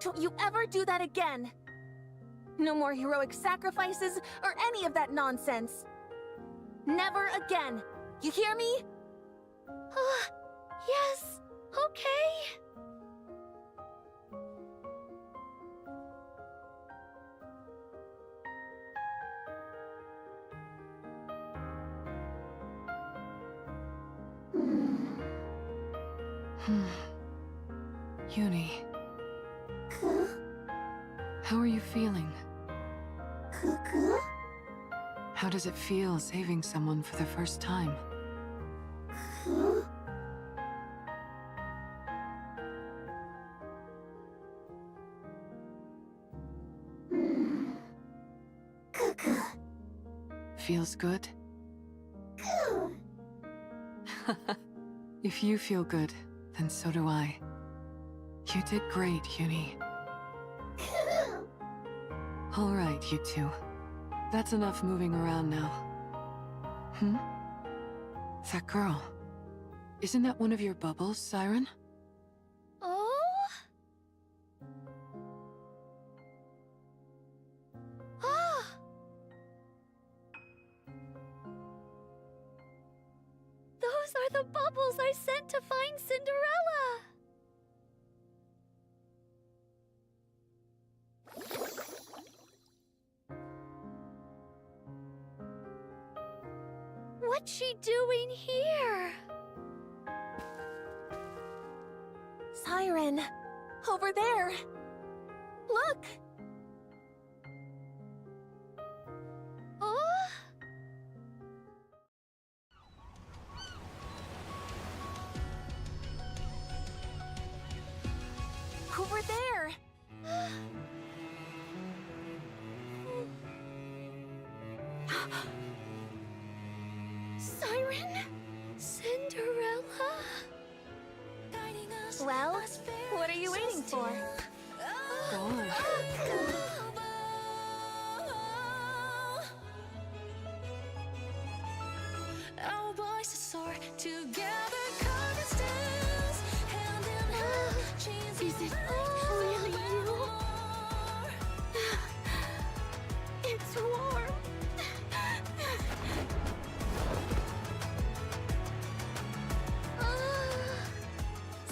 Don't you ever do that again. No more heroic sacrifices or any of that nonsense. Never again. You hear me? Yes, okay. Uni. How are you feeling? How does it feel saving someone for the first time? Feels good? If you feel good, then so do I. You did great, Uni. All right, you two. That's enough moving around now. That girl. Isn't that one of your bubbles, Siren? Oh? Ah! Those are the bubbles I sent to find Cinderella! What's she doing here? Siren, over there. Look. Oh? Over there. Siren? Cinderella? Well, what are you waiting for? Our voices soar together, carving stems, hand in hand, chains is it really you? It's warm.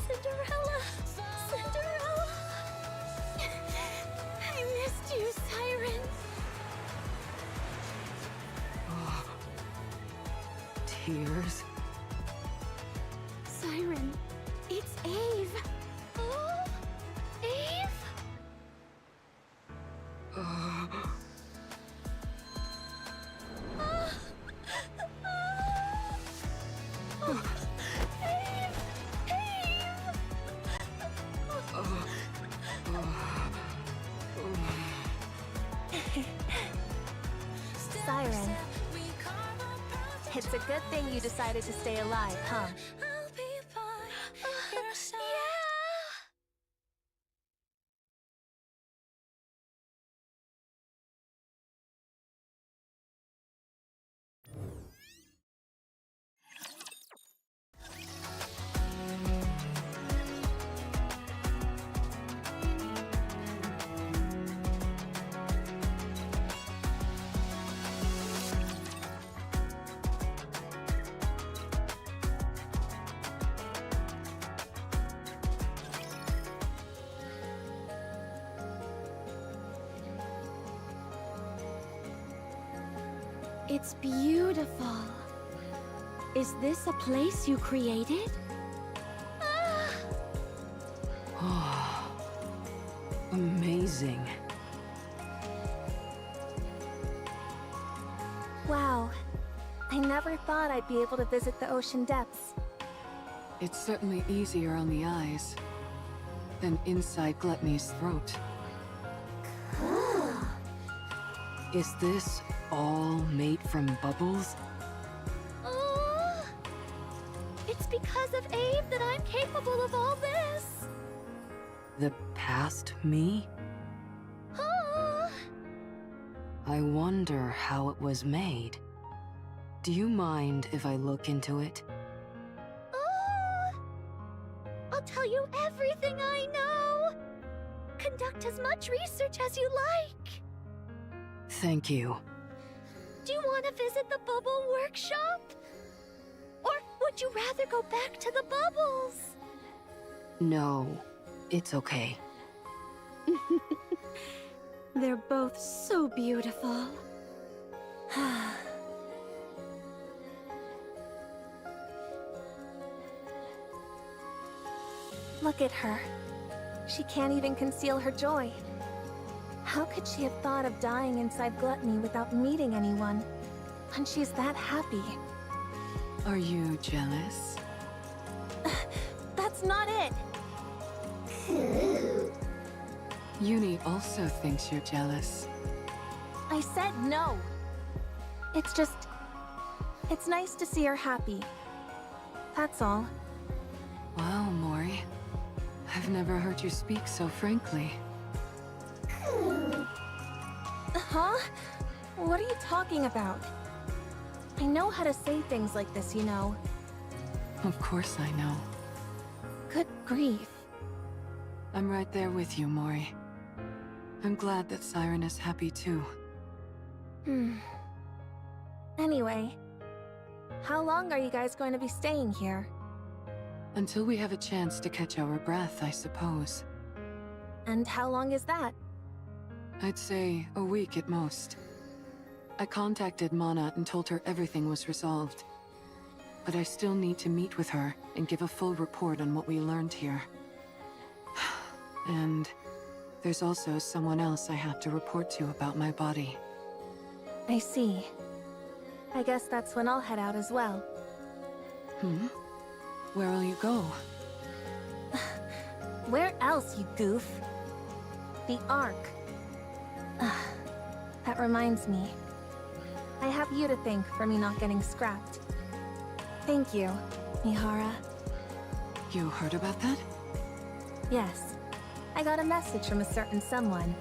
Cinderella! Cinderella! I missed you, Siren. Tears? Siren, it's Ave. Oh, Ave? Siren. It's a good thing you decided to stay alive, huh? It's beautiful. Is this a place you created? Amazing. Wow. I never thought I'd be able to visit the ocean depths. It's certainly easier on the eyes than inside Gluttony's throat. Is this all made from bubbles? Oh, it's because of Ave that I'm capable of all this. The past me? Oh. I wonder how it was made. Do you mind if I look into it? Oh. I'll tell you everything I know. Conduct as much research as you like. Thank you. Do you want to visit the bubble workshop? Or would you rather go back to the bubbles? No, it's okay. They're both so beautiful. Look at her. She can't even conceal her joy. How could she have thought of dying inside Gluttony without meeting anyone? And she's that happy. Are you jealous? That's not it! Uni also thinks you're jealous. I said no. It's just... it's nice to see her happy. That's all. Wow, Mori. I've never heard you speak so frankly. Huh? What are you talking about? I know how to say things like this, you know. Of course I know. Good grief. I'm right there with you, Mori. I'm glad that Siren is happy too. Anyway, how long are you guys going to be staying here? Until we have a chance to catch our breath, I suppose. And how long is that? I'd say a week at most. I contacted Mana and told her everything was resolved. But I still need to meet with her and give a full report on what we learned here. And there's also someone else I have to report to about my body. I see. I guess that's when I'll head out as well. Where will you go? Where else, you goof? The Ark. That reminds me. I have you to thank for me not getting scrapped. Thank you, Mihara. You heard about that? Yes. I got a message from a certain someone.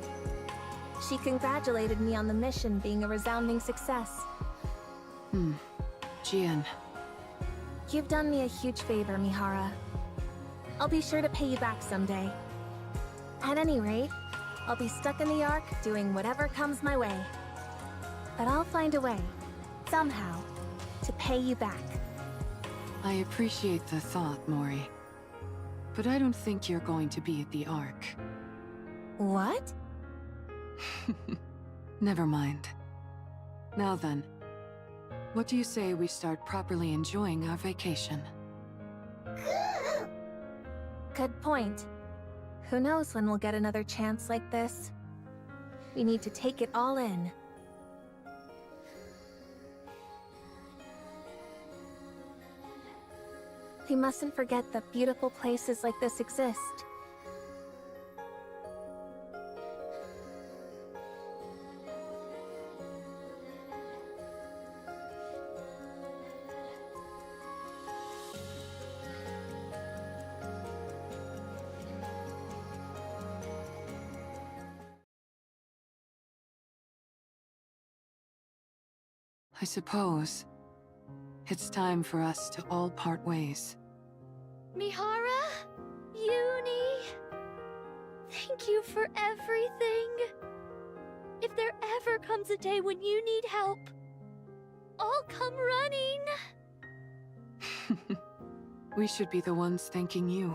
She congratulated me on the mission being a resounding success. Jian. You've done me a huge favor, Mihara. I'll be sure to pay you back someday. At any rate, I'll be stuck in the Ark doing whatever comes my way. But I'll find a way, somehow, to pay you back. I appreciate the thought, Mori. But I don't think you're going to be at the Ark. What? Never mind. Now then, What do you say we start properly enjoying our vacation? Good point. Who knows when we'll get another chance like this? We need to take it all in. We mustn't forget that beautiful places like this exist. I suppose it's time for us to all part ways. Mihara, Uni, thank you for everything. If there ever comes a day when you need help, I'll come running. We should be the ones thanking you.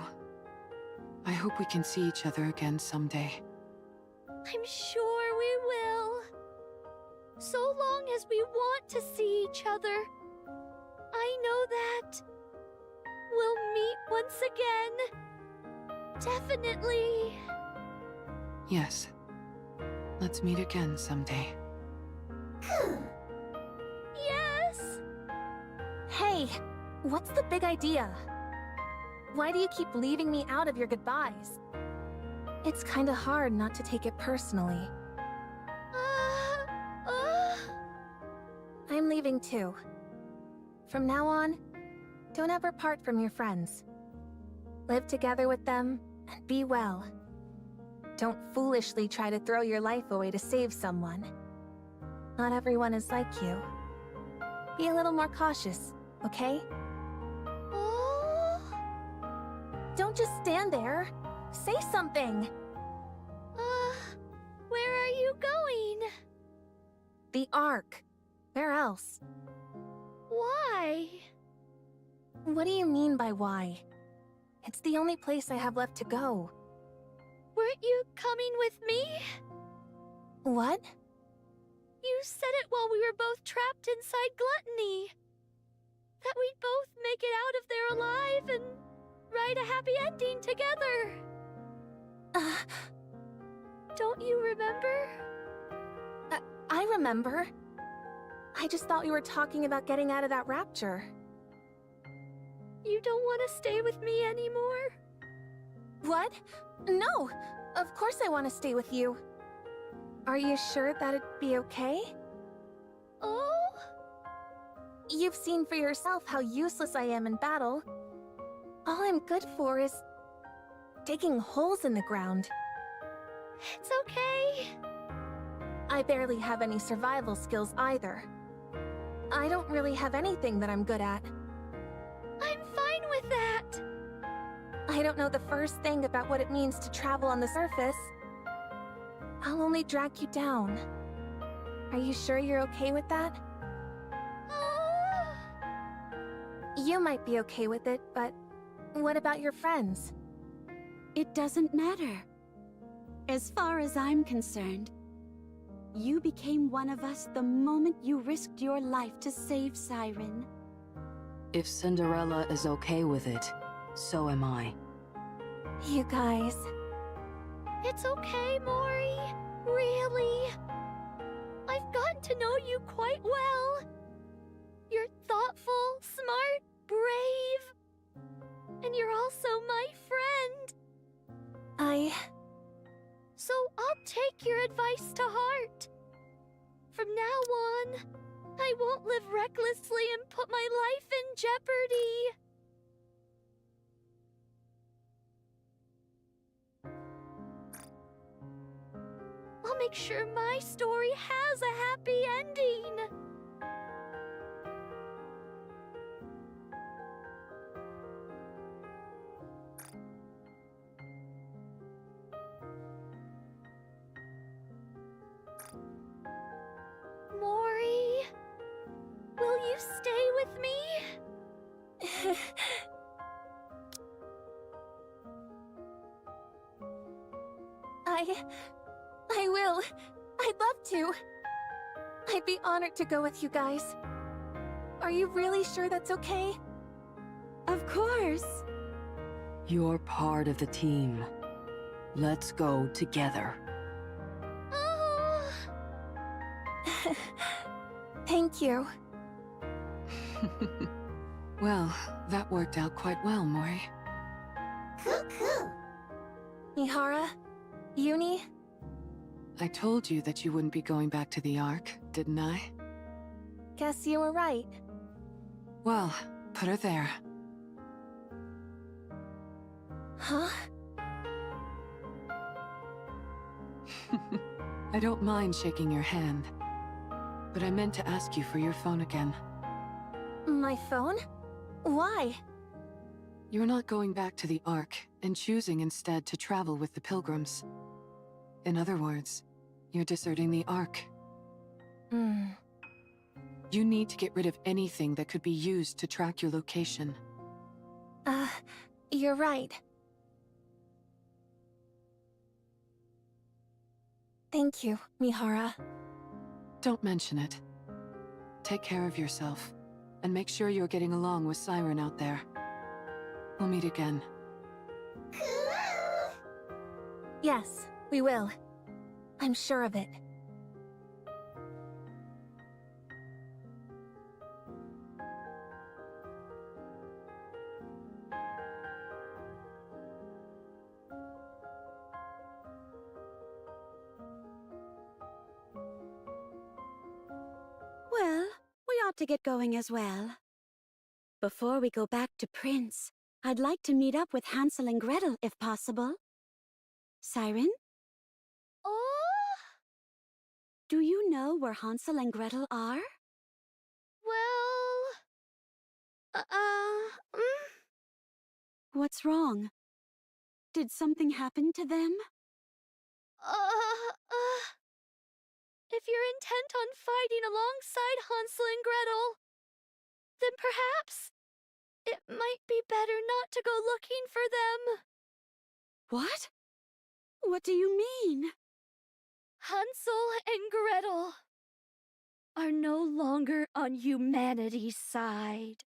I hope we can see each other again someday. I'm sure we will. So long as we want to see each other, I know that we'll meet once again. Definitely. Yes. Let's meet again someday. Yes! Hey, what's the big idea? Why do you keep leaving me out of your goodbyes? It's kinda hard not to take it personally. I'm leaving too. From now on, don't ever part from your friends. Live together with them, and be well. Don't foolishly try to throw your life away to save someone. Not everyone is like you. Be a little more cautious, okay? Oh. Don't just stand there. Say something! Where are you going? The Ark. Where else? Why? What do you mean by why? It's the only place I have left to go. Weren't you coming with me? What? You said it while we were both trapped inside Gluttony. That we'd both make it out of there alive and write a happy ending together. Don't you remember? I remember. I just thought we were talking about getting out of that rapture. You don't want to stay with me anymore? What? No! Of course I want to stay with you. Are you sure that'd be okay? Oh? You've seen for yourself how useless I am in battle. All I'm good for is digging holes in the ground. It's okay. I barely have any survival skills either. I don't really have anything that I'm good at. I'm fine with that. I don't know the first thing about what it means to travel on the surface. I'll only drag you down. Are you sure you're okay with that? You might be okay with it, but what about your friends? It doesn't matter. As far as I'm concerned, you became one of us the moment you risked your life to save Siren. If Cinderella is okay with it, so am I. You guys... It's okay, Mori. Really. I've gotten to know you quite well. You're thoughtful, smart, brave. And you're also my friend. So I'll take your advice to heart. From now on, I won't live recklessly and put my life in jeopardy. I'll make sure my story has a happy ending. Mori, will you stay with me? I will. I'd love to. I'd be honored to go with you guys. Are you really sure that's okay? Of course. You're part of the team. Let's go together. Thank you. Well, that worked out quite well, Mori. Cool. Mihara? Uni? I told you that you wouldn't be going back to the Ark, didn't I? Guess you were right. Well, put her there. Huh? I don't mind shaking your hand, but I meant to ask you for your phone again. My phone? Why? You're not going back to the Ark, and choosing instead to travel with the Pilgrims. In other words, you're deserting the Ark. You need to get rid of anything that could be used to track your location. You're right. Thank you, Mihara. Don't mention it. Take care of yourself, and make sure you're getting along with Siren out there. We'll meet again. Yes, we will. I'm sure of it. Well, we ought to get going as well. Before we go back to Prince, I'd like to meet up with Hansel and Gretel if possible. Siren? Oh? Do you know where Hansel and Gretel are? Well... What's wrong? Did something happen to them? If you're intent on fighting alongside Hansel and Gretel, then perhaps it might be better not to go looking for them. What? What do you mean? Hansel and Gretel are no longer on humanity's side.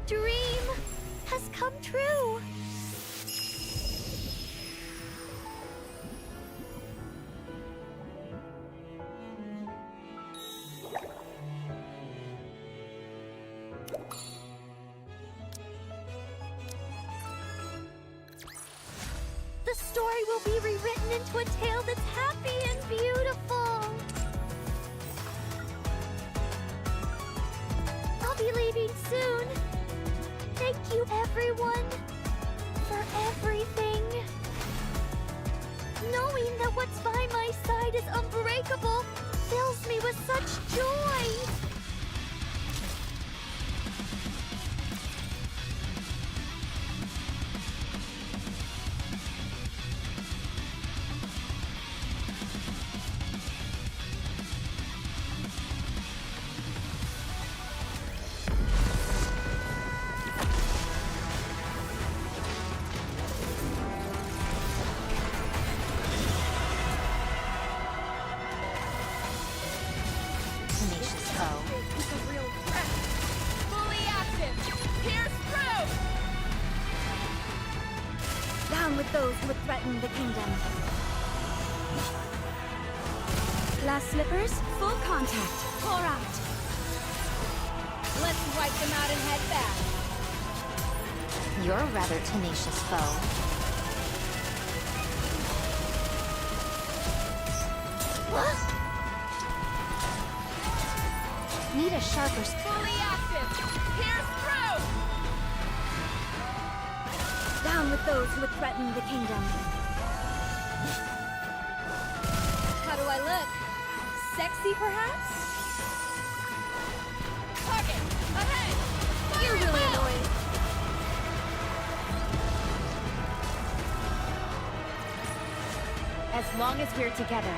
dream has come true. The story will be rewritten into a tale that's happy and beautiful. I'll be leaving soon. Thank you, everyone, for everything. Knowing that what's by my side is unbreakable fills me with such joy. Tenacious foe. He's a real threat. Fully active. Pierce through. Down with those who would threaten the kingdom. Glass slippers, full contact. Pour out. Let's wipe them out and head back. You're a rather tenacious foe. What? Need a sharper... Fully active. Pierce through. Down with those who would threaten the kingdom. How do I look? Sexy, perhaps? Target. Ahead. You're really annoying. As long as we're together,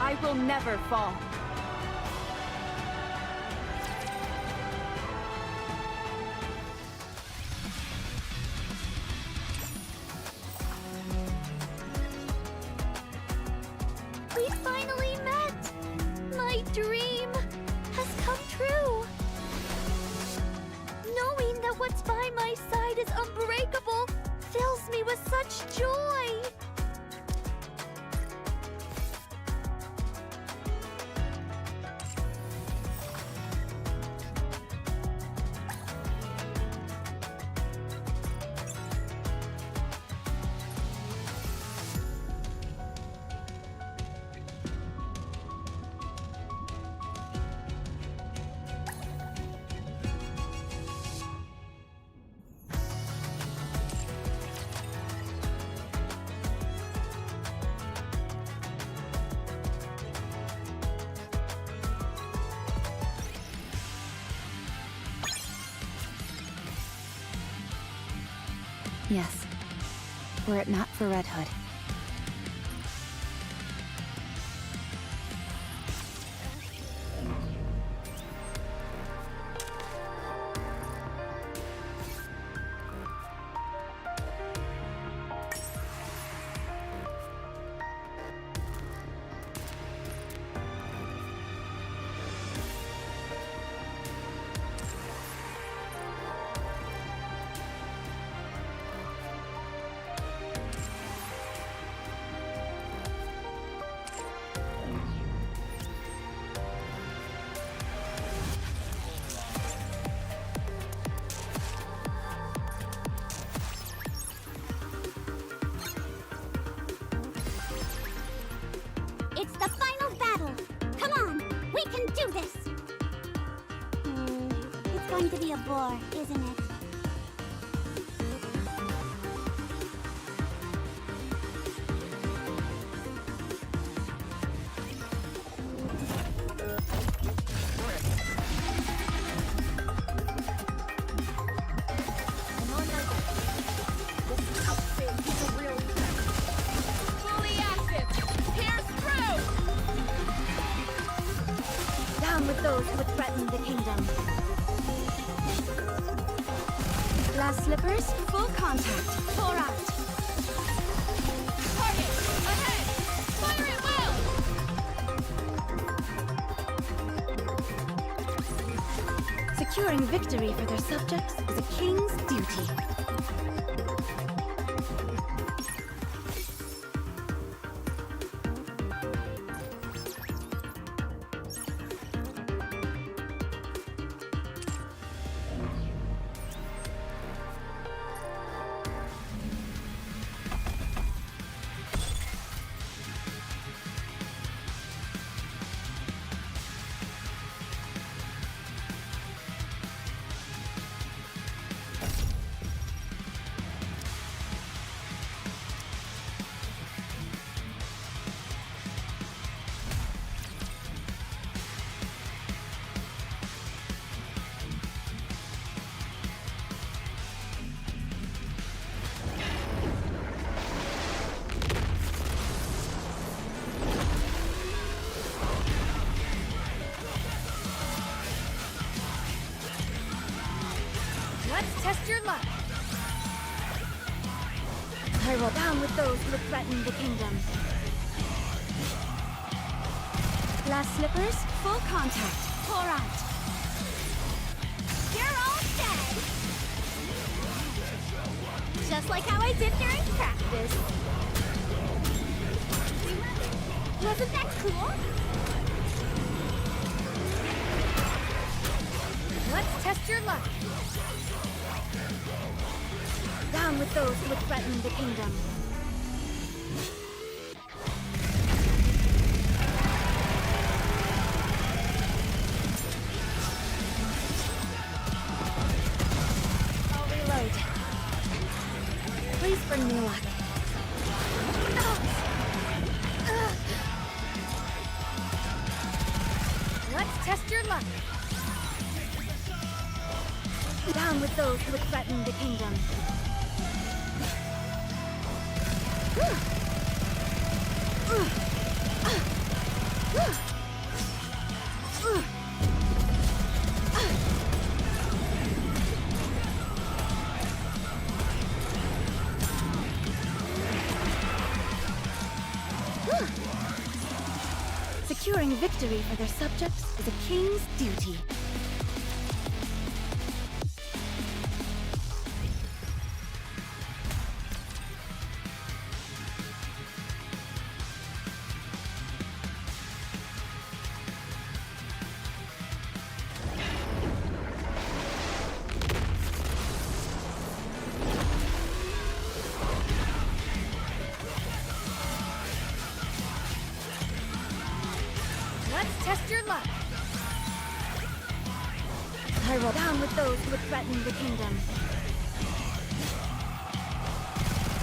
I will never fall. We finally met! My dream has come true! Knowing that what's by my side is unbreakable fills me with such joy! Yes. Were it not for Red Hood. It's the final battle! Come on! We can do this! It's going to be a bore, isn't it? Fully active. Pierce through. Down with those who would threaten the kingdom. Glass slippers, full contact. Pour out. Target. Ahead. Fire it well. Securing victory for their subjects is a king's duty. Let's test your luck. I will down with those who threaten the kingdom. Glass slippers, full contact. Pour out. You're all dead! Just like how I did during practice. Wasn't that cool? Let's test your luck. Down with those who threaten the kingdom. I'll reload. Please bring me luck. Let's test your luck. Down with those who threaten the kingdom. Securing victory for their subjects is a king's duty. Let's test your luck. I will down with those who threaten the kingdom.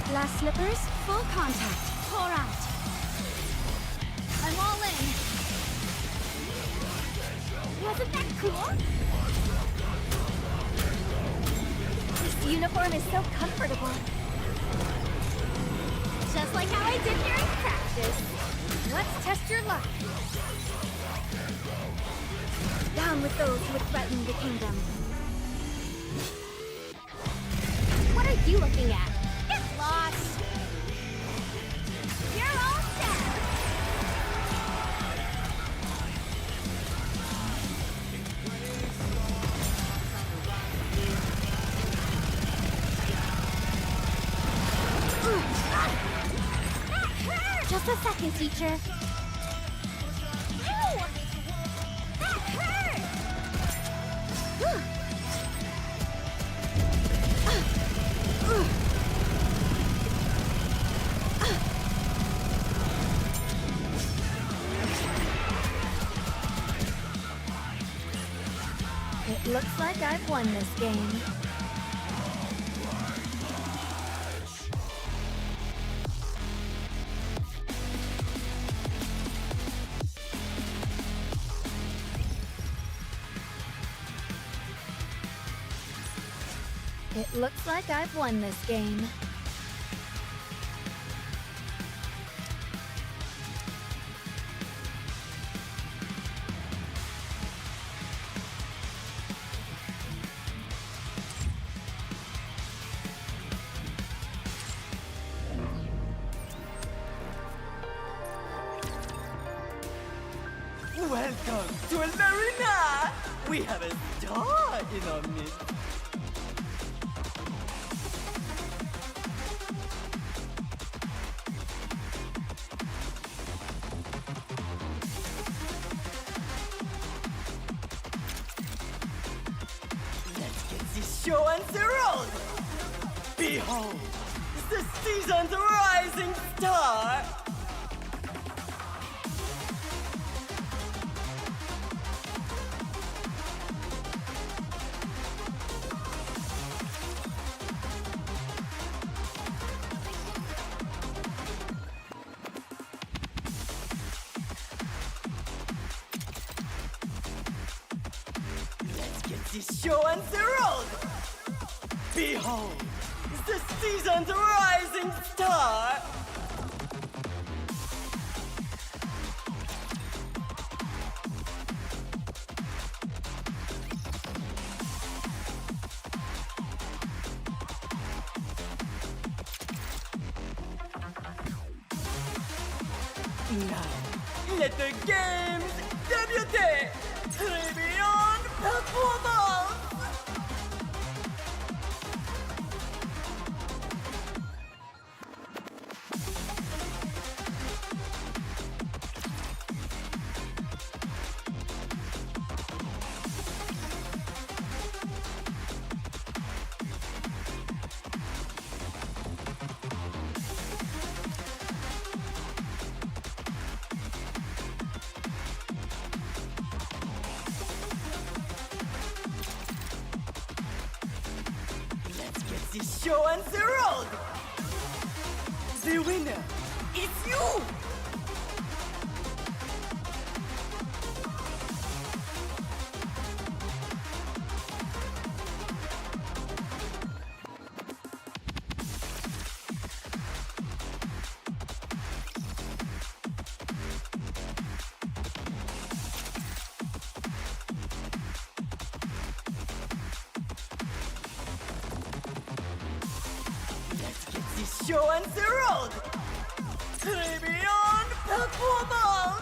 Glass slippers, full contact. Pour out. I'm all in. Wasn't that cool? This uniform is so comfortable. Just like how I did during practice. Let's test your luck. Down with those who threaten the kingdom. What are you looking at? Get lost! You're all set! Just a second, teacher. Ow! That hurt! It looks like I've won this game. It looks like I've won this game. Welcome to Larina! We have a star in our midst. Let's get this show on the road! Behold, the season's rising star! This show on the road! Behold, the season's rising star! Now, let the games debut! Tribune performance! This show on the road! The winner is you! This show on the road! Tribune performance!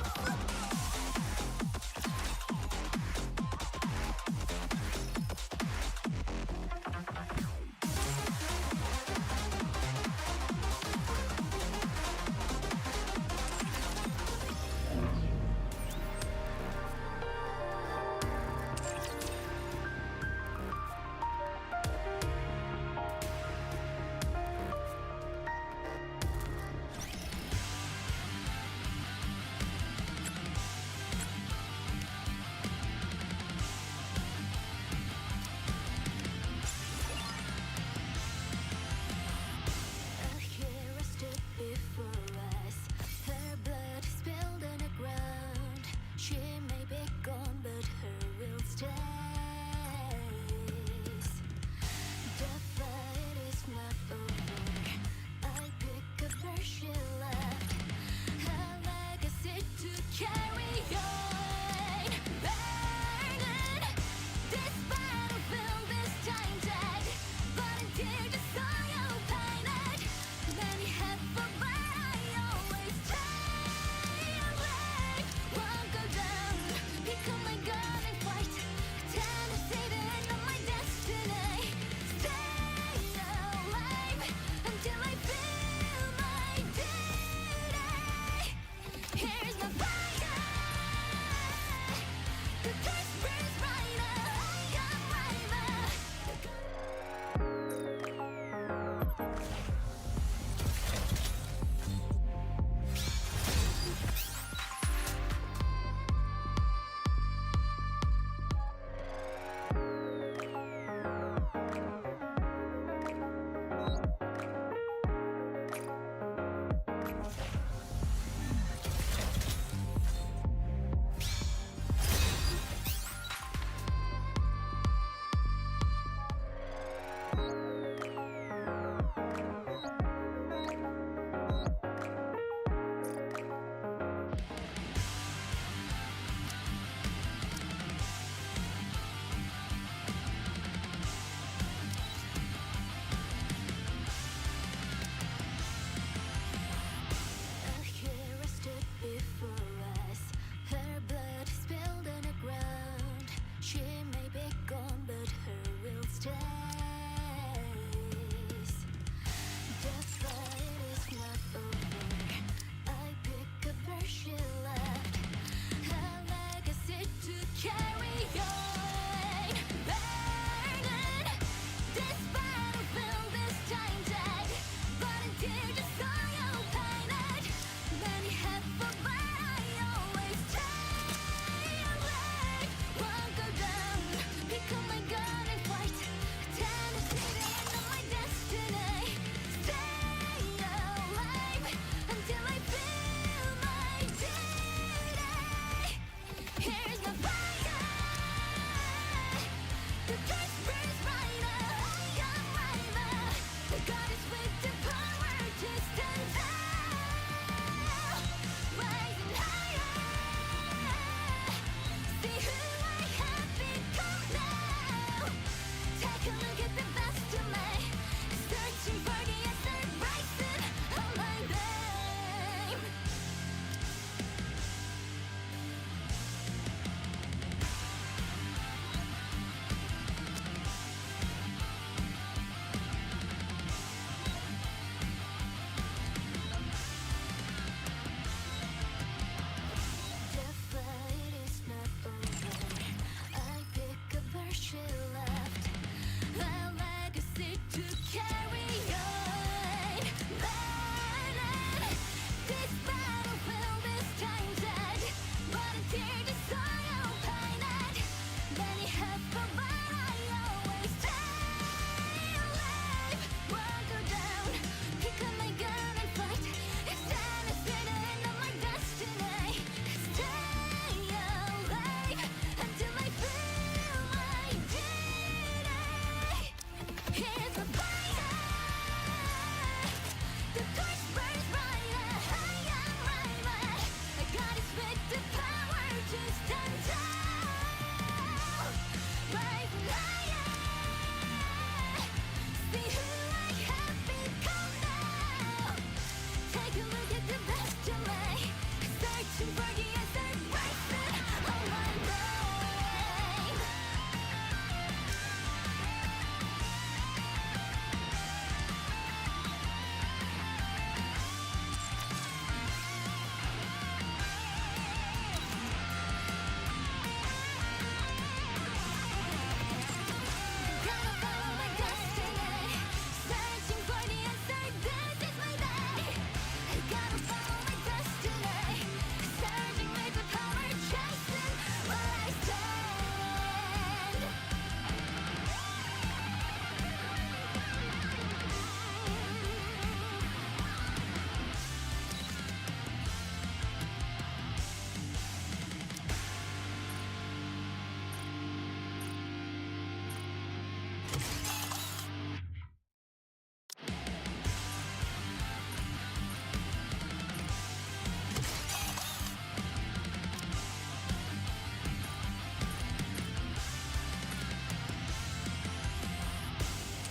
carry on. Burning, this battlefield is tainted, but until the soil painted, many have fought, but I always stay awake. Won't go down, pick up my gun and fight. Tennessee, the end of my destiny. Stay alive until I feel my duty. Here's my fire. The torch burns brighter. I am braver. The God is with the power to stand tall. Rising higher. See who I have become now. Take a look at the best of me. Searching for the answer, rising on my name. The fight is not over. I pick up where she left. A legacy to carry on. Burning, this battlefield is tainted, but until the soil painted, many have fought, but I always stay alive. Won't go down, pick up my gun and fight. Stand and sit in on my destiny. Stay alive until I feel my duty. Here's a fire. The torch burns brighter. I am braver. The God is with the power to stand tall. Rising higher. See who I have become now. Take a look at the best of me. Searching for the answer, rising on my name. Gotta follow my destiny. Searching for the answer, this is my day. Gotta follow my destiny. Surging with the power, chasing where I stand.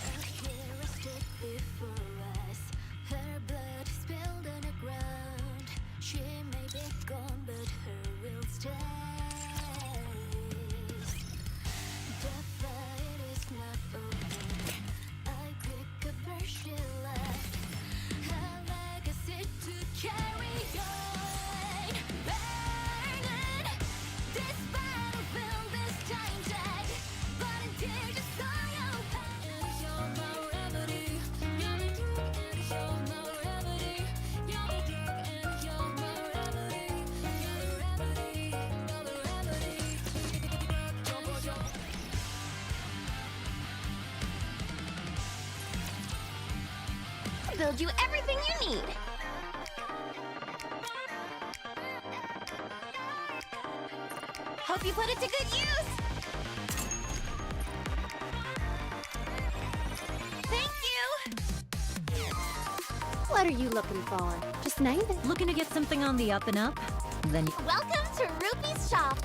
A hero stood before us. Her blood spilled on the ground. She may be gone, but her will stays. The fight is not over. I pick up where she left. A legacy to carry on. Burning, this battlefield is tainted, but until the soil painted. You're my remedy. You're my drug and you're my remedy. You're my drug and you're my remedy. You're the remedy. You're the remedy. Build you everything you need. Hope you put it to good use. Thank you. What are you looking for? Just name it. Looking to get something on the up and up? Then Welcome to Rupee's shop.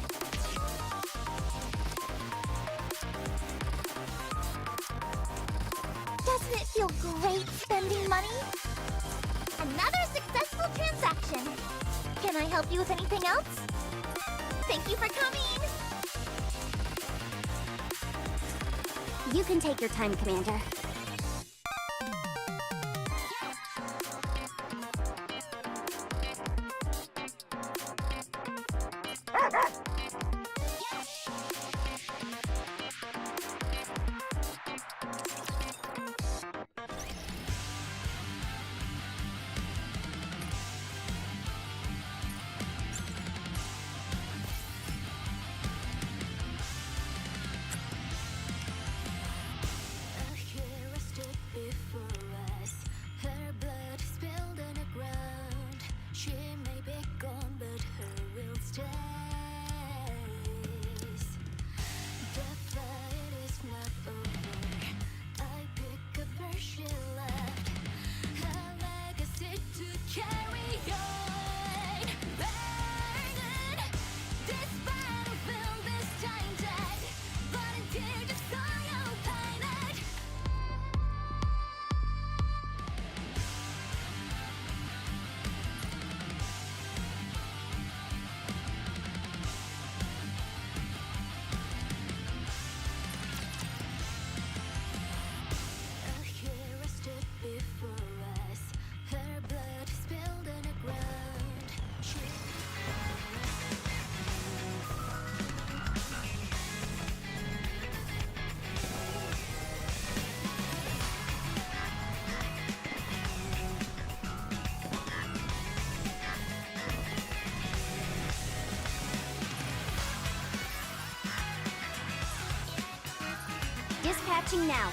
Doesn't it feel great spending money? Another successful transaction. Can I help you with anything else? Thank you for coming. You can take your time, Commander. patching now.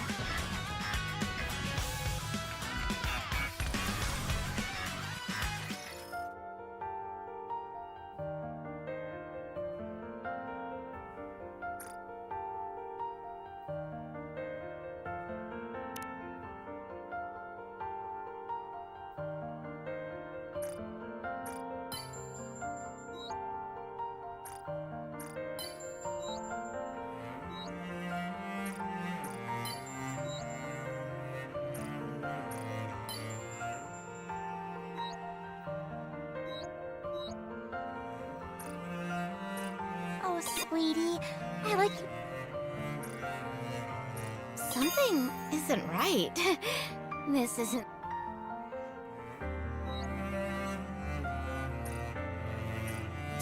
Oh, sweetie, I like you. Something isn't right. This isn't...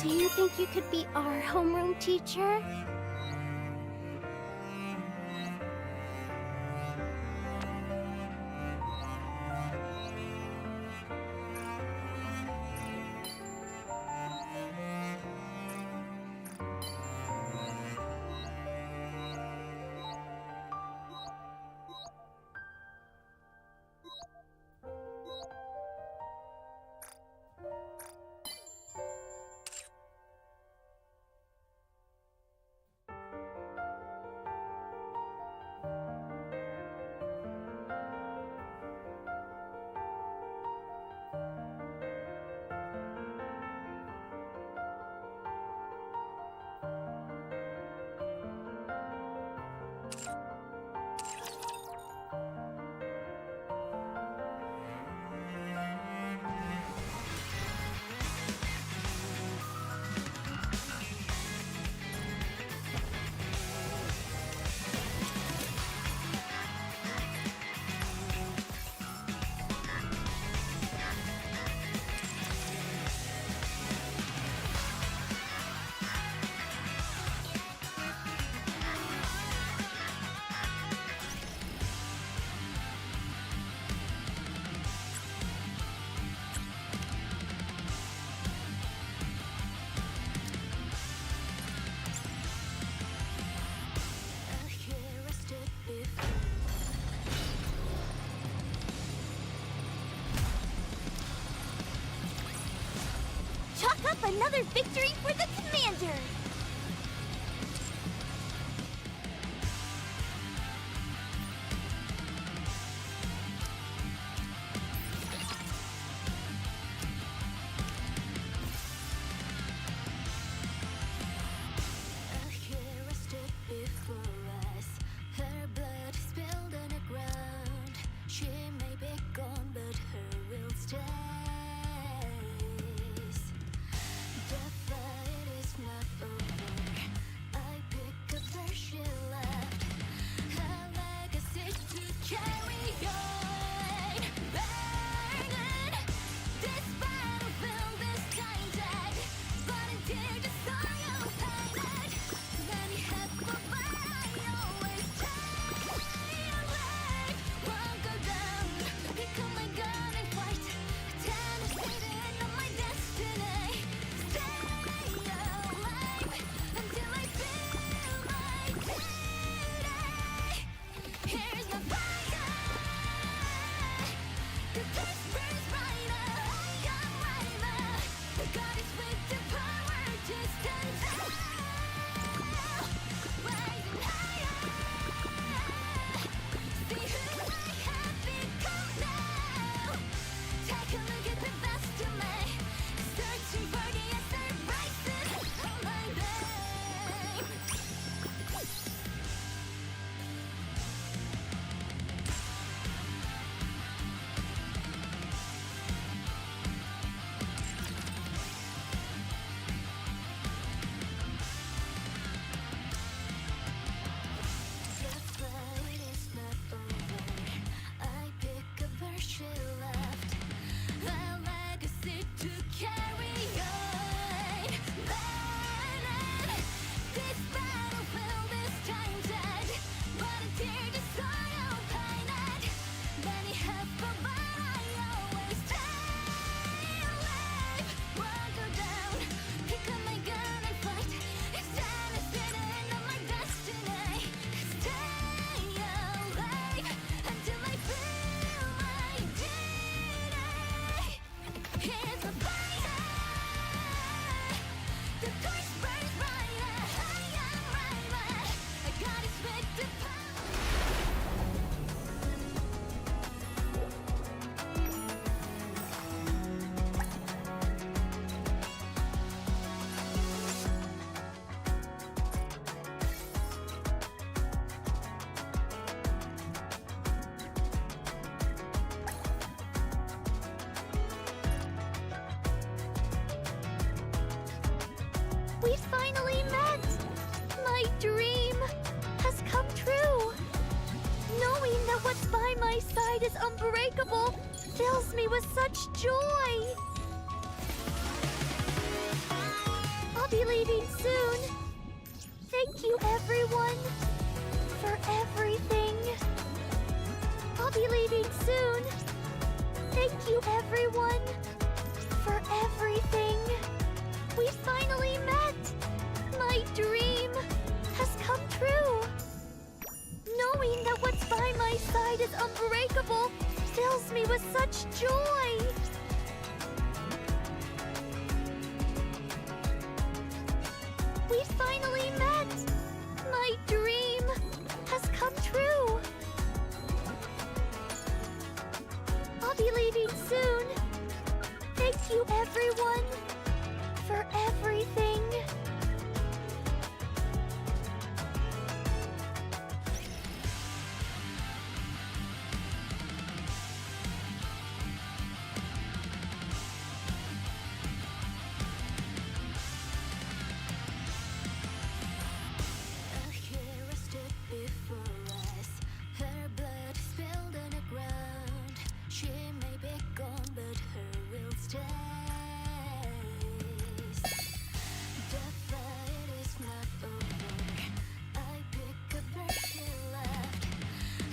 Do you think you could be our homeroom teacher? Chalk up another victory for the commander! A hero stood before us. Her blood spilled on the ground. She may be gone, but her will stays. The fire We finally met! My dream has come true! Knowing that what's by my side is unbreakable fills me with such joy! I'll be leaving soon. Thank you, everyone, for everything. I'll be leaving soon. Thank you, everyone, for everything. We finally met! My dream has come true! Knowing that what's by my side is unbreakable fills me with such joy! We finally met! My dream has come true! I'll be leaving soon. Thank you, everyone, for everything. A hero stood before us. Her blood spilled on the ground. She may be gone, but her will stays. The fight is not over. I pick up where she left.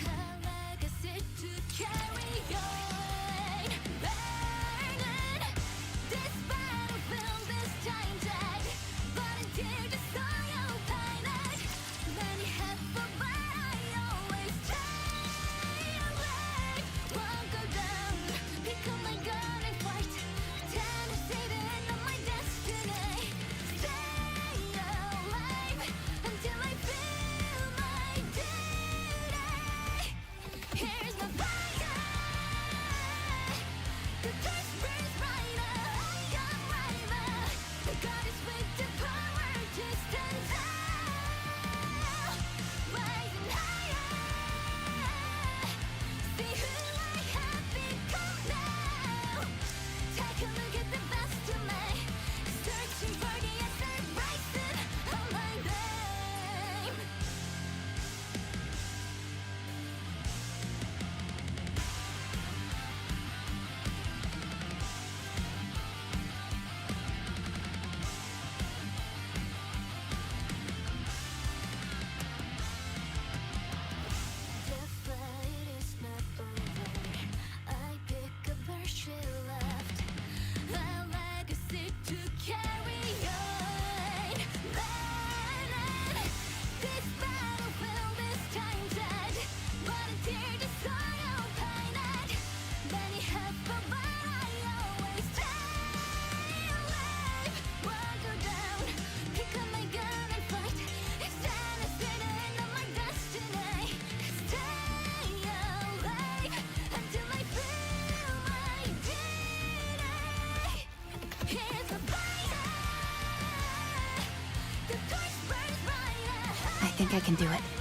Her legacy to carry on. Burning. This battlefield is tainted, but until the soil painted, many have fought, but I always stay away. Won't go down, pick up my gun and fight. Time to save it on my destiny. Stay alive until I feel my duty. Here's my fire. The thirst burns brighter. I am braver. The God is with the power to stand tall. Rising higher. See who I have become now. Take a look at the best of me. Searching for the answer, rising on my name. The fight is not over. I pick up where she left. A legacy to carry on. Burning. This battlefield is tainted, but until the soil painted, many have fought, but I always stay alive. Won't go down, pick up my gun and fight. It's time to stand on my destiny. Stay alive until I feel my duty. Here's the fire. The torch burns brighter. I think I can do it.